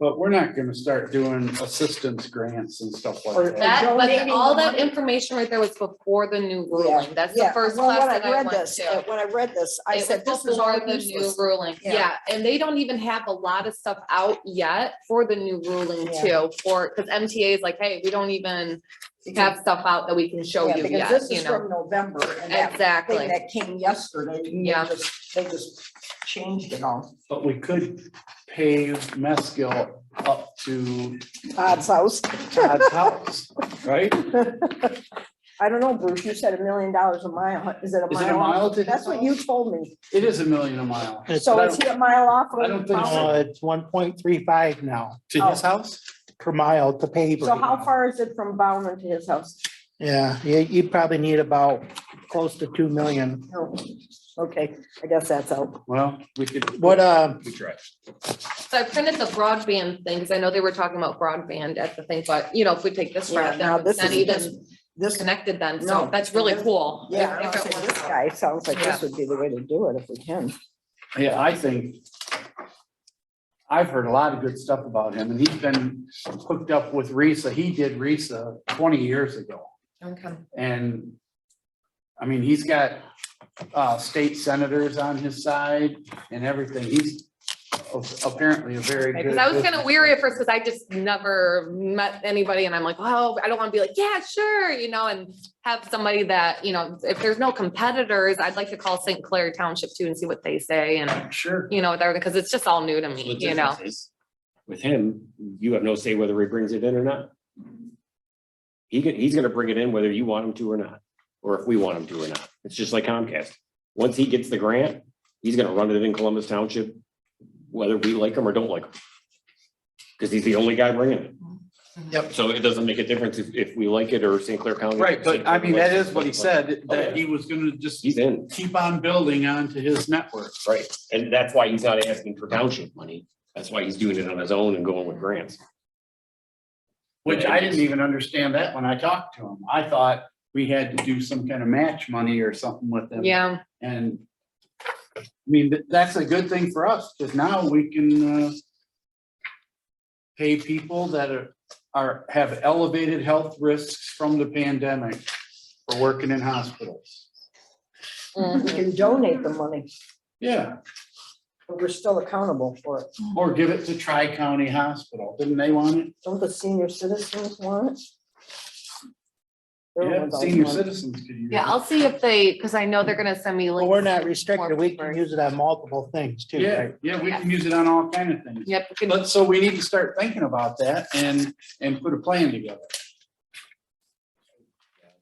But we're not gonna start doing assistance grants and stuff Or- like that. That, but donating all the that money. information right there was before the new ruling. That's the Yeah, first well, class when that I read went this, to. When I read this, I It said, was this is all before the new useless. ruling, Yeah. yeah, and they don't even have a lot of stuff out yet for the new ruling Yeah. too, cause MTA is like, hey, we don't even have stuff out that we can show Yeah, you because yet, this you is know? from November and that thing Exactly, that came yesterday, Yeah. they just changed it all. But we could pave Mesgill up to Todd's house. Todd's house, right? I don't know, Bruce, you said $1 million a mile. Is it a Is it a mile mile off? to his That's what you house? told me. It is $1 million a mile. So But is he a mile off? I don't think so. It's 1.35 now To his house? per mile to paper. So how far is it from Bound to his house? Yeah, you probably need about close to 2 million. Oh, okay, I guess that's out. Well, we could. What, We tried. so I printed the broadband thing, cause I know they were talking about broadband at the thing, but you know, if we take this Yeah, route, now then this it's not is, even this, connected then, so No. that's really cool. yeah, If I it was saying, works this out. guy sounds like Yeah. this would be the way to do it if we can. Yeah, I think. I've heard a lot of good stuff about him and he's been hooked up with Risa. He did Risa 20 years ago. Okay. And I mean, he's got state senators on his side and everything. He's apparently a very good. Because I was kind of businessman. weary at first because I just never met anybody and I'm like, oh, I don't want to be like, yeah, sure, you know, and have somebody that, you know, if there's no competitors, I'd like to call St. Clair Township too and see what they say and, Sure. you know, because it's just all new to So me, the you know. difference is, with him, you have no say whether he brings it in or not. He's gonna bring it in whether you want him to or not, or if we want him to or not. It's just like Comcast. Once he gets the grant, he's gonna run it in Columbus Township, whether we like him or don't like him. Because he's the only guy bringing it. Yep. So it doesn't make a difference if we like it or St. Clair County. Right, but I mean, that is what he said, that he was gonna just He's in, keep on building onto his network. right? And that's why he's not asking for township money. That's why he's doing it on his own and going with grants. Which I didn't even understand that when I talked to him. I thought we had to do some kind of match money or something with them. Yeah, And I mean, that's a good thing for us, because now we can pay people that have elevated health risks from the pandemic for working in hospitals. We Mhm. can donate the money, Yeah, but we're still accountable for it. or give it to Tri-County Hospital. Didn't they want it? Don't the senior citizens want it? They're the Yeah, ones that senior want it. citizens could use it. Yeah, I'll see if they, because I know they're gonna send me well, links. we're not restricted. We can use it on multiple things too, Yeah, right? yeah, we can use it on all kind of things. Yep. we can- But so we need to start thinking about that and put a plan together.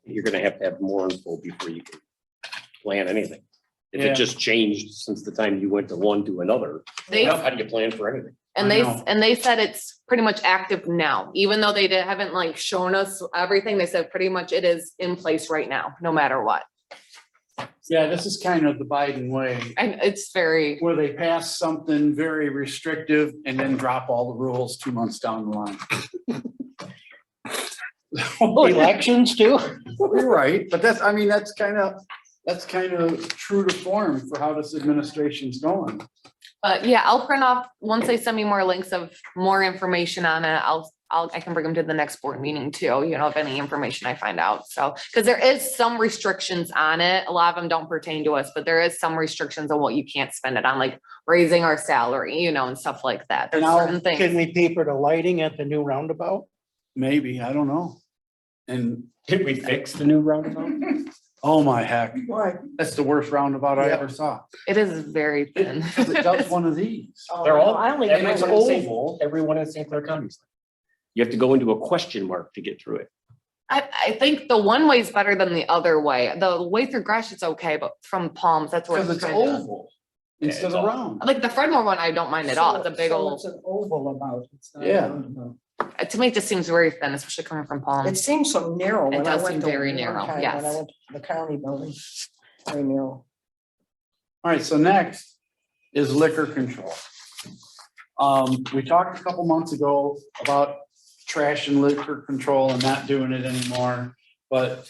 You're gonna have to have more info before you can plan anything. If Yeah. it just changed since the time you went to one to another, They, how do you plan for anything? and I they, know. and they said it's pretty much active now, even though they haven't like shown us everything, they said pretty much it is in place right now, no matter what. Yeah, this is kind of the Biden way, And it's very, where they pass something very restrictive and then drop all the rules 2 months down the line. Elections too? You're right, but that's, I mean, that's kind of true to form for how this administration's going. but yeah, I'll print off, once they send me more links of more information on it, I can bring them to the next board meeting too, you know, of any information I find out, so. Cause there is some restrictions on it, a lot of them don't pertain to us, but there is some restrictions on what you can't spend it on, like raising our salary, you know, and stuff like that. There's And I'll- certain Can things. we pay for the lighting at the new roundabout? Maybe, I don't know. And, Did we fix the new roundabout? oh my heck, Why? that's the worst roundabout I Yeah. ever saw. It is very thin. It does one of these. Oh, They're all, I only. everyone's know one. oval, everyone in St. Clair County. You have to go into a question mark to get through it. I think the one way is better than the other way. The way through Gresh, it's okay, but from Palms, that's where. Because it's kinda- oval. instead it's of all- round. Like the Fredmore one, I don't mind at all. It's a big So old, It's an oval about. It's not Yeah. roundabout. to me, it just seems very thin, especially coming from Palm. It seems so narrow. It when I does went seem to very one narrow, time yes. When I went to the county building, very narrow. All right, so next is liquor control. We talked a couple months ago about trash and liquor control and not doing it anymore, but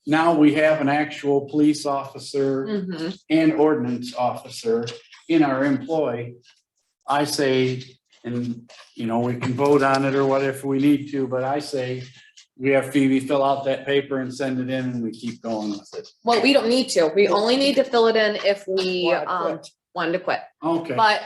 now we have an actual police officer Mhm. and ordinance officer in our employ. I say, and you know, we can vote on it or whatever if we need to, but I say we have Phoebe fill out that paper and send it in and we keep going with it. Well, we don't need to. We only need to fill it in if we, Wanna quit. wanted to quit. Okay, But,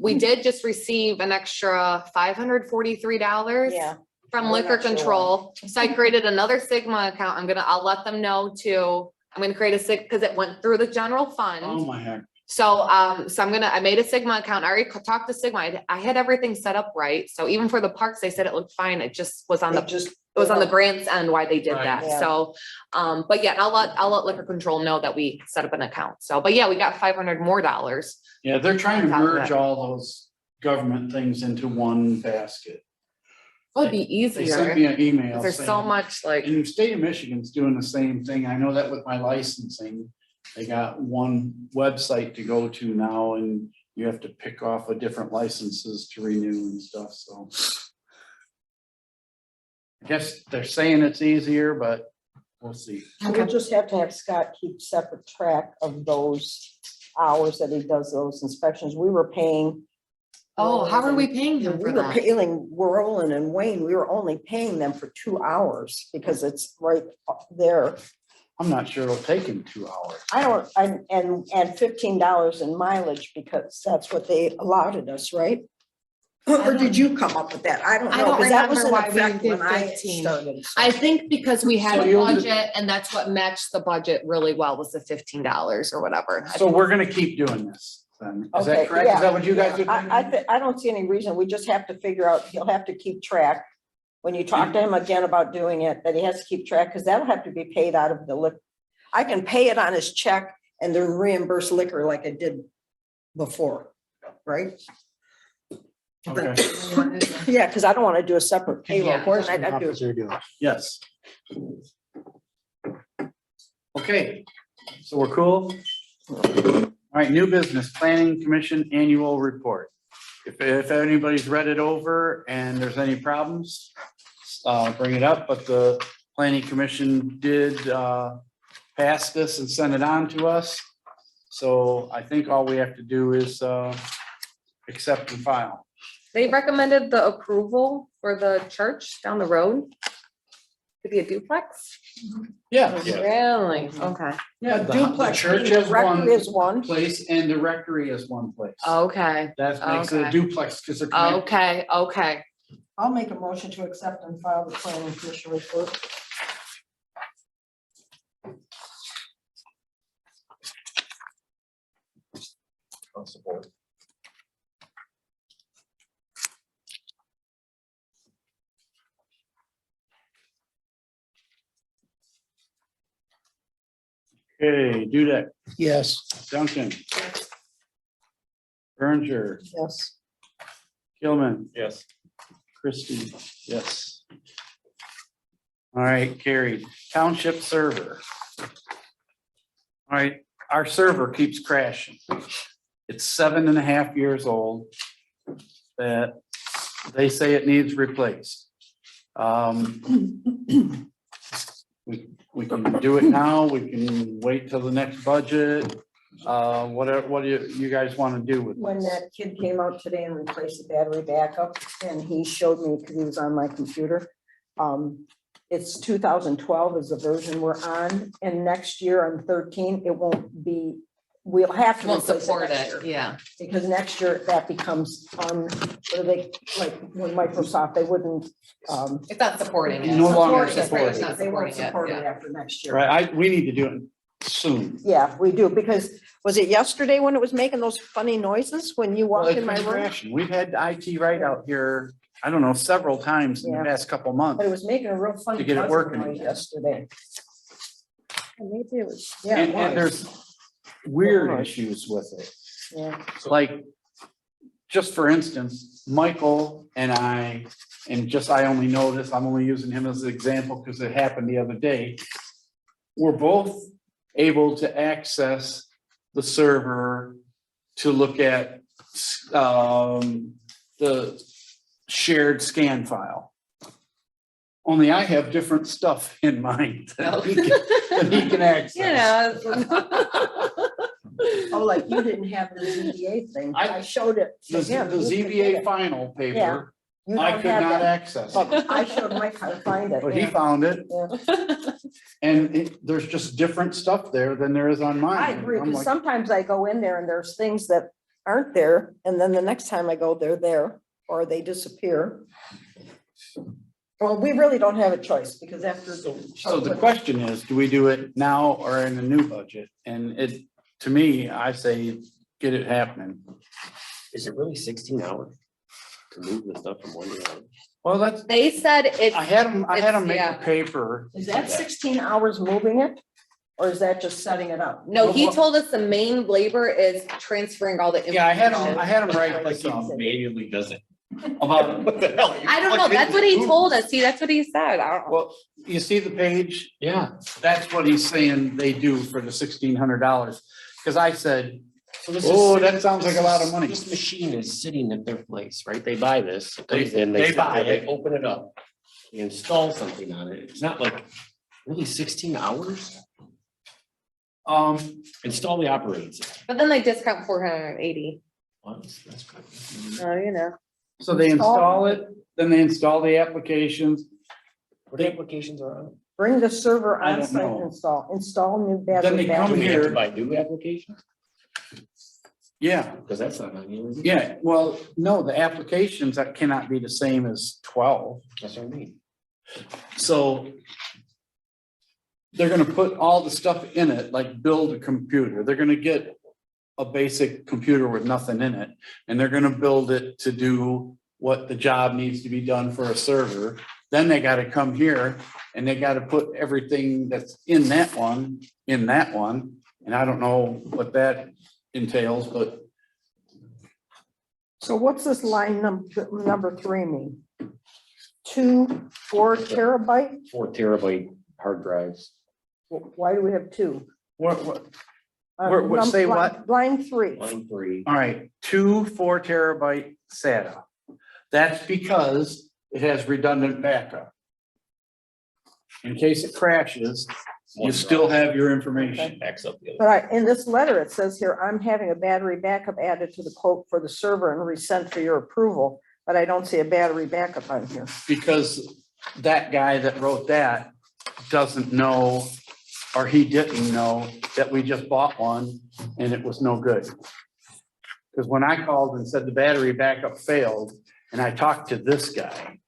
we did just receive an extra $543. Yeah. From I'm liquor not sure why. control. So I created another Sigma account. I'll let them know too. I'm gonna create a because it went through the general oh fund. my heck, So, I made a Sigma account. I already talked to Sigma. I had everything set up right. So even for the parks, they said it looked fine. It just was on They the, just. it was on the grants end why they did Right. that. Yeah. So, but yeah, I'll let liquor control know that we set up an account. So, but yeah, we got 500 more dollars. yeah, they're trying to On top of merge that. all those government things into one basket. It'd be They sent me easier. an email. There's so saying- much like, And the state of Michigan's doing the same thing. I know that with my licensing, they got one website to go to now and you have to pick off a different licenses to renew and stuff, so. I guess they're saying it's easier, but we'll see. So we'll just have to have Scott keep separate track of those hours that he does those inspections. We were paying. oh, how are we paying him We for were that? paying Roland and Wayne, we were only paying them for 2 hours because it's right up there. I'm not sure it'll take him 2 hours. I don't, and $15 in mileage because that's what they allotted us, right? Or did you come up with that? I don't I know, don't because that was in remember why we effect did when I 15. started. so- I think because we had So a you'll- budget and that's what matched the budget really well was the $15 or whatever. So we're gonna keep doing this then. Is Okay, that correct? Is yeah, that what you guys are yeah. thinking? I don't see any reason. We just have to figure out, he'll have to keep track. When you talk to him again about doing it, that he has to keep track, because that'll have to be paid out of the liquor. I can pay it on his check and then reimburse liquor like I did before, right? Okay, Yeah, because I don't want to do a separate payroll. Yeah. Of course, I'd do. Officer do it. yes. Okay, so we're cool? All right, new business, planning commission annual report. If anybody's read it over and there's any problems, bring it up, but the planning commission did, pass this and send it on to us. So I think all we have to do is, accept and file. They recommended the approval for the church down the road to be a duplex? Yeah. Yeah. Really? Okay. Yeah, A the duplex, church the has rectory one is one. place and the rectory is one place. Okay, That makes it a okay. duplex because they're connected. okay, okay. I'll make a motion to accept and file the planning commission report. I'll support. Okay, Dudek, Yes, Duncan. Berenger, Yes. Gilman, Yes. Christie, yes. All right, carried. Township server. All right, our server keeps crashing. It's 7.5 years old. That they say it needs replaced. We can do it now, we can wait till the next budget. What do you guys want to do with When this? that kid came out today and replaced the battery backup, and he showed me, because he was on my computer. It's 2012 is the version we're on, and next year on 13, it won't be, we'll have to Won't replace it support next it, year. yeah. Because next year that becomes, what are they, like, when Microsoft, they wouldn't, It's not supporting it. No longer That's right, it's supporting not they won't supporting support it it, after next year. Right, we need to do it soon. Yeah, we do, because was it yesterday when it was making those funny noises when you Well, walked it's in my been room? crashing. We've had IT right out here, I don't know, several times in the Yeah. past couple But months. it was making a real funny To get it buzzing working noise again. yesterday. yeah. Maybe it was. Yeah, it And was. there's, weird issues with it. Yeah. Like, just for instance, Michael and I, I only know this, I'm only using him as an example because it happened the other day. We're both able to access the server to look at the shared scan file. Only I have different stuff in mind that he can access. Yeah. Oh, like you didn't have the ZBA thing. I showed it The to him. the He could get ZBA it. final Yeah. paper, You I don't could have not that. access. But I showed Mike how to find it. But he Yeah. found it, Yeah. and there's just different stuff there than there is on mine. I agree, I'm because like, sometimes I go in there and there's things that aren't there, and then the next time I go, they're there, or they disappear. Well, we really don't have a choice, because after. So the question is, do we do it now or in a new budget? And to me, I say, get it happening. Is it really 16 hours to move the stuff from one to the other? Well, that's, They said it's. I had him make yeah. a paper. Is that 16 hours moving it, or is that just setting it up? No, he told us the main labor is transferring all the. Yeah, I had information. him write Like this he up manually does it. about, What the hell? I don't know, that's what he told us, see, that's what he said, I don't know. well, you see the page? Yeah. That's what he's saying they do for the $1,600. Cause I said, So this oh, is- that sounds like a lot of money. This machine is sitting at their place, right? They buy this, it They- comes in, they they buy buy it, it. they open it up. They install something on it. It's not like really 16 hours. Install the operating system. But then they discount 480, Well, that's good. you know. So they install it, then they install the applications. What applications are on it? Bring the server I on don't site, know. install new Then battery. they come Do we have here. to buy new applications? Yeah, Because that's not on here. is it? yeah. Well, no, the applications that cannot be the same as 12. That's what I mean. So they're gonna put all the stuff in it, like build a computer. They're gonna get a basic computer with nothing in it, and they're gonna build it to do what the job needs to be done for a server. Then they gotta come here and they gotta put everything that's in that one, and I don't know what that entails, but So what's this line number 3 mean? 4 terabyte? 4 terabyte hard drives. Why do we have 2? what, say what? Line 3. Line 3. all right, 2 4 terabyte SATA. That's because it has redundant backup. In case it crashes, you still have your information. Backs up the other. But in this letter, it says here, I'm having a battery backup added to the quote for the server and resent for your approval, but I don't see a battery backup on here. Because that guy that wrote that doesn't know, or he didn't know that we just bought one and it was no good. Because when I called and said the battery backup failed, and I talked to this guy,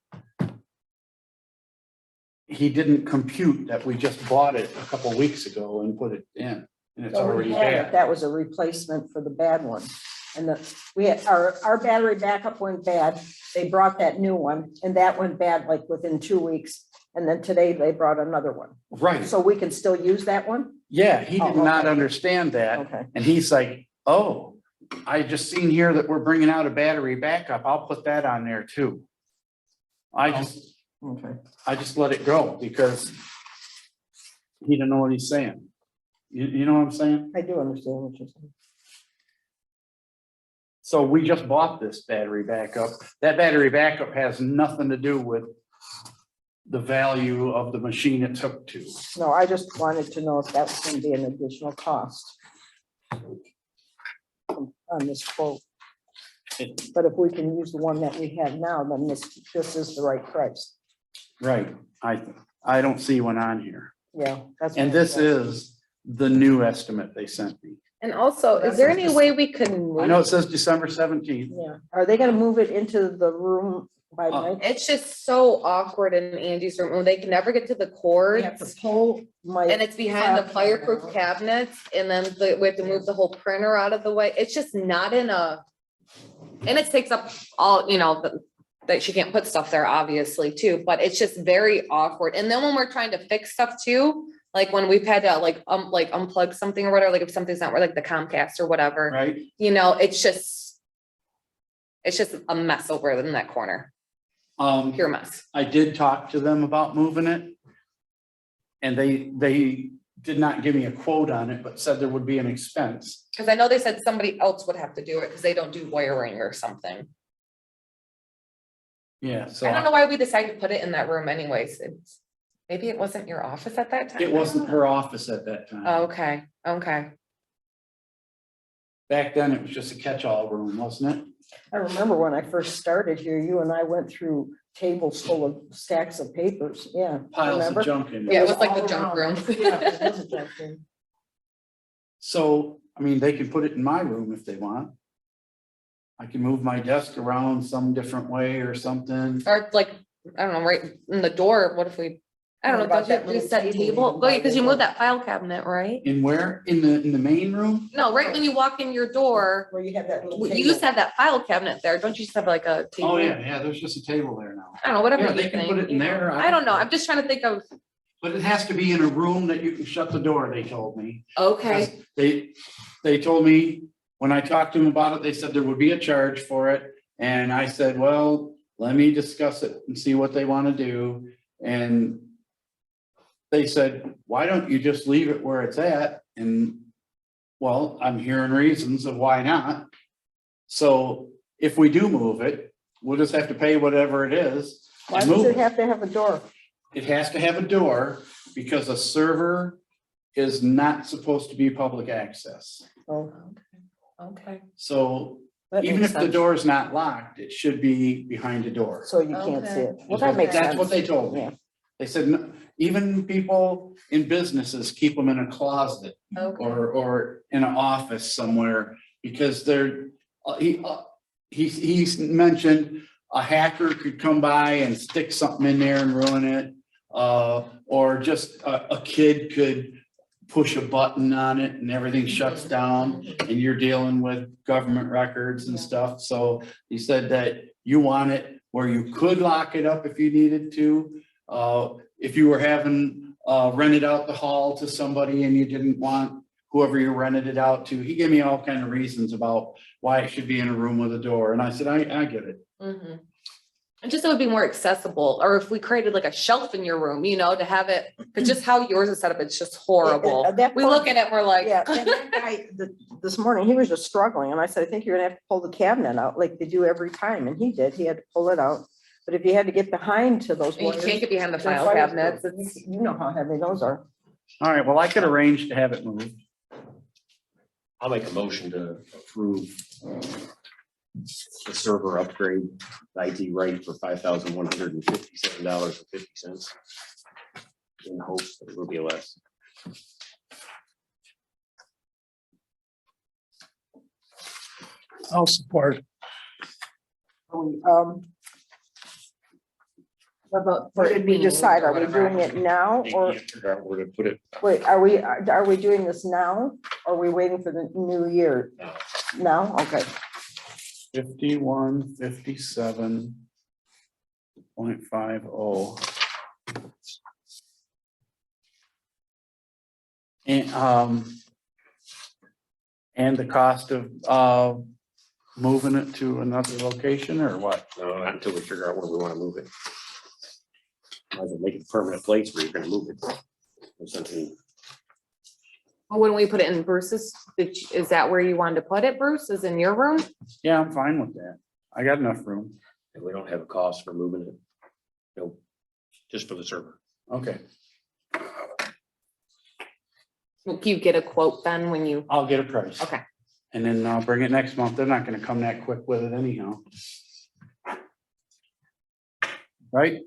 he didn't compute that we just bought it a couple weeks ago and put it in, and it's So we already had it, bad. that was a replacement for the bad one. And we had, our battery backup went bad. They brought that new one, and that went bad like within 2 weeks. And then today they brought another one. Right, So we can still use that one? yeah, he did Oh, not okay. understand that, Okay. and he's like, oh, I just seen here that we're bringing out a battery backup, I'll put that on there too. Okay. I just let it go because he didn't know what he's saying. You know what I'm saying? I do understand what you're saying. So we just bought this battery backup. That battery backup has nothing to do with the value of the machine it took to. No, I just wanted to know if that was gonna be an additional cost on this quote. But if we can use the one that we have now, then this is the right price. Right, I don't see one on here. Yeah. That's. And what I this thought. is the new estimate they sent me. And also, is there any way we could move? I know it says December 17th. Yeah. Are they gonna move it into the room by Mike? It's just so awkward in Angie's room, when they can never get to the We cords. have to pull my. And it's behind the fireproof cabinets, and then we have to move the whole printer out of the way. It's just not in a. And it takes up all, that she can't put stuff there, obviously, too, but it's just very awkward. And then when we're trying to fix stuff too, Like when we've had to like unplug something or whatever, like if something's not, like the Comcast or whatever, right? you know, it's just a mess over in that corner, pure mess. I did talk to them about moving it. And they did not give me a quote on it, but said there would be an expense. Cause I know they said somebody else would have to do it, cause they don't do wiring or something. Yeah, so I don't know why we decided to put it in that room anyways. Maybe it wasn't your office at that time. it wasn't her office at that time. Oh, okay, okay. Back then, it was just a catch-all room, wasn't it? I remember when I first started here, you and I went through tables full of stacks of papers, yeah. Piles remember? of junk in Yeah, it. it was like the all junk around. room. Yeah, it was a junk room. So, I mean, they can put it in my room if they want. I can move my desk around some different way or something. Or like, I don't know, right in the door, what if we, I don't know, What about don't you that have little just that table you table? can Go, buy because you with moved a- that file cabinet, right? In where? In the main room? No, right when you walk in your door, Where you had that little you table. used to have that file cabinet there. Don't you just have like a table? Oh, yeah, there's just a table there now. I don't know, whatever Yeah, you they can think. put it in you know. there. I don't know. I'm just trying to think of, But it has to be in a room that you can shut the door, they told me. okay, They told me, when I talked to them about it, they said there would be a charge for it. And I said, well, let me discuss it and see what they want to do. And they said, why don't you just leave it where it's at? And, well, I'm hearing reasons of why not. So if we do move it, we'll just have to pay whatever it is. Why and does move it have to have a door? It has to have a door because a server is not supposed to be public access. Oh, okay. So that even makes if the sense. door is not locked, it should be behind a door. So you can't see Okay. it. Well, that makes That's sense. what they told Yeah. me. They said, "No, even people in businesses keep them in a closet Okay. or in an office somewhere because they're, he's mentioned a hacker could come by and stick something in there and ruin it. Or just a kid could push a button on it and everything shuts down and you're dealing with government records and Yeah. stuff. So he said that you want it where you could lock it up if you needed to. If you were having rented out the hall to somebody and you didn't want whoever you rented it out to, he gave me all kind of reasons about why it should be in a room with a door. And I said, I get it. Mhm. And just so it would be more accessible, or if we created like a shelf in your room, you know, to have it, because just how yours is set up, it's just horrible. that We poor- look at it, we're like. Yeah, and that guy, this morning, he was just struggling, and I said, I think you're gonna have to pull the cabinet out like they do every time, and he did, he had to pull it out. But if you had to get behind to those. And you wires, can't get behind the they're file fire- cabinets. It's, You know how heavy those are. All right, well, I could arrange to have it moved. I'll make a motion to approve the server upgrade, IT right for $5,157.50. In hopes that it will be less. I'll support. What about, what did we decide? Are we doing it now, They or, can't figure out where to put it. wait, are we doing this now? Or are we waiting for the new year? Now. Now, okay. 5157.50. And the cost of moving it to another location or what? No, not until we figure out where we want to move it. Might as well make it a permanent place where you're gonna move it. Or something. well, when we put it in Bruce's, is that where you wanted to put it, Bruce? Is in your room? Yeah, I'm fine with that. I got enough room. And we don't have a cost for moving it. Nope, just for the server. Okay, Will you get a quote then when you, I'll get a price. okay. And then I'll bring it next month. They're not gonna come that quick with it anyhow. Right?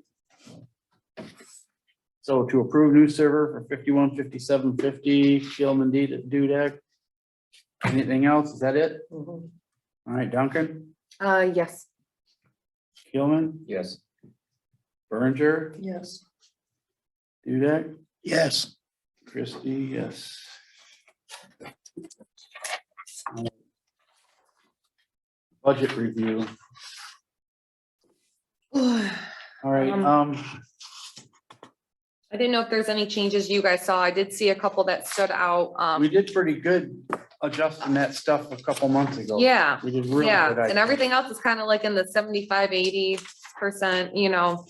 So to approve new server for 515750 Shillman Dudek. Anything else? Is that it? Mhm. All right, Duncan, Yes. Gilman, Yes. Berenger, Yes. Dudek, Yes. Christie, yes. Budget review. All right, I didn't know if there's any changes you guys saw. I did see a couple that stood out. We did pretty good adjusting that stuff a couple months ago. Yeah, We did really yeah, good. I and think. everything else is kind of like in the 75-80%, you know.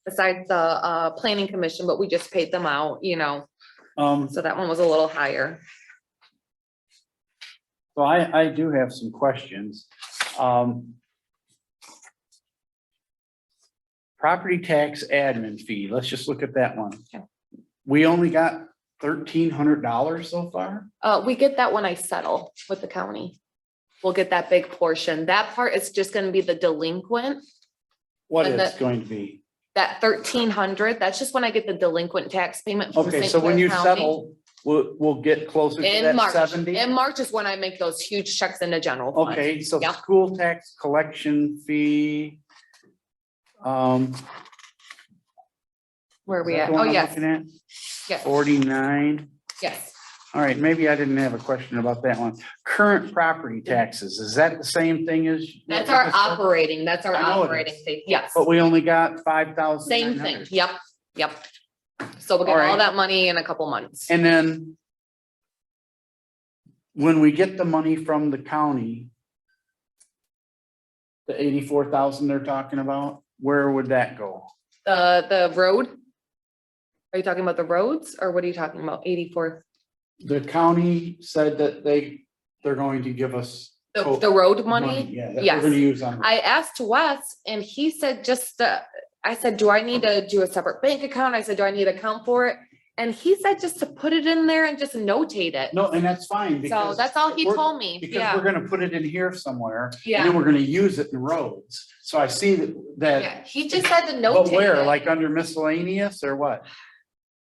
Besides the planning commission, but we just paid them out, you know, so that one was a little higher. So I do have some questions. Property tax admin fee, let's just look at that one. Okay. We only got $1,300 so far? We get that when I settle with the county. We'll get that big portion. That part is just gonna be the delinquent, What And is the- going to be? that 1,300, that's just when I get the delinquent tax payment. from Okay, St. so when Clair you County. settle, we'll get closer to In that March, 70? in March is when I make those huge checks into general fund. Okay, so Yep. school tax collection fee. Where are we is that at? the one Oh, I'm yes, looking at? yes, 49. yes. All right, maybe I didn't have a question about that one. Current property taxes, is that the same thing as? That's our operating, that's our I know it operating is. fee, yes. But we only got 5,000. Same thing, yep, yep. So we'll get all Alright. that money in a couple months. And then when we get the money from the county, the 84,000 they're talking about, where would that go? The road? Are you talking about the roads or what are you talking about? 84? The county said that they're going to give us. The road money? Yeah, that we're Yes. gonna use on. I asked Wes and he said I said, do I need to do a separate bank account? I said, do I need to account for it? And he said just to put it in there and just notate it. No, and that's fine. So because that's all he we're- told me, Because yeah, we're gonna put it in here somewhere, and yeah, then we're gonna use it in roads. So I see that, yeah. He just said to but notate where, it. like under miscellaneous or what?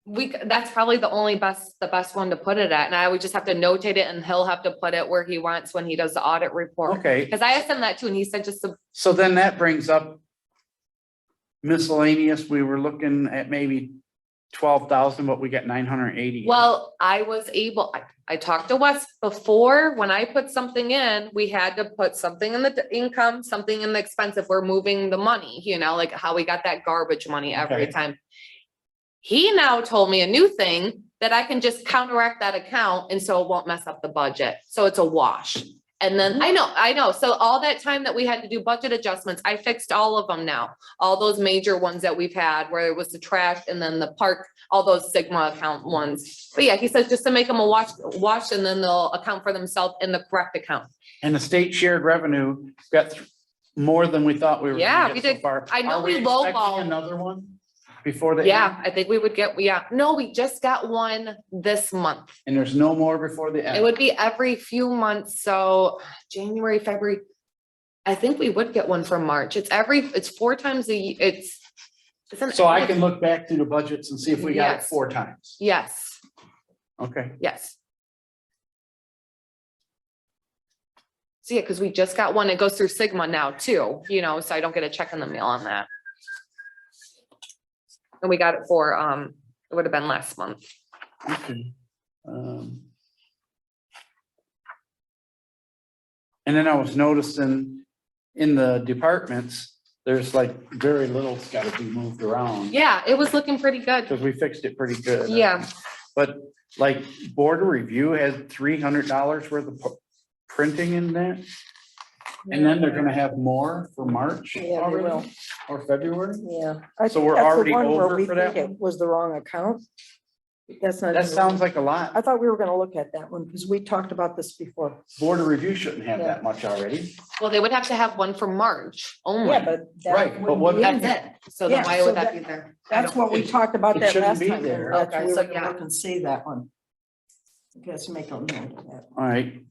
That's probably the best one to put it at. And I would just have to notate it and he'll have to put it where he wants when he does the audit report. Okay, Cause I asked him that too and he said just to, so then that brings up miscellaneous. We were looking at maybe 12,000, but we got 980. well, I talked to Wes before, when I put something in, we had to put something in the income, something in the expense if we're moving the money, you know, like how we got that garbage money every Okay. time. He now told me a new thing that I can just counteract that account and so it won't mess up the budget. So it's a wash. And then I know. So all that time that we had to do budget adjustments, I fixed all of them now. All those major ones that we've had where it was the trash and then the park, all those Sigma account ones. But yeah, he says just to make them a wash and then they'll account for themselves in the correct account. And the state shared revenue got more than we thought we were. gonna Yeah, get we so did. far. I know Are we expecting lowballed. Another one before the. Yeah, I think we would get, no, we just got one this month. And there's no more before the end. It would be every few months, so January, February. I think we would get one from March. It's 4 times a year, So I can look back through the budgets and see if we got it Yes. 4 times. Yes, Okay. yes. So yeah, because we just got one, it goes through Sigma now too, you know, so I don't get a check in the mail on that. And we got it for, it would have been last month. Okay. And then I was noticing in the departments, there's like very little's got to be moved around. Yeah, it was looking pretty good. Because we fixed it pretty good. Yeah, But like Board of Review had $300 worth of printing in that. And then they're gonna have more for March Yeah, they already, will. or February. Yeah. I So think we're that's the already one where over we for that think it was the wrong account. That's not. That even- sounds like a lot. I thought we were gonna look at that one because we talked about this before. Board of Review shouldn't have Yeah. that much already. well, they would have to have one for March only. Yeah, but. that Right, but wouldn't what- be in That's there. it. So then Yeah, why so would that that- be there? That's what we It- talked about it that shouldn't last be time. there. That's Okay, we so were gonna yeah. look and see that one. Let's make a note of that. All right.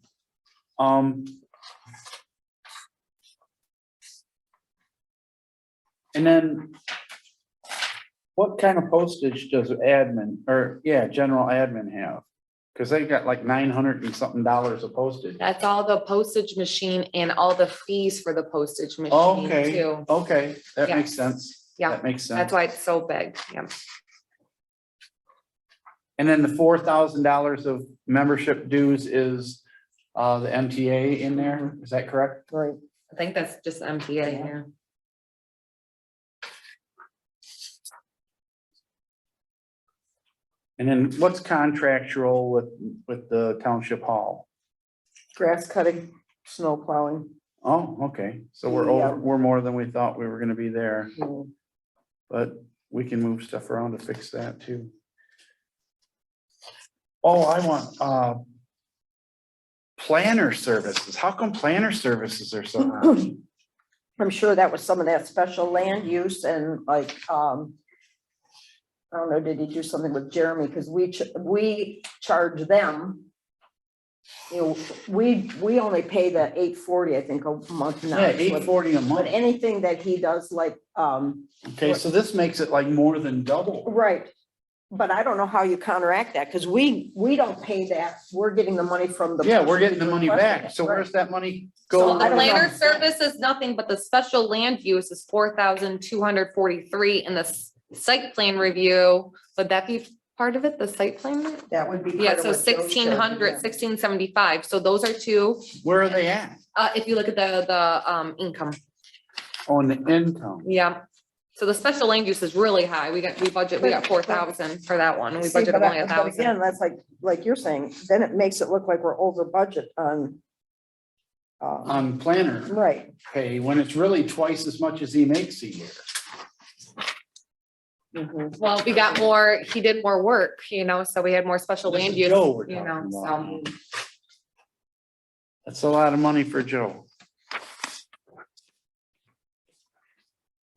And then what kind of postage does admin general admin have? Cause they got like 900 and something dollars of postage. That's all the postage machine and all the fees for the postage machine Okay, too. okay, that Yeah. makes sense. Yeah, That makes sense. That's why it's so big, yeah. And then the $4,000 of membership dues is the MTA in there, is that correct? Right. I think that's just MTA, Yeah. yeah. And then what's contractual with the township hall? Grass cutting, snow plowing. Oh, okay, so we're Yeah. over, we're more than we thought we were gonna be there, Mm. but we can move stuff around to fix that too. Oh, I want, planner services. How come planner services are so high? I'm sure that was some of that special land use and like, I don't know, did he do something with Jeremy? Because we charge them. You know, we only pay the $840, I think, a month now. Yeah, $840 a But month. anything that he does, like, Okay, so this makes it like more than double. right. But I don't know how you counteract that, because we don't pay that. We're getting the money from the. Yeah, we're getting the money back. So Right. where's that money So go? the I don't know. planner service is nothing, but the special land use is 4,243 and the site plan review, would that be part of it, the site plan? That would be. Yeah, part of so what Joe's charging 1,600, them. 1,675, so those are two, Where are they at? if you look at the income, On the income. yeah. So the special land use is really high, we got 4,000 for that one, we See, budgeted but only I- but 1,000. Again, that's like you're saying, then it makes it look like we're over budget on. On planner Right. pay, when it's really twice as much as he makes a year. Mhm. Well, we got more, he did more work, you know, so we had more special This land is use, Joe we're you know, talking about. so. That's a lot of money for Joe.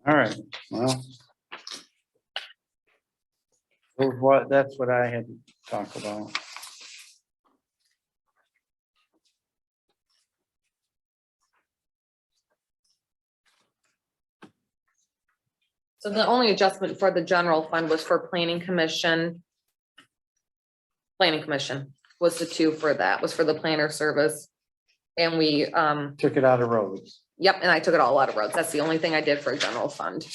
All right, well. That's what I had to talk about. So the only adjustment for the general fund was for planning commission. Planning commission was the two for that, was for the planner service. And we, Took it out of roads. yep, and I took it all out of roads. That's the only thing I did for a general fund.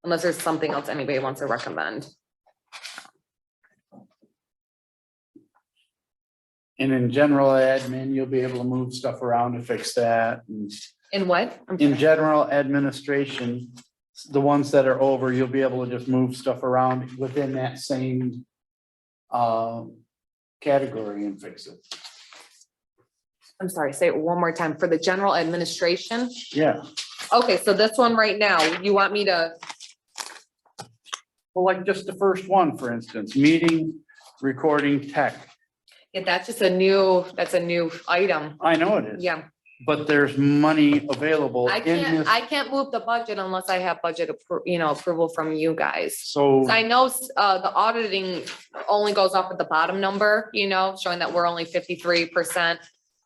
Unless there's something else anybody wants to recommend. And in general admin, you'll be able to move stuff around to fix that. And In what? I'm in sorry. general administration, the ones that are over, you'll be able to just move stuff around within that same category and fix it. I'm sorry, say it one more time. For the general administration? Yeah, Okay, so this one right now, you want me to, well, like just the first one, for instance, meeting, recording, tech. yeah, that's just a new, that's a new item. I know it is. Yeah, But there's money available I in this, I can't move the budget unless I have budget approval from you guys. so, So I know, the auditing only goes off at the bottom number, you know, showing that we're only 53%,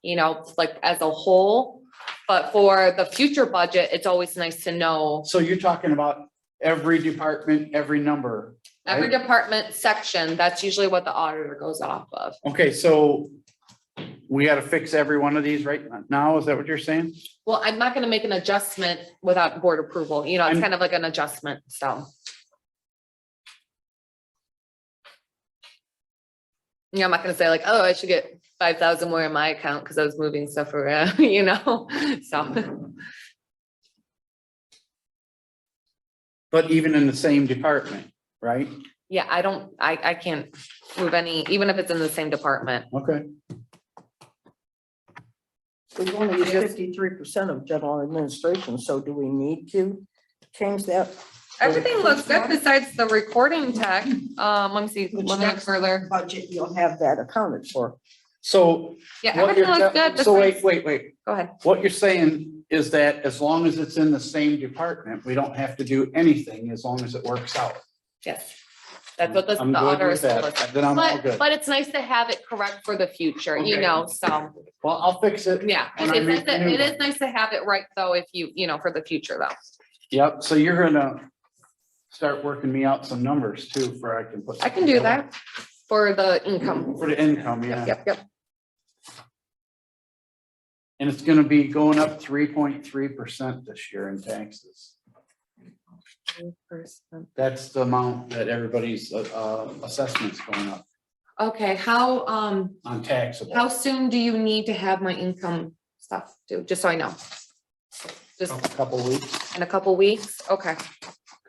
you know, like as a whole. But for the future budget, it's always nice to know so you're talking about every department, every number. every right? department section, that's usually what the auditor goes off of. Okay, so we gotta fix every one of these right now, is that what you're saying? Well, I'm not gonna make an adjustment without board approval, you know, it's I'm- kind of like an adjustment, so. Yeah, I'm not gonna say like, oh, I should get 5,000 more in my account because I was moving stuff around, you know, so. But even in the same department, right? Yeah, I can't move any, even if it's in the same department. Okay. We've only used 53% of general administration, so do we need to change that? Everything looks good besides the recording tech. Let me see, let me look further. Budget, you'll have that accounted for. So. Yeah, what everything you're looks tell- good. So besides- wait. Go ahead. What you're saying is that as long as it's in the same department, we don't have to do anything as long as it works out. Yes. That's what the I'm good auditor with that. told us. Then I'm all good. But it's nice to have it correct for the future, you Okay. know, so, Well, I'll fix it. yeah. When I make the new It is one. nice to have it right though, if you know, for the future though. Yep, so you're gonna start working me out some numbers too, for I can put. I can do that for the income. For the income, yeah. Yep. And it's gonna be going up 3.3% this year in taxes. That's the amount that everybody's assessment's going up Okay, how on taxable. soon do you need to have my income stuff due, just so I know? Just A couple weeks, in a couple weeks? Okay,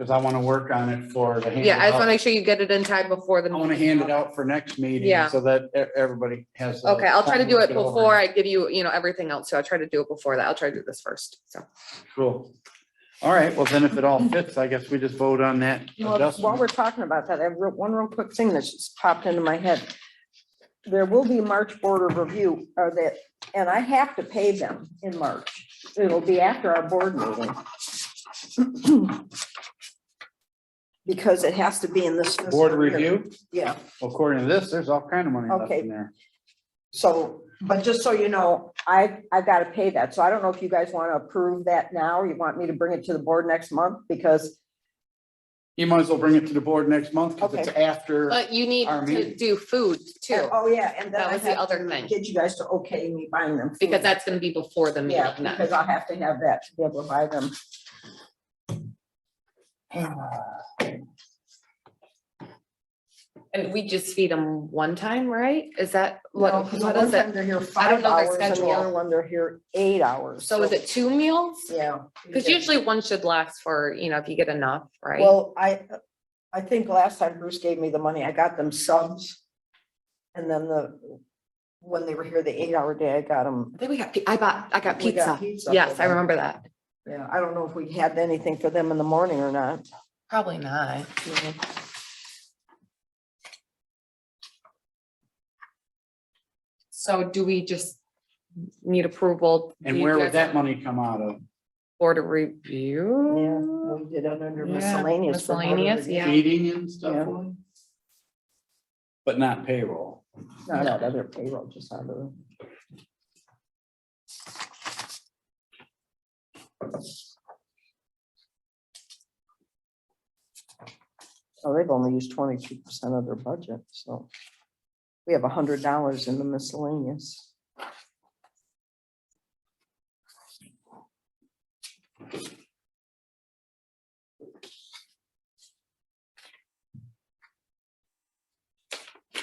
because I want to work on it for the. Yeah, I just want to make sure you get it in time before the. I want to hand it out for next meeting. Yeah. So that everybody has. Okay, I'll try to time do look it over. before I give you, everything else. So I'll try to do it before that. I'll try to do this first, so. Cool. All right, well, then if it all fits, I guess we just vote on that Well, while we're adjustment. talking about that, I have one real quick thing that just popped into my head. There will be March board of review, or that, and I have to pay them in March. It'll be after our board meeting. Because it has to be in this. fiscal Board year. review, Yeah, according to this, there's all kind of money left Okay. in there. so, but just so you know, I've got to pay that. So I don't know if you guys want to approve that now, or you want me to bring it to the board next month, because You might as well bring it to the board next month because it's after. But you need Our to meeting. do food too, oh, yeah, and then That I was the have other to thing. get you guys to okay me buying them. food. because that's gonna be before the meeting. Yeah, then. because I'll have to have that to be able to buy them. And we just feed them one time, right? Is that what, No, 'cause what one is time it? they're here I don't 5 know their hours and the schedule. other one they're here 8 hours. So is it 2 meals? Yeah. Because usually one should last for, if you get enough, right? Well, I think last time Bruce gave me the money, I got them subs. And then when they were here the 8-hour day, I got them. I think I got We got pizza. pizza for Yes, I them. remember that. Yeah, I don't know if we had anything for them in the morning or not. Probably not. So do we just need approval? And Do you where would guys that want money come out of? Board of Yeah, review? we did it under Yeah, miscellaneous. for Board of miscellaneous, Review. yeah. Feeding and stuff? Yeah. But not payroll. Not out of their payroll, just out of. Oh, they've only used 22% of their budget, so. We have $100 in the miscellaneous.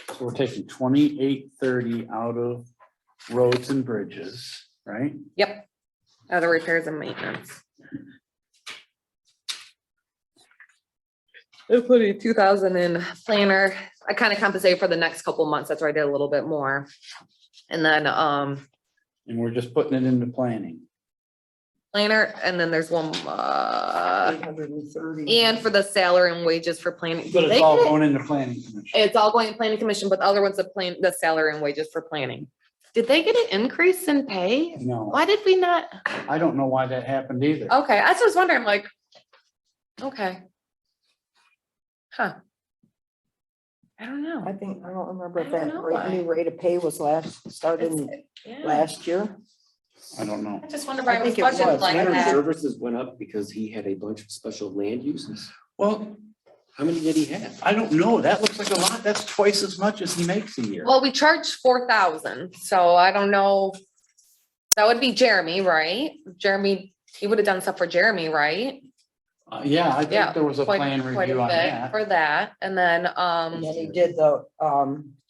So we're taking 2830 out of roads and bridges, right? Yep. Other repairs and maintenance. They're putting 2,000 in planner. I kind of compensate for the next couple months. That's why I did a little bit more. And then, And we're just putting it into planning. planner, and then there's one, 830. and for the salary and wages for planning. But Did it's they all get it? going into planning commission. It's all going to planning commission, but the other one's the salary and wages for planning. Did they get an increase in pay? No, Why did we not? I don't know why that happened either. Okay, I was just wondering, like, okay. Huh. I don't know. I don't remember if I don't that know why. new rate of pay was started It's- yeah. last year. I don't know. I just wonder why I it was think it budgeted was. like Planner that. services went up because he had a bunch of special land uses. Well, How many did he have? I don't know. That looks like a lot. That's twice as much as he makes a year. Well, we charged 4,000, so I don't know. That would be Jeremy, right? Jeremy, he would have done stuff for Jeremy, right? Yeah, I Yeah, think there was a Quite- plan quite a review on bit that. For that, and then, And then he did the,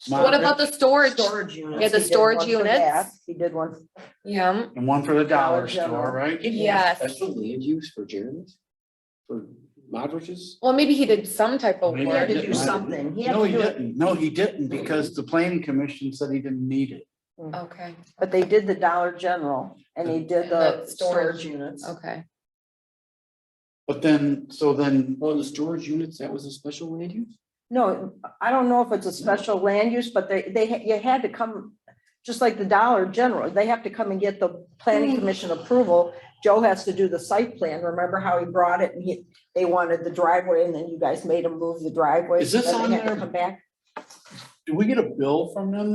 what about the storage? storage units. Yeah, the He did storage one for that. units. He did one. Yeah, And one for the dollar Dollar General. store, right? yes. Special land use for Jeremy's? For Modrich's? Well, maybe he did some type of Maybe He I had to work. didn't. do something. He had No, to he do it, didn't. No, he didn't because the planning commission said he didn't need it. Okay, but they did the Dollar General and he did And the the storage storage. units. okay. But then, so then, Well, the storage units, that was a special land use? No, I don't know if it's a special land use, but you had to come, just like the Dollar General, they have to come and get the planning commission approval. Joe has to do the site plan. Remember how he brought it and they wanted the driveway and then you guys made him move the driveway. Is this Then they on had to there? Come back. do we get a bill from them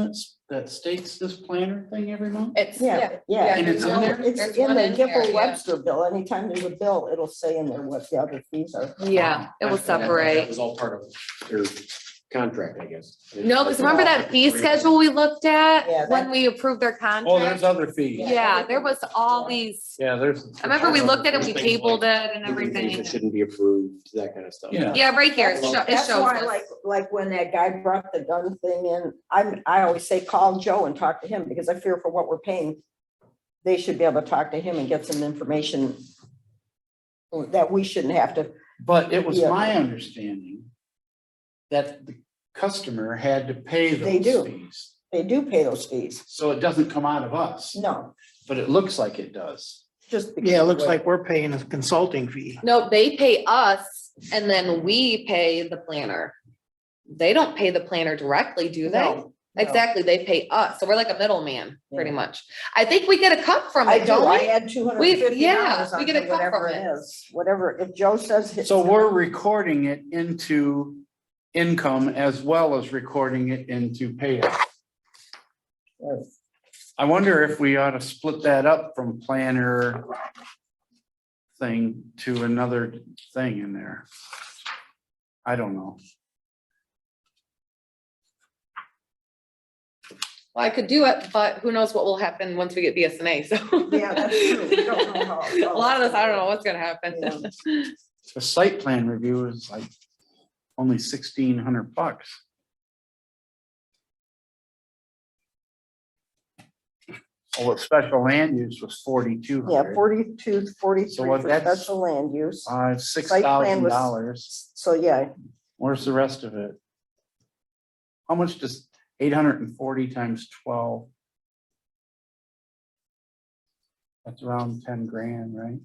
that states this planner thing every month? It's, Yeah, yeah. yeah. And it's in there? It's There's in one the in here, Gipple yeah. Webster bill. Anytime there's a bill, it'll say in there what the other fees are. Yeah, it will That separate. was all part of their contract, I guess. No, because remember that fee schedule we looked at Yeah, when that- we approved their Oh, there's contract? other fees. Yeah, there was all these, Yeah, there's. I remember we looked at it, we There's things tabled like it and Moving things that everything. shouldn't be approved, that kind of stuff. Yeah. Yeah, right here, it That's shows why, us. like when that guy brought the gun thing in, I always say, call Joe and talk to him, because I fear for what we're paying. They should be able to talk to him and get some information that we shouldn't have to, But it was Yeah. my understanding that the customer had to pay They those do. fees. They do pay those fees. So it doesn't come out of us, No, but it looks like it does. just. Yeah, it looks like we're paying a consulting fee. No, they pay us and then we pay the planner. They don't pay the planner directly, do they? No, no. Exactly, they pay us. So we're like a middleman, pretty Yeah. much. I think we get a cut from I it, do, don't I we? add $250 yeah, we on get a cut whatever from it it. is, whatever, if Joe says. it's- So we're recording it into income as well as recording it into payout. Right. I wonder if we ought to split that up from planner thing to another thing in there. I don't know. Well, I could do it, but who knows what will happen once we get BSNA, so. Yeah, that's true. We don't know how- A lot of this, I don't know what's gonna happen. Yeah. The site plan review is like only $1,600. Oh, with special land use was 4,200. Yeah, 42, 43 So what for that's- special land use. $6,000. So, yeah, Where's the rest of it? How much does 840 times 12? That's around 10 grand, right?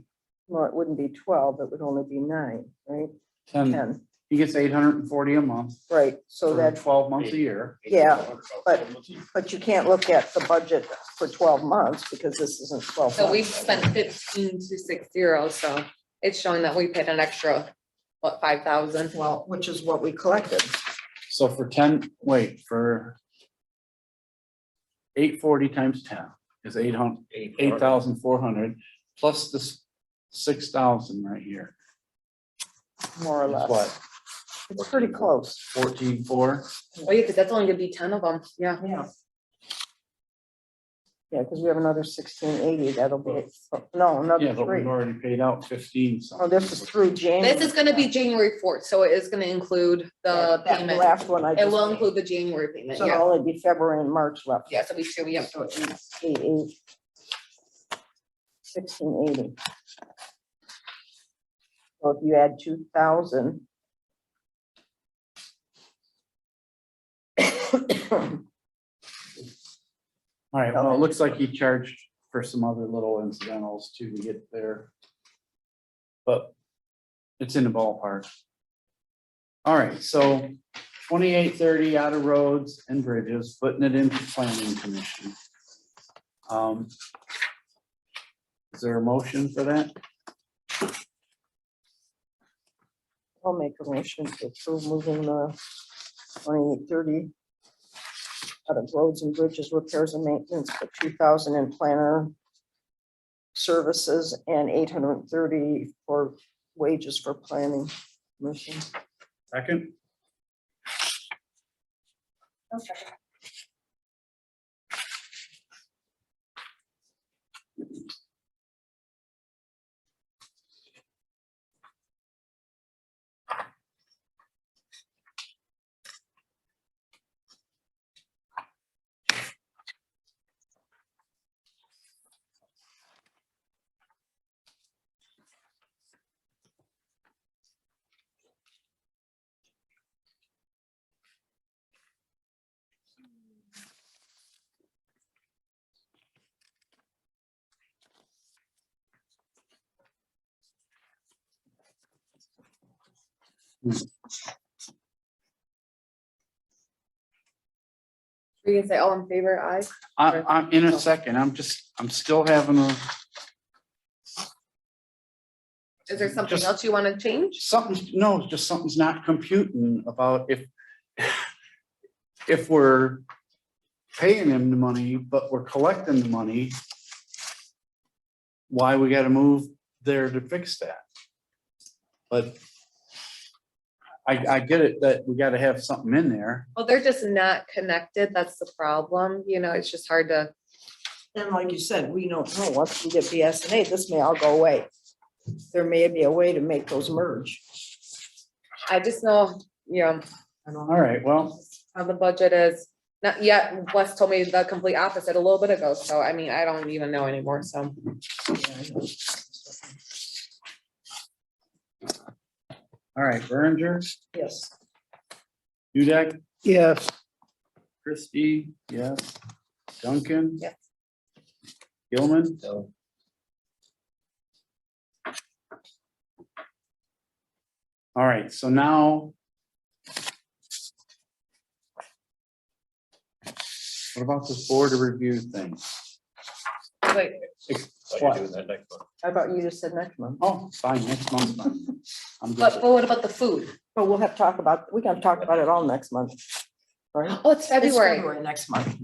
well, it wouldn't be 12, it would only be 9, right? 10, 10, he gets 840 a month right, so for that, 12 months a year. Yeah, but you can't look at the budget for 12 months because this isn't 12 So we months. spent 15,260, so it's showing that we paid an extra, what, 5,000? Well, which is what we collected. So for 10, wait, for 840 times 10 is 8,400 plus this 6,000 right here. More or Is less. what, It's pretty close. 14,400? Oh, yeah, because that's only gonna be 10 of them, yeah. Yeah. Yeah, because we have another 1680, that'll be, no, Yeah, another but 3. we've already paid out 15. Oh, this is through January. This is gonna be January 4th, so it is gonna include the That payment. last one I It just. will made. include the January payment, So it'll yeah. only be February and March left. Yeah, so we should, yeah. So it's 1680. So if you add 2,000. All right, well, it looks like he charged for some other little incidentals too to get there. But it's in the ballpark. All right, so 2830 out of roads and bridges, putting it into planning commission. Is there a motion for that? I'll make a motion to approve moving the 2830 out of roads and bridges repairs and maintenance for 2,000 in planner services and 830 for wages for planning commission. Second? We can say all in favor, aye. I'm in a second. I'm still having Is there something Just- else you want to change? just something's not computing about if we're paying him the money, but we're collecting the money, why we gotta move there to fix that? But I get it that we gotta have something in there. Well, they're just not connected. That's the problem. You know, it's just hard to, And like you said, we don't know, once we get BSNA, this may all go away. There may be a way to make those merge. I just know, you know, All right, well, how the budget is. Not yet, Wes told me the complete opposite a little bit ago, so I mean, I don't even know anymore, so. All right, Berenger, Yes. Dudek, Yes, Christie, yes. Duncan? Yes. Gilman? No. All right, so now. What about this board of review thing? Like, Why you doing that next month? I thought you just said next month. Oh, fine, next month. Fine. I'm but good. what about the food? But we'll have to talk about, we gotta talk about it all next month. Right? Oh, it's It's February. next month.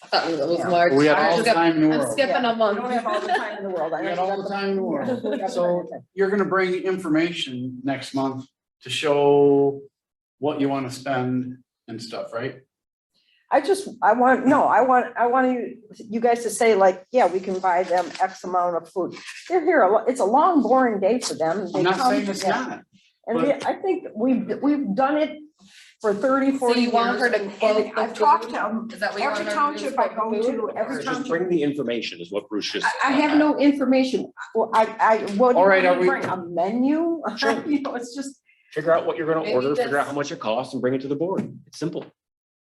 I thought it was Yeah. March. We have I'm all the skip- time in the I'm world. skipping a We month. don't have all the time in the world. I We know got you all the time in the We world. got the So time. you're gonna bring information next month to show what you wanna spend and stuff, right? I want you guys to say like, yeah, we can buy them X amount of food. They're here, it's a long, boring day for them. They I'm not come, saying it's yeah. not. And I think we've done it for 30, 40 you want years. her to and quote the I've talked food? to them. Is that what you want Every her to do, township I quote the go food? to, every Just township. bring the information is what Bruce just. I have no information. Well, what do All you right, want are me to we- bring? A menu? Sure. You know, it's just, Figure out what you're gonna Maybe order, figure out just- how much it costs and bring it to the board. It's simple.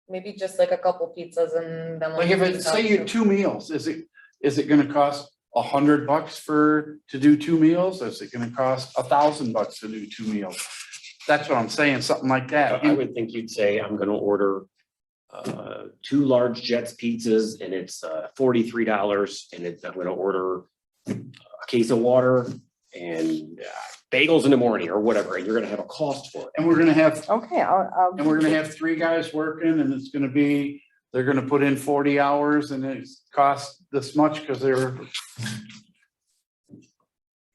Maybe just like a couple pizzas and then. Like if it's, say you two meals, is it gonna cost $100 to do two meals? Is it gonna cost $1,000 to do two meals? That's what I'm saying, something like that. I would think you'd say, I'm gonna order 2 large Jets pizzas and it's $43 and I'm gonna order a case of water and bagels in the morning or whatever, and you're gonna have a cost for it. And we're gonna have, okay, and we're gonna have 3 guys working and it's gonna be, they're gonna put in 40 hours and it's cost this much because they're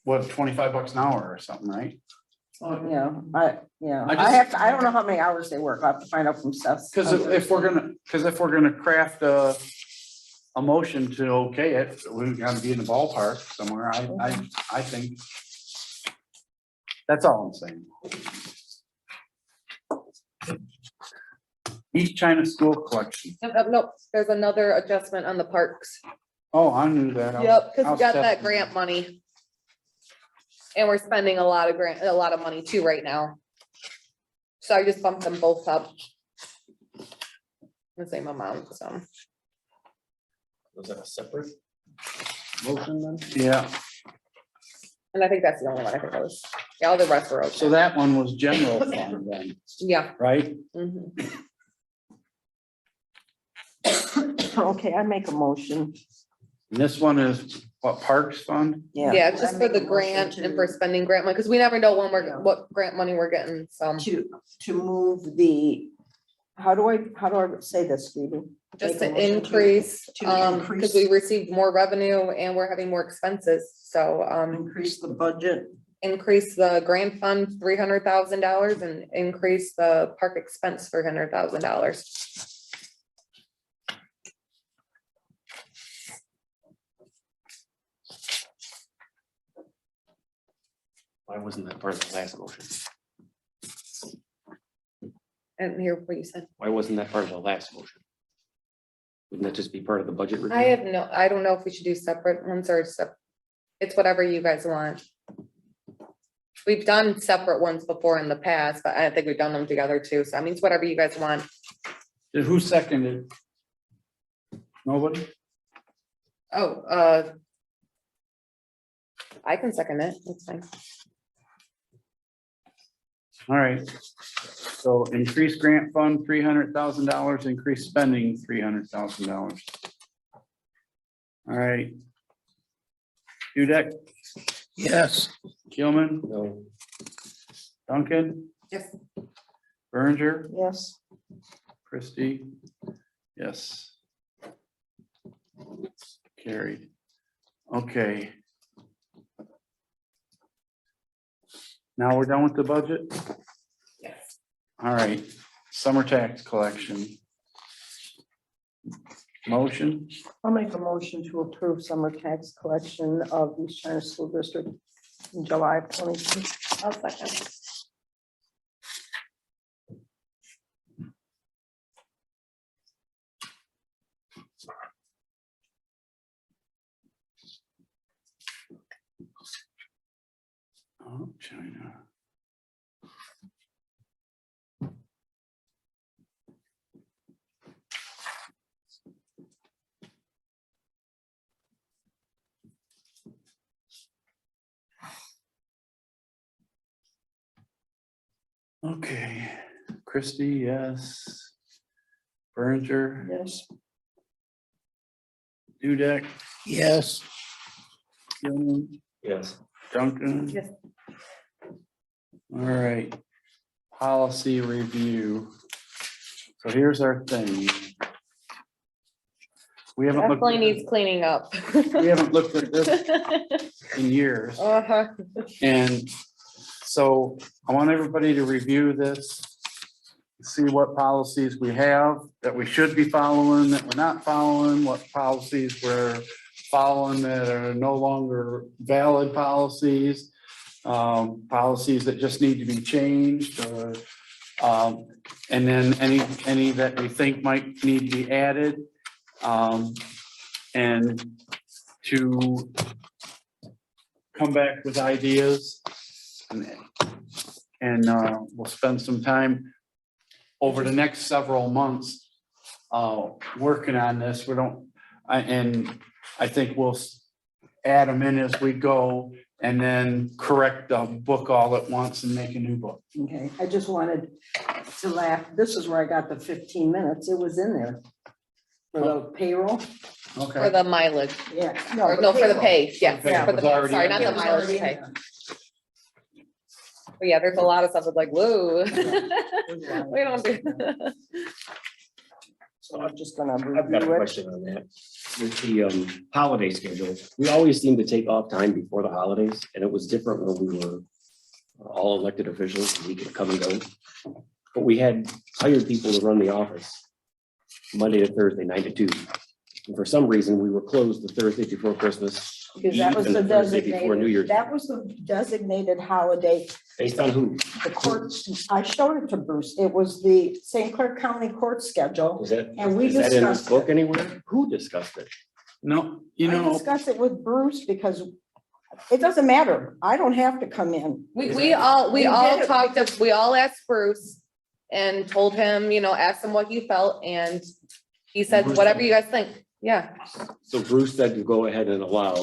what, $25 an hour or something, right? yeah, I just- I have to, I don't know how many hours they work. I'll have to find out from Seth. Because if we're gonna craft a motion to okay it, we gotta be in the ballpark somewhere. I think. That's all I'm saying. East China School Collection. No, there's another adjustment on the parks. Oh, I knew that. Yep, cause I'll we got step- that grant money. And we're spending a lot of money too right now. So I just bumped them both up. The same amount, so. Was that a separate motion then? Yeah, And I think that's the only one I think I was, yeah, all the rest were okay. so that one was general fund then, Yeah. right? Mhm. Okay, I make a motion. And this one is what, Parks Fund? Yeah, it's just I for make the a motion grant and for to- spending grant money, because we never know when Yeah. what grant money we're getting, so. To move the, how do I say this, Phoebe? Just Make a to motion increase, to because increase- we received more revenue and we're having more expenses, so, Increase the budget. increase the grant fund $300,000 and increase the park expense $300,000. Why wasn't that part of the last motion? And hear what you said. Why wasn't that part of the last motion? Wouldn't that just be part of the budget review? I don't know if we should do separate ones or it's whatever you guys want. We've done separate ones before in the past, but I think we've done them together too, so I mean, it's whatever you guys want. Who seconded? Nobody? Oh, I can second it, that's fine. All right. So increase grant fund, $300,000, increase spending, $300,000. All right. Dudek, yes, Gilman, No. Duncan, Yes. Berenger, Yes. Christie, yes. Carried. Okay. Now we're done with the budget? Yes. All right, summer tax collection. Motion, I'll make a motion to approve summer tax collection of East China School District in July of 22. I'll second. oh, China. Okay, Christie, yes. Berenger, Yes. Dudek, Yes. Gilman, Yes. Duncan. Yes. All right, policy review. So here's our thing. We haven't Definitely looked, needs cleaning up. we haven't looked at this in years. Uh-huh. And so I want everybody to review this. See what policies we have that we should be following, that we're not following, what policies we're following that are no longer valid policies. Policies that just need to be changed or, and then any that we think might need to be added. And to come back with ideas. And we'll spend some time over the next several months working on this. And I think we'll add them in as we go and then correct the book all at once and make a new book. Okay, I just wanted to laugh. This is where I got the 15 minutes. It was in there. For the payroll. For Okay. the mileage, Yeah. or no, for the payroll. pay, yes, Yeah, for it the, was already sorry, in not there. the It was mileage already in pay. there. But yeah, there's a lot of stuff that's like, whoa. There's a lot of We don't do. So I'm just gonna I've got a review it. question on that. With the holiday schedule, we always seem to take off time before the holidays, and it was different when we were all elected officials, we could come and go. But we had hired people to run the office Monday to Thursday, 9 to 2. And for some reason, we were closed the Thursday before Christmas. Because that was and the Thursday before New designated, Year's. that was the designated holiday. Based on who? The courts, I showed it to Bruce. It was the St. Clair County Court schedule. Is that, And we is that in this discussed book it. anywhere? Who discussed it? No, you I know, discussed it with Bruce because it doesn't matter. I don't have to come in. We all We did it talked, we all asked Bruce and told him, asked him what he felt, and he said, Bruce whatever said- you guys think, yeah. So Bruce said to go ahead and allow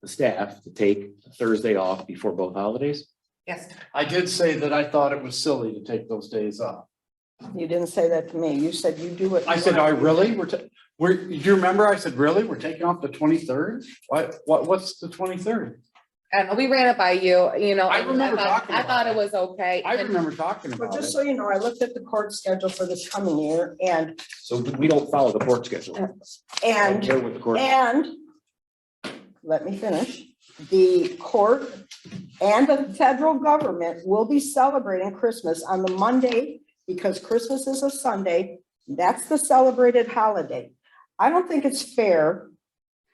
the staff to take Thursday off before both holidays. Yes. I did say that I thought it was silly to take those days off. You didn't say that to me. You said you do it. I said, I really, do you remember? I said, really? We're taking off the 23rd? What's the 23rd? And we ran it by you, I and remember talking I about thought it that. was okay. I and- remember talking But about just it. so you know, I looked at the court schedule for this coming year and, So we don't follow the court schedule. I don't and care what the court. And, let me finish, the court and the federal government will be celebrating Christmas on the Monday because Christmas is a Sunday. That's the celebrated holiday. I don't think it's fair.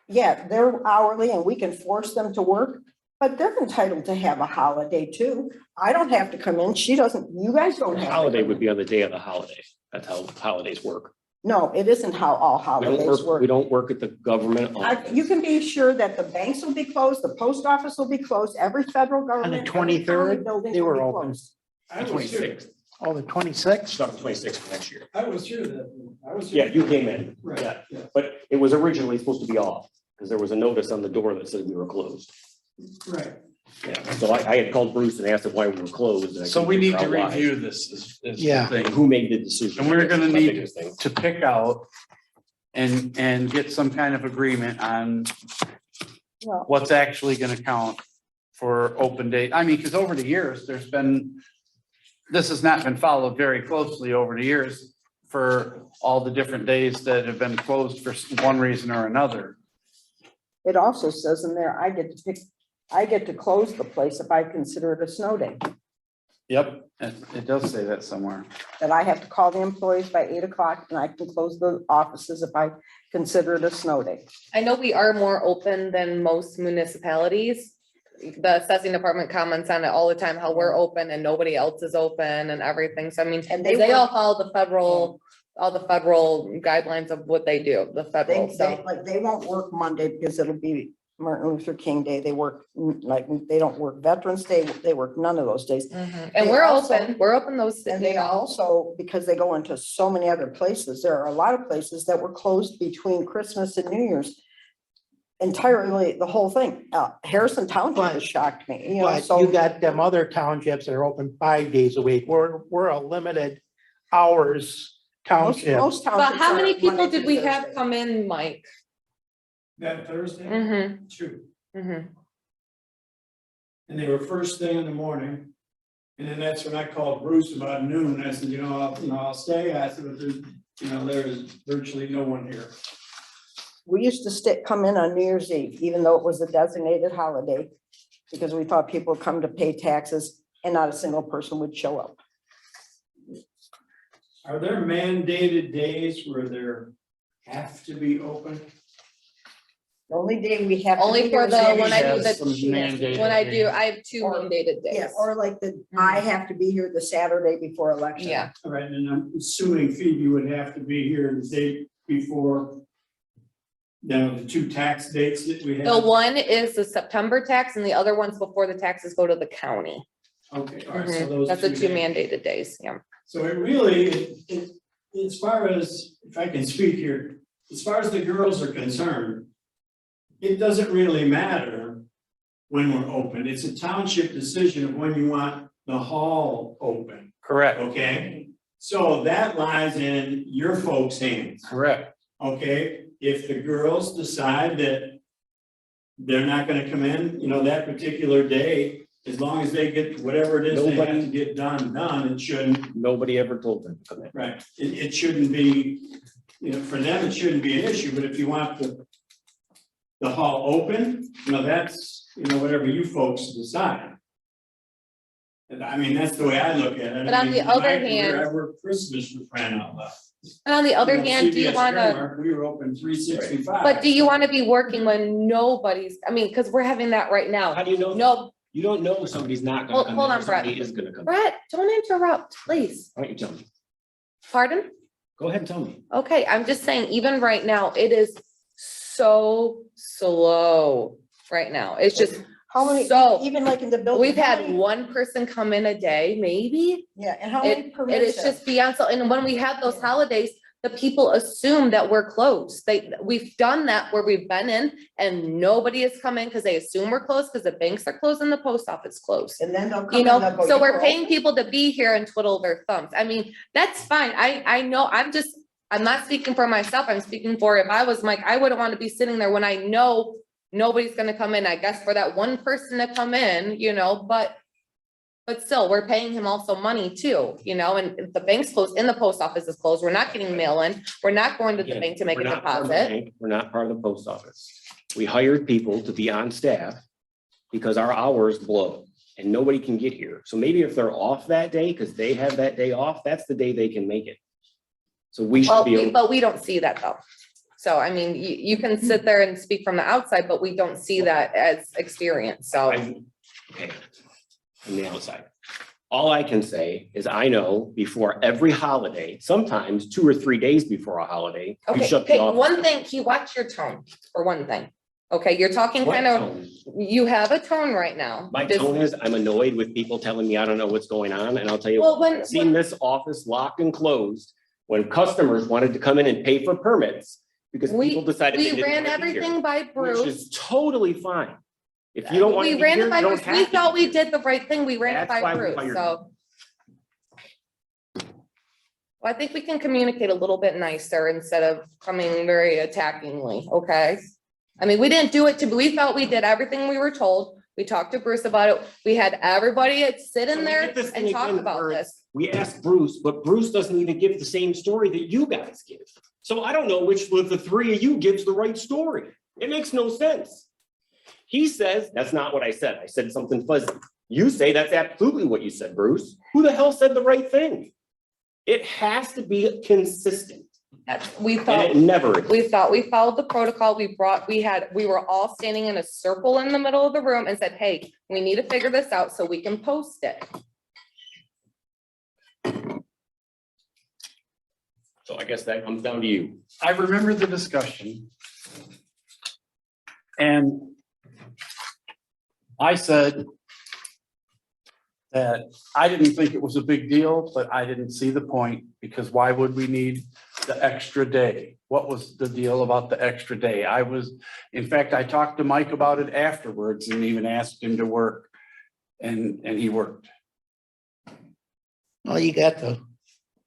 Yeah, they're hourly and we can force them to work, but they're entitled to have a holiday too. I don't have to come in. She doesn't, you guys don't The have. to holiday come would in. be on the day of the holiday. That's how holidays work. No, it isn't how all We don't holidays work, we work. don't work at the government. You can be sure that the banks will be closed, the post office will be closed, every federal On government. the every county 23rd, building they will were be open. closed. I was here. 26th, Oh, the 26th? start 26th for next year. I was here that, I was. Yeah, here. you came in. Right, Yeah. yeah, But it was originally supposed to be off because there was a notice on the door that said we were closed. right. Yeah, so I had called Bruce and asked him why we were closed. and I So couldn't we need to figure out why. review this is the Yeah. thing. Who made the decision? And we're gonna That's my need biggest thing. to pick out and get some kind of agreement on Well- what's actually gonna count for open date. I mean, because over the years, this has not been followed very closely over the years for all the different days that have been closed for one reason or another. It also says in there, I get to close the place if I consider it a snow day, Yep, it does say that somewhere. that I have to call the employees by 8 o'clock and I can close the offices if I consider it a snow day. I know we are more open than most municipalities. The assessing department comments on it all the time, how we're open and nobody else is open and everything. So I mean, And they they all work- follow all the federal guidelines of what they do, the federal, so. They won't work Monday because it'll be Martin Luther King Day. They work, they don't work Veterans Day. They work none of those days. And They we're also- open those. And they also, because they go into so many other places, there are a lot of places that were closed between Christmas and New Year's. entirely the whole thing. Harrison Township has shocked me, you know, But so. you got them other townships that are open 5 days a week. We're a limited hours township. Most But townships how are many people Monday did through we have Thursday. come in, Mike? That Thursday, Mm-hmm, 2, mm-hmm. and they were first thing in the morning. And then that's when I called Bruce about noon, and I said, I'll stay, I said, but there is virtually no one here. We used to come in on New Year's Eve, even though it was a designated holiday, because we thought people would come to pay taxes and not a single person would show up. Are there mandated days where there have to be open? The only day we have. to Only be for here is the, Saturday. when I do Has some the, mandated when I do, days. I have 2 Or- mandated Yeah, days. or like I have to be here the Saturday before election. Yeah, All right, and I'm assuming Phoebe would have to be here the day before. The 2 tax dates that we the have. one is the September tax and the other one's before the taxes go to the county. Okay, all right, so Mhm. those. That's the 2 days. mandated days, yeah. So it really, as far as, if I can speak here, as far as the girls are concerned, it doesn't really matter when we're open. It's a township decision of when you want the hall open, Correct, okay? So that lies in your folks' hands, correct. okay? If the girls decide that they're not gonna come in, that particular day, as long as they get whatever it is they have to get done, it shouldn't. Nobody ever told them to come in. Right, it shouldn't be, for them, it shouldn't be an issue, but if you want the hall open, that's, whatever you folks decide. And I mean, that's the way I look at it. But I on mean, the in my other career, hand- I worked Christmas for crying out loud. And on the other hand, do you CVS wanna, Caremark, we were open 365. but do you wanna be working when nobody's, I mean, cause we're having that right How now. do you know? No, You don't know if somebody's not gonna Hold- come in. hold or on, Brett. Somebody is gonna come. in. Brett, don't interrupt, please. Why don't you tell me? Pardon? Go ahead and tell me. Okay, I'm just saying, even right now, it is so slow right now. It's just, How many, So, even like in the building? we've how had many- one person come in a day, maybe. Yeah, and how many It permits? is just beyond, so, and when we have those holidays, the people assume that we're closed. We've done that where we've been in and nobody has come in because they assume we're closed because the banks are closed and the post office closed. And then they'll come. You in, know, they'll go, so "You we're were paying open?" people to be here and twiddle their thumbs. I mean, that's fine. I know, I'm not speaking for myself. I'm speaking for, if I was Mike, I wouldn't want to be sitting there when I know nobody's gonna come in, I guess, for that one person to come in, but still, we're paying him also money too, and if the bank's closed and the post office is closed, we're not getting mail in, we're not going to the Again, bank to make we're a not part of the deposit. bank, We're not part of the post office. We hired people to be on staff because our hours blow and nobody can get here. So maybe if they're off that day, because they have that day off, that's the day they can make it. So we should Well, be. able- but we don't see that though. So, I mean, you can sit there and speak from the outside, but we don't see that as experience, so. Okay, from the outside. All I can say is I know before every holiday, sometimes 2 or 3 days before a holiday, you Okay, shut the okay, office. one thing, can you watch your tone for one thing? Okay, you're talking What kind of, tone? you have a tone right now. My This- tone is I'm annoyed with people telling me I don't know what's going on, and I'll tell you, Well, when, I've seen this office locked and closed when customers wanted to come in and pay for permits because people decided they we didn't ran want to be here, everything by which Bruce. is totally fine. If you don't want to We be ran here, it you by don't Bruce. have We to thought be we here. did the right thing. We ran it That's why by we Bruce, hired so. Well, I think we can communicate a little bit nicer instead of coming very attackingly, okay? I mean, we didn't do it we felt we did everything we were told. We talked to Bruce about it. We had everybody sit So in we there get this and thing talk again about where this. We asked Bruce, but Bruce doesn't even give the same story that you guys give. So I don't know which of the 3 of you gives the right story. It makes no sense. He says, that's not what I said. I said something fuzzy. You say that's absolutely what you said, Bruce. Who the hell said the right thing? It has to be consistent, We and thought. it never is. We thought we followed the protocol. We were all standing in a circle in the middle of the room and said, hey, we need to figure this out so we can post it. So I guess that comes down to you. I remember the discussion. And I said that I didn't think it was a big deal, but I didn't see the point, because why would we need the extra day? What was the deal about the extra day? In fact, I talked to Mike about it afterwards and even asked him to work, and he worked. Well,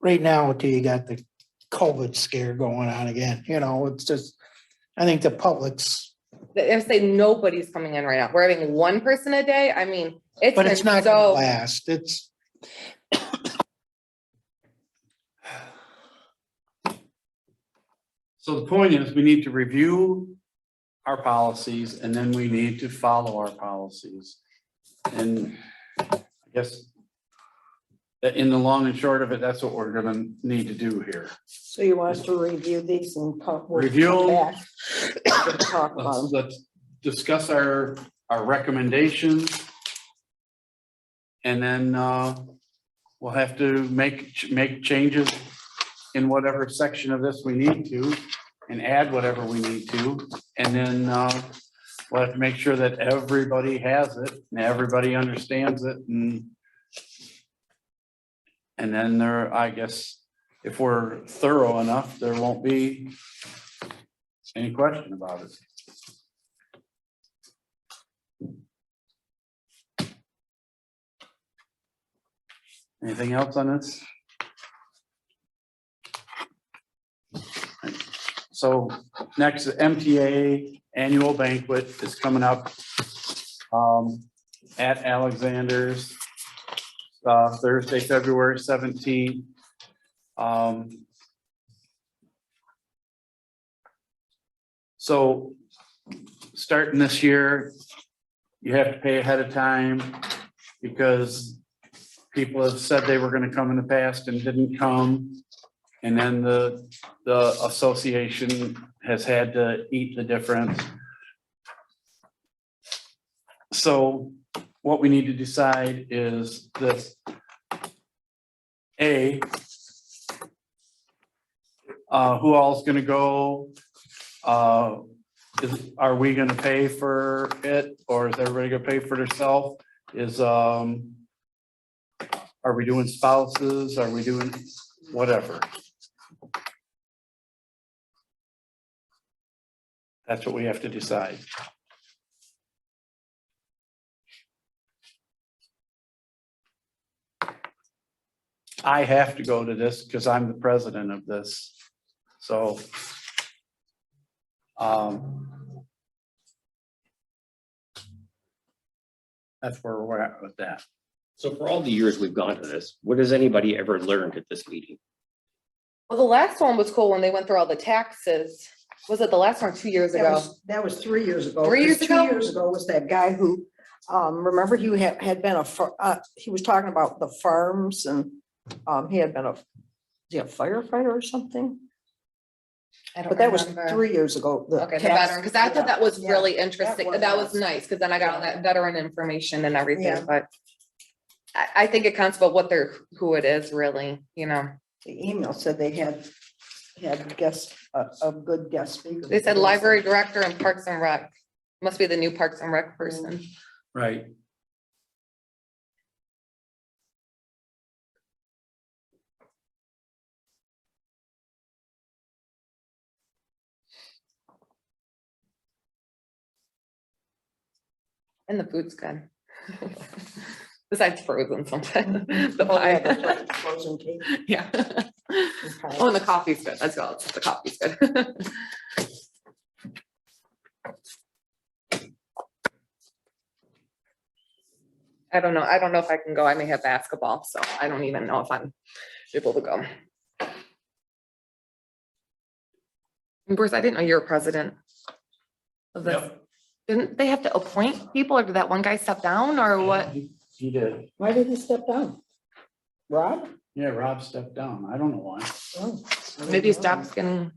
right now, too, you got the COVID scare going on again, it's just, I think the public's, If say nobody's coming in right now, we're having one person a day, I mean, it's but it's been not gonna so, last, So the point is, we need to review our policies, and then we need to follow our policies. And I guess that in the long and short of it, that's what we're gonna need to do here. So you want us to review these and we'll Review come 'em. back to talk about them. Let's discuss our recommendations. And then we'll have to make changes in whatever section of this we need to, and add whatever we need to. And then we'll have to make sure that everybody has it and everybody understands it. And then I guess, if we're thorough enough, there won't be any question about it. Anything else on this? So next, MTA annual banquet is coming up at Alexander's Thursday, February 17th. So starting this year, you have to pay ahead of time, because people have said they were going to come in the past and didn't come. And then the association has had to eat the difference. So what we need to decide is this. Who all's going to go? Are we going to pay for it, or is everybody going to pay for themselves? Are we doing spouses? Are we doing whatever? That's what we have to decide. I have to go to this because I'm the president of this. So that's where we're at with that. So for all the years we've gone to this, what has anybody ever learned at this meeting? well, the last one was cool when they went through all the taxes. Was it the last one or 2 years ago? That was 3 years ago. 3 years 'Cause ago? 2 years ago was that guy who, remember he had been he was talking about the farms, and he had been a firefighter or something? I don't But that was remember. 3 years ago. Okay, the veteran, because I thought that was Yeah, really interesting. was That was nice. nice, because then I got all that veteran information and Yeah. everything, but I think it counts about who it is really, The email said they had guests, a good guest speaker. They said library director and Parks and Rec. Must be the new Parks and Rec person. Right. And the food's good. Besides frozen sometimes. The Oh, yeah, that's pie. right, frozen cake. Yeah. Okay. Oh, and the coffee's good as well. The coffee's good. I don't know. I don't know if I can go. I may have basketball, so I don't even know if I'm able to go. And Bruce, I didn't know you were president of this. Yep. Didn't they have to appoint people, or did that one guy step down, or what? He did. Why did he step down? Rob? Yeah, Rob stepped down. I don't know why. Oh, I don't Maybe he know. stopped getting,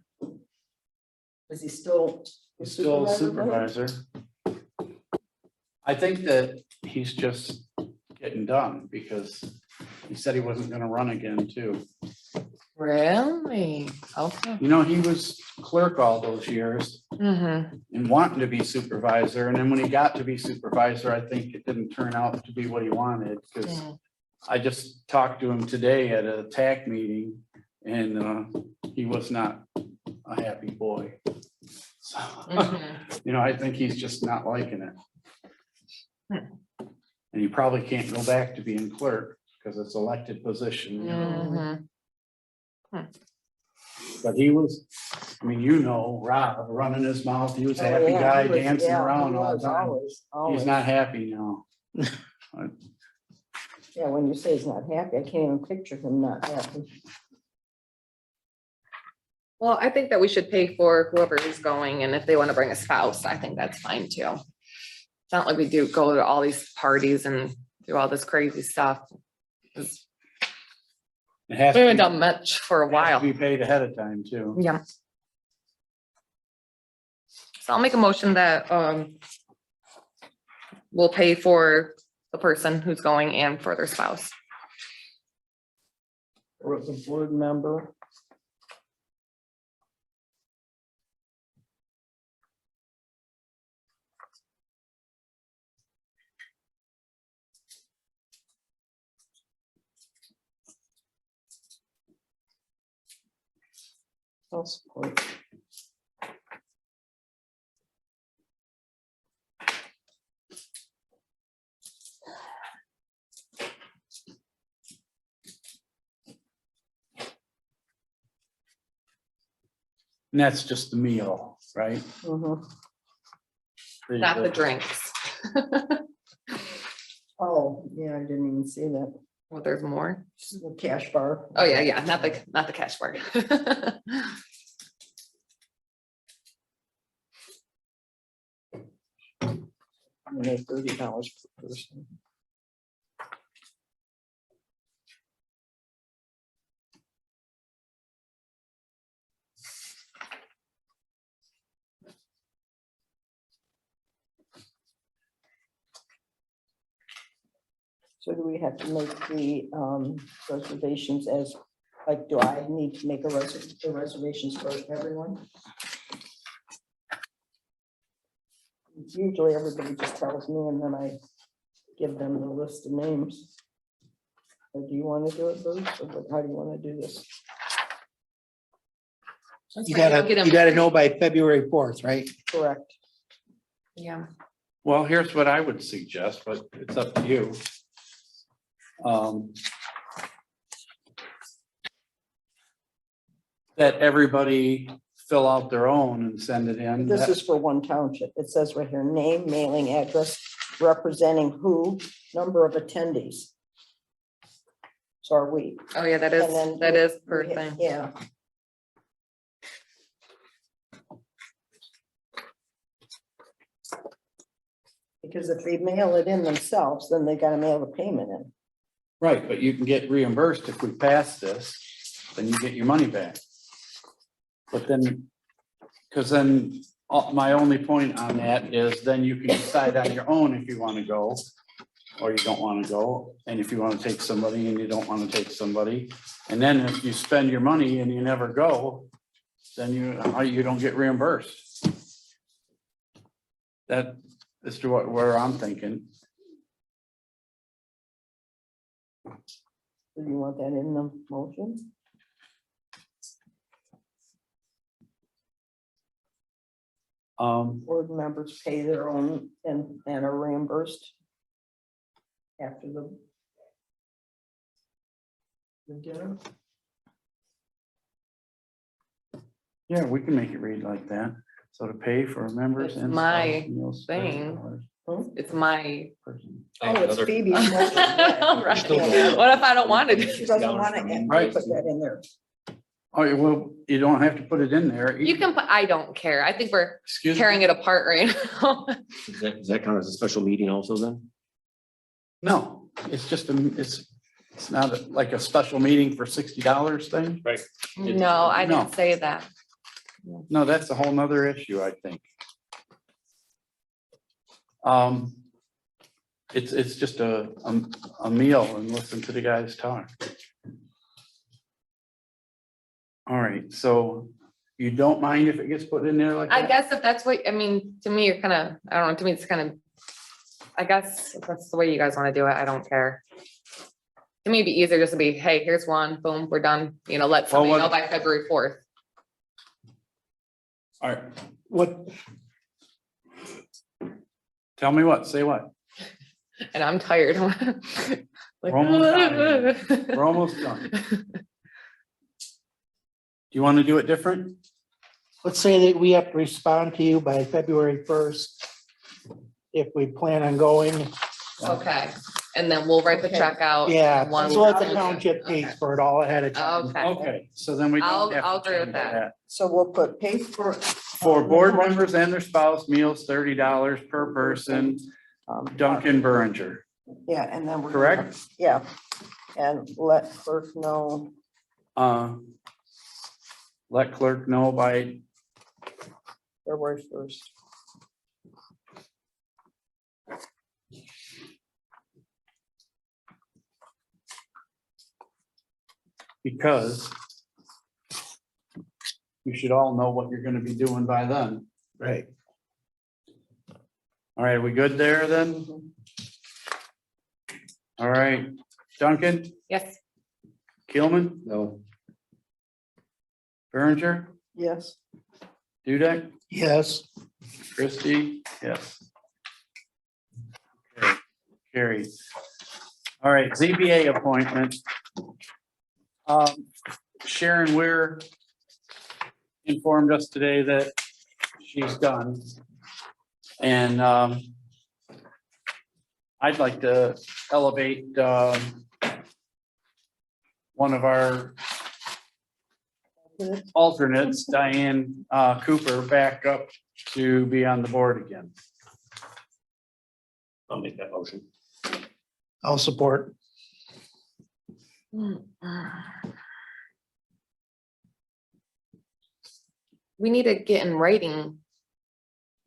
Is he still? a He's still a supervisor? supervisor. I think that he's just getting done, because he said he wasn't gonna run again too. really? Okay. You know, he was clerk all those years, Mhm. and wanting to be supervisor. And then when he got to be supervisor, I think it didn't turn out to be what he wanted, because Yeah. I just talked to him today at a TAC meeting, and he was not a happy boy. So, Mhm. you know, I think he's just not liking it. Hmm. And you probably can't go back to being clerk because it's elected position, you know. Mhm. But he was, I mean, you know, Rob running his mouth, he was a Oh, happy yeah, guy he was- dancing yeah, he around all the was time. always, He's always. not happy now. Yeah, when you say he's not happy, I can't even picture him not happy. Well, I think that we should pay for whoever is going, and if they want to bring a spouse, I think that's fine too. It's not like we do go to all these parties and do all this crazy stuff. 'Cause It has we to haven't be- done much for a has to while. be paid ahead of time too. Yeah. So I'll make a motion that, we'll pay for the person who's going and for their spouse. Or was a board member. I'll support. And that's just the meal, right? Mhm. Not the drinks. Oh, yeah, I didn't even see that. Well, there's more. The cash bar. Oh, yeah, not the cash bar. $30 per person. So do we have to make the reservations as, like, do I need to make the reservations for everyone? Usually everybody just tells me and then I give them the list of names. Or do you want to do it, Bruce, or how do you want to do this? You gotta know by February 4th, right? Correct. Yeah. Well, here's what I would suggest, but it's up to you. That everybody fill out their own and send it in. This is for one township. It says right here, name, mailing address, representing who, number of attendees. So are we. Oh, yeah, that And then is per we- thing. Yeah. Because if they mail it in themselves, then they gotta mail the payment in. Right, but you can get reimbursed if we pass this, then you get your money back. But then, because then, my only point on that is then you can decide on your own if you want to go. Or you don't want to go, and if you want to take somebody and you don't want to take somebody. And then if you spend your money and you never go, then you don't get reimbursed. That is to where I'm thinking. Do you want that in the motion? Board members pay their own and are reimbursed after the dinner. Yeah, we can make it read like that. So to pay for members It's and. my spouse meals, thing. $30 It's my. per Oh, it's Phoebe's motion. Right. Still going. What if I don't want to? She doesn't want to Right. put that in there. Oh, well, you don't have to put it in there. You can put, I don't care. I think we're Excuse me? tearing it apart right now. Does that count as a special meeting also then? No, it's just it's not like a special meeting for $60 thing. Right. No, I No. didn't say that. No, that's a whole nother issue, I think. It's just a meal and listen to the guys talk. All right, so You don't mind if it gets put in there like I that? guess if that's what, I mean, to me, you're kind of, I don't know, to me, it's kind of, I guess if that's the way you guys want to do it. I don't care. To me, it'd be easier just to be, hey, here's one, boom, we're done, let Well, somebody know what- by February 4th. All right, What, tell me what, say what? And I'm tired. Like, We're almost done. We're almost done. Do you want to do it different? let's say that we have to respond to you by February 1st. If we plan on going, Okay, and then we'll write the Okay. check out. yeah, One- so let the township pays Okay. for it all ahead of time. Okay, Okay, so then we I'll- don't have to I'll agree with change that. So we'll put pay for. For board members and their spouse, meals $30 per person, Duncan Berenger, Yeah, and then we're. correct? Yeah, and let clerk know. Let clerk know by, February 1st. because you should all know what you're gonna be doing by then. Right. All right, we good there then? All right, Duncan, yes, Keelman? No. Berenger, Yes. Dudek, Yes, Christie, yes. Okay, carried. All right, ZBA appointment. Sharon Weir informed us today that she's done. And I'd like to elevate one of our alternates, Diane Cooper, back up to be on the board again. I'll make that motion. I'll support. we need to get in writing.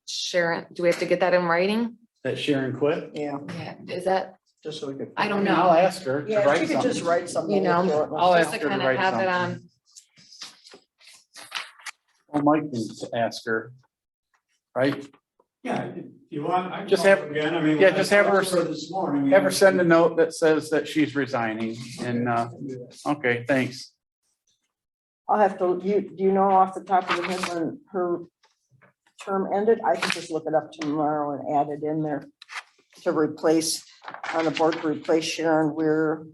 Sharon, do we have to get that in writing? That Sharon quit? Yeah, Yeah, is that, just so we could. I don't I'll know, ask her to Yeah, write she could just something. write something. You know, short and I'll just ask to her to kind of write have it something. on. Well, Mike can ask her. Right? Yeah, if you want, I can Just call have- her again, I mean. yeah, just have her- For this morning. Have her send a note that says that she's resigning and, okay, thanks. I'll have to, do you know off the top of your head when her term ended? I can just look it up tomorrow and add it in there to replace, on the board to replace Sharon Weir.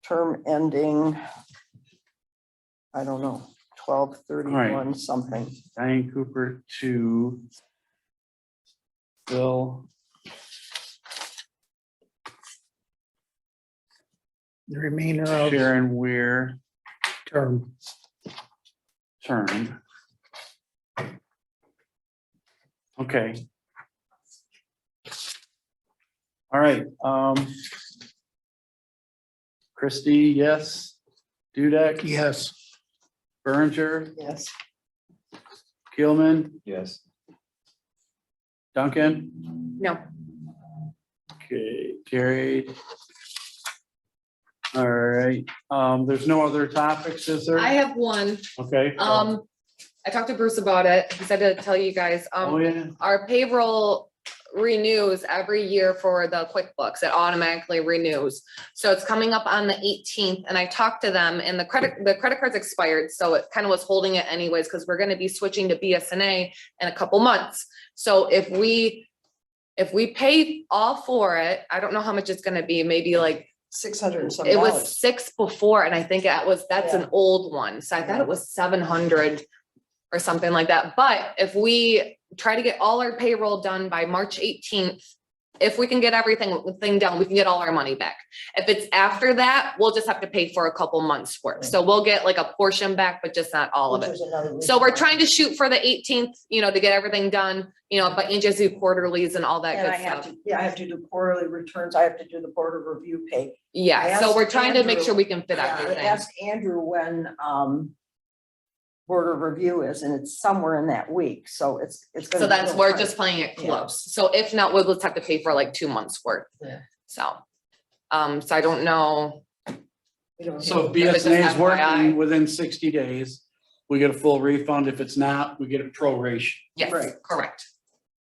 Term ending, I don't know, 12/31 something. Diane Cooper to Bill. The remainder of Sharon Weir term. term. Okay. All right, Christie, yes. Dudek, Yes, Berenger, Yes. Keelman, Yes. Duncan. No, Okay, carried. All right, there's no other topics, is there? I have one, Okay. I talked to Bruce about it, he said to tell you guys, Oh, yeah, our payroll renews every year for the QuickBooks. It automatically renews. So it's coming up on the 18th and I talked to them and the credit cards expired. So it kind of was holding it anyways, because we're going to be switching to BSNA in a couple months. So if we pay all for it, I don't know how much it's going to be, maybe like 600 and some it dollars. was 6 before and I think that's an old one. So I thought it was 700 or something like that. But if we try to get all our payroll done by March 18th, if we can get everything done, we can get all our money back. If it's after that, we'll just have to pay for a couple months worth. So we'll get like a portion back, but just not all of Which it. is another So we're reason. trying to shoot for the 18th, to get everything done, but you just do quarterlies and all that And I good have stuff. to, I have to do quarterly returns. I have to do the board of review pay. I Yeah, so asked we're trying to make Andrew- sure we can fit Yeah, I everything. asked Andrew when, board of review is, and it's somewhere in that week, so it's gonna. So be that's, a we're little just playing it Yeah. close. So if not, we'll just have to pay for like 2 months worth. Yeah. So, so I don't know. tight. so if If it's just BSNA is FYI. working within 60 days, we get a full refund. If it's not, we get a proration. Yes, Right. correct.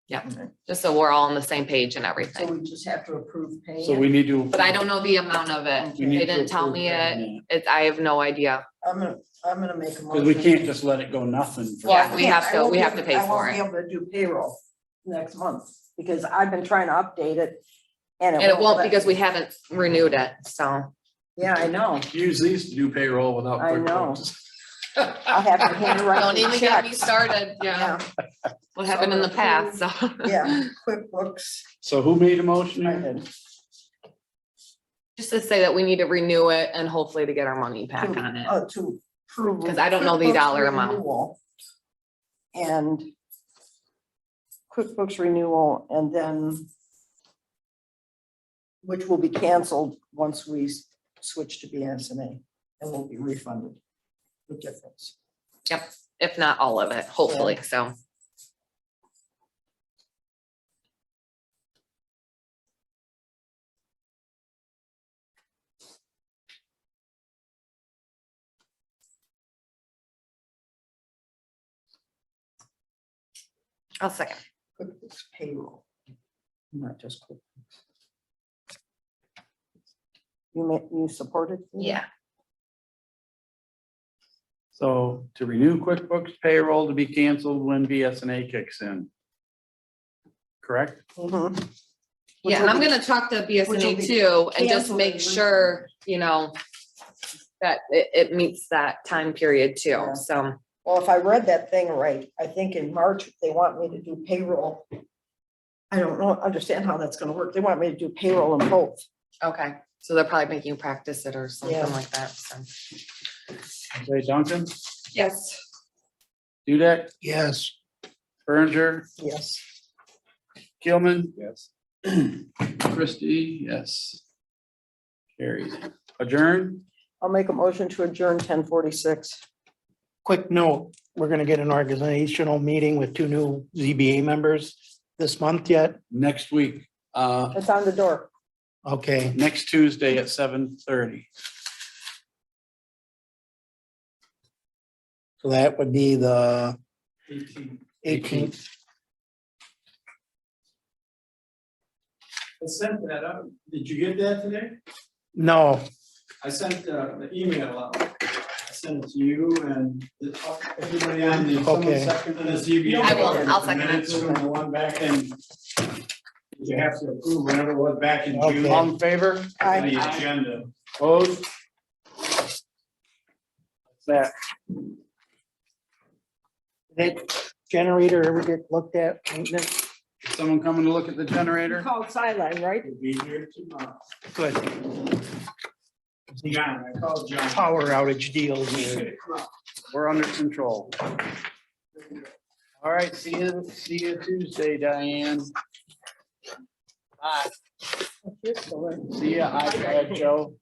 Yeah, Okay. just so we're all on the same page and So everything. we just have to approve paying. So we need to. But I don't know the amount of it. we need They to didn't tell approve me paying it. It's, I have no idea. I'm gonna make a motion. Because we can't just let it go nothing. for- Yeah, we have I to- won't we be have able- to pay I won't for be it. able to do payroll next month because I've been trying to update it. And And it won't let because we me. haven't renewed it, so. Yeah, I know. Use these to do payroll without. I know. QuickBooks. I'll have to handwrite Don't the even get me checks. started, yeah. What happened in the past, so. Yeah, QuickBooks. So who made a motion I here? did. Just to say that we need to renew it and hopefully to get our money back on it. To prove. 'Cause I don't know the QuickBooks dollar amount. renewal. And QuickBooks renewal and then which will be canceled once we switch to BSNA and will be refunded the difference. Yep, if not all of it, hopefully, so. I'll second. QuickBooks payroll, not just QuickBooks. You supported? Yeah. So to renew QuickBooks payroll to be canceled when BSNA kicks in. Correct? Mhm. Which Yeah, and will I'm be- gonna talk to which will BSNA be too and just canceled make and sure, you know, that it meets that time period too, Yeah. so. Well, if I read that thing right, I think in March, they want me to do payroll. I don't know, understand how that's gonna work. They want me to do payroll in both. Okay, so they're probably making you practice it or something Yeah. like that, so. Say Duncan, Yes. Dudek, Yes. Berenger, Yes. Gilman, Yes. Christie, yes. Carried. Adjourn. I'll make a motion to adjourn 10:46. Quick note, we're gonna get an organizational meeting with 2 new ZBA members this month yet. Next week, It's on the door. Okay, next Tuesday at 7:30. so that would be the 18th. I sent that out. Did you get that today? No, I sent the email out. I sent it to you and everybody on the. Okay. On the ZBA. I will, I'll The second it. minutes from the one back in. You have to approve whenever it was back in June. Okay. All in favor? On the agenda. Opposed? That, that generator ever get looked at? Maintenance? someone coming to look at the generator? Called Sideline, right? We'll be here tomorrow. Good. John, I called John. Power outage deal here. We're under control. All right, see you Tuesday, Diane. Bye. See ya, iPad Joe.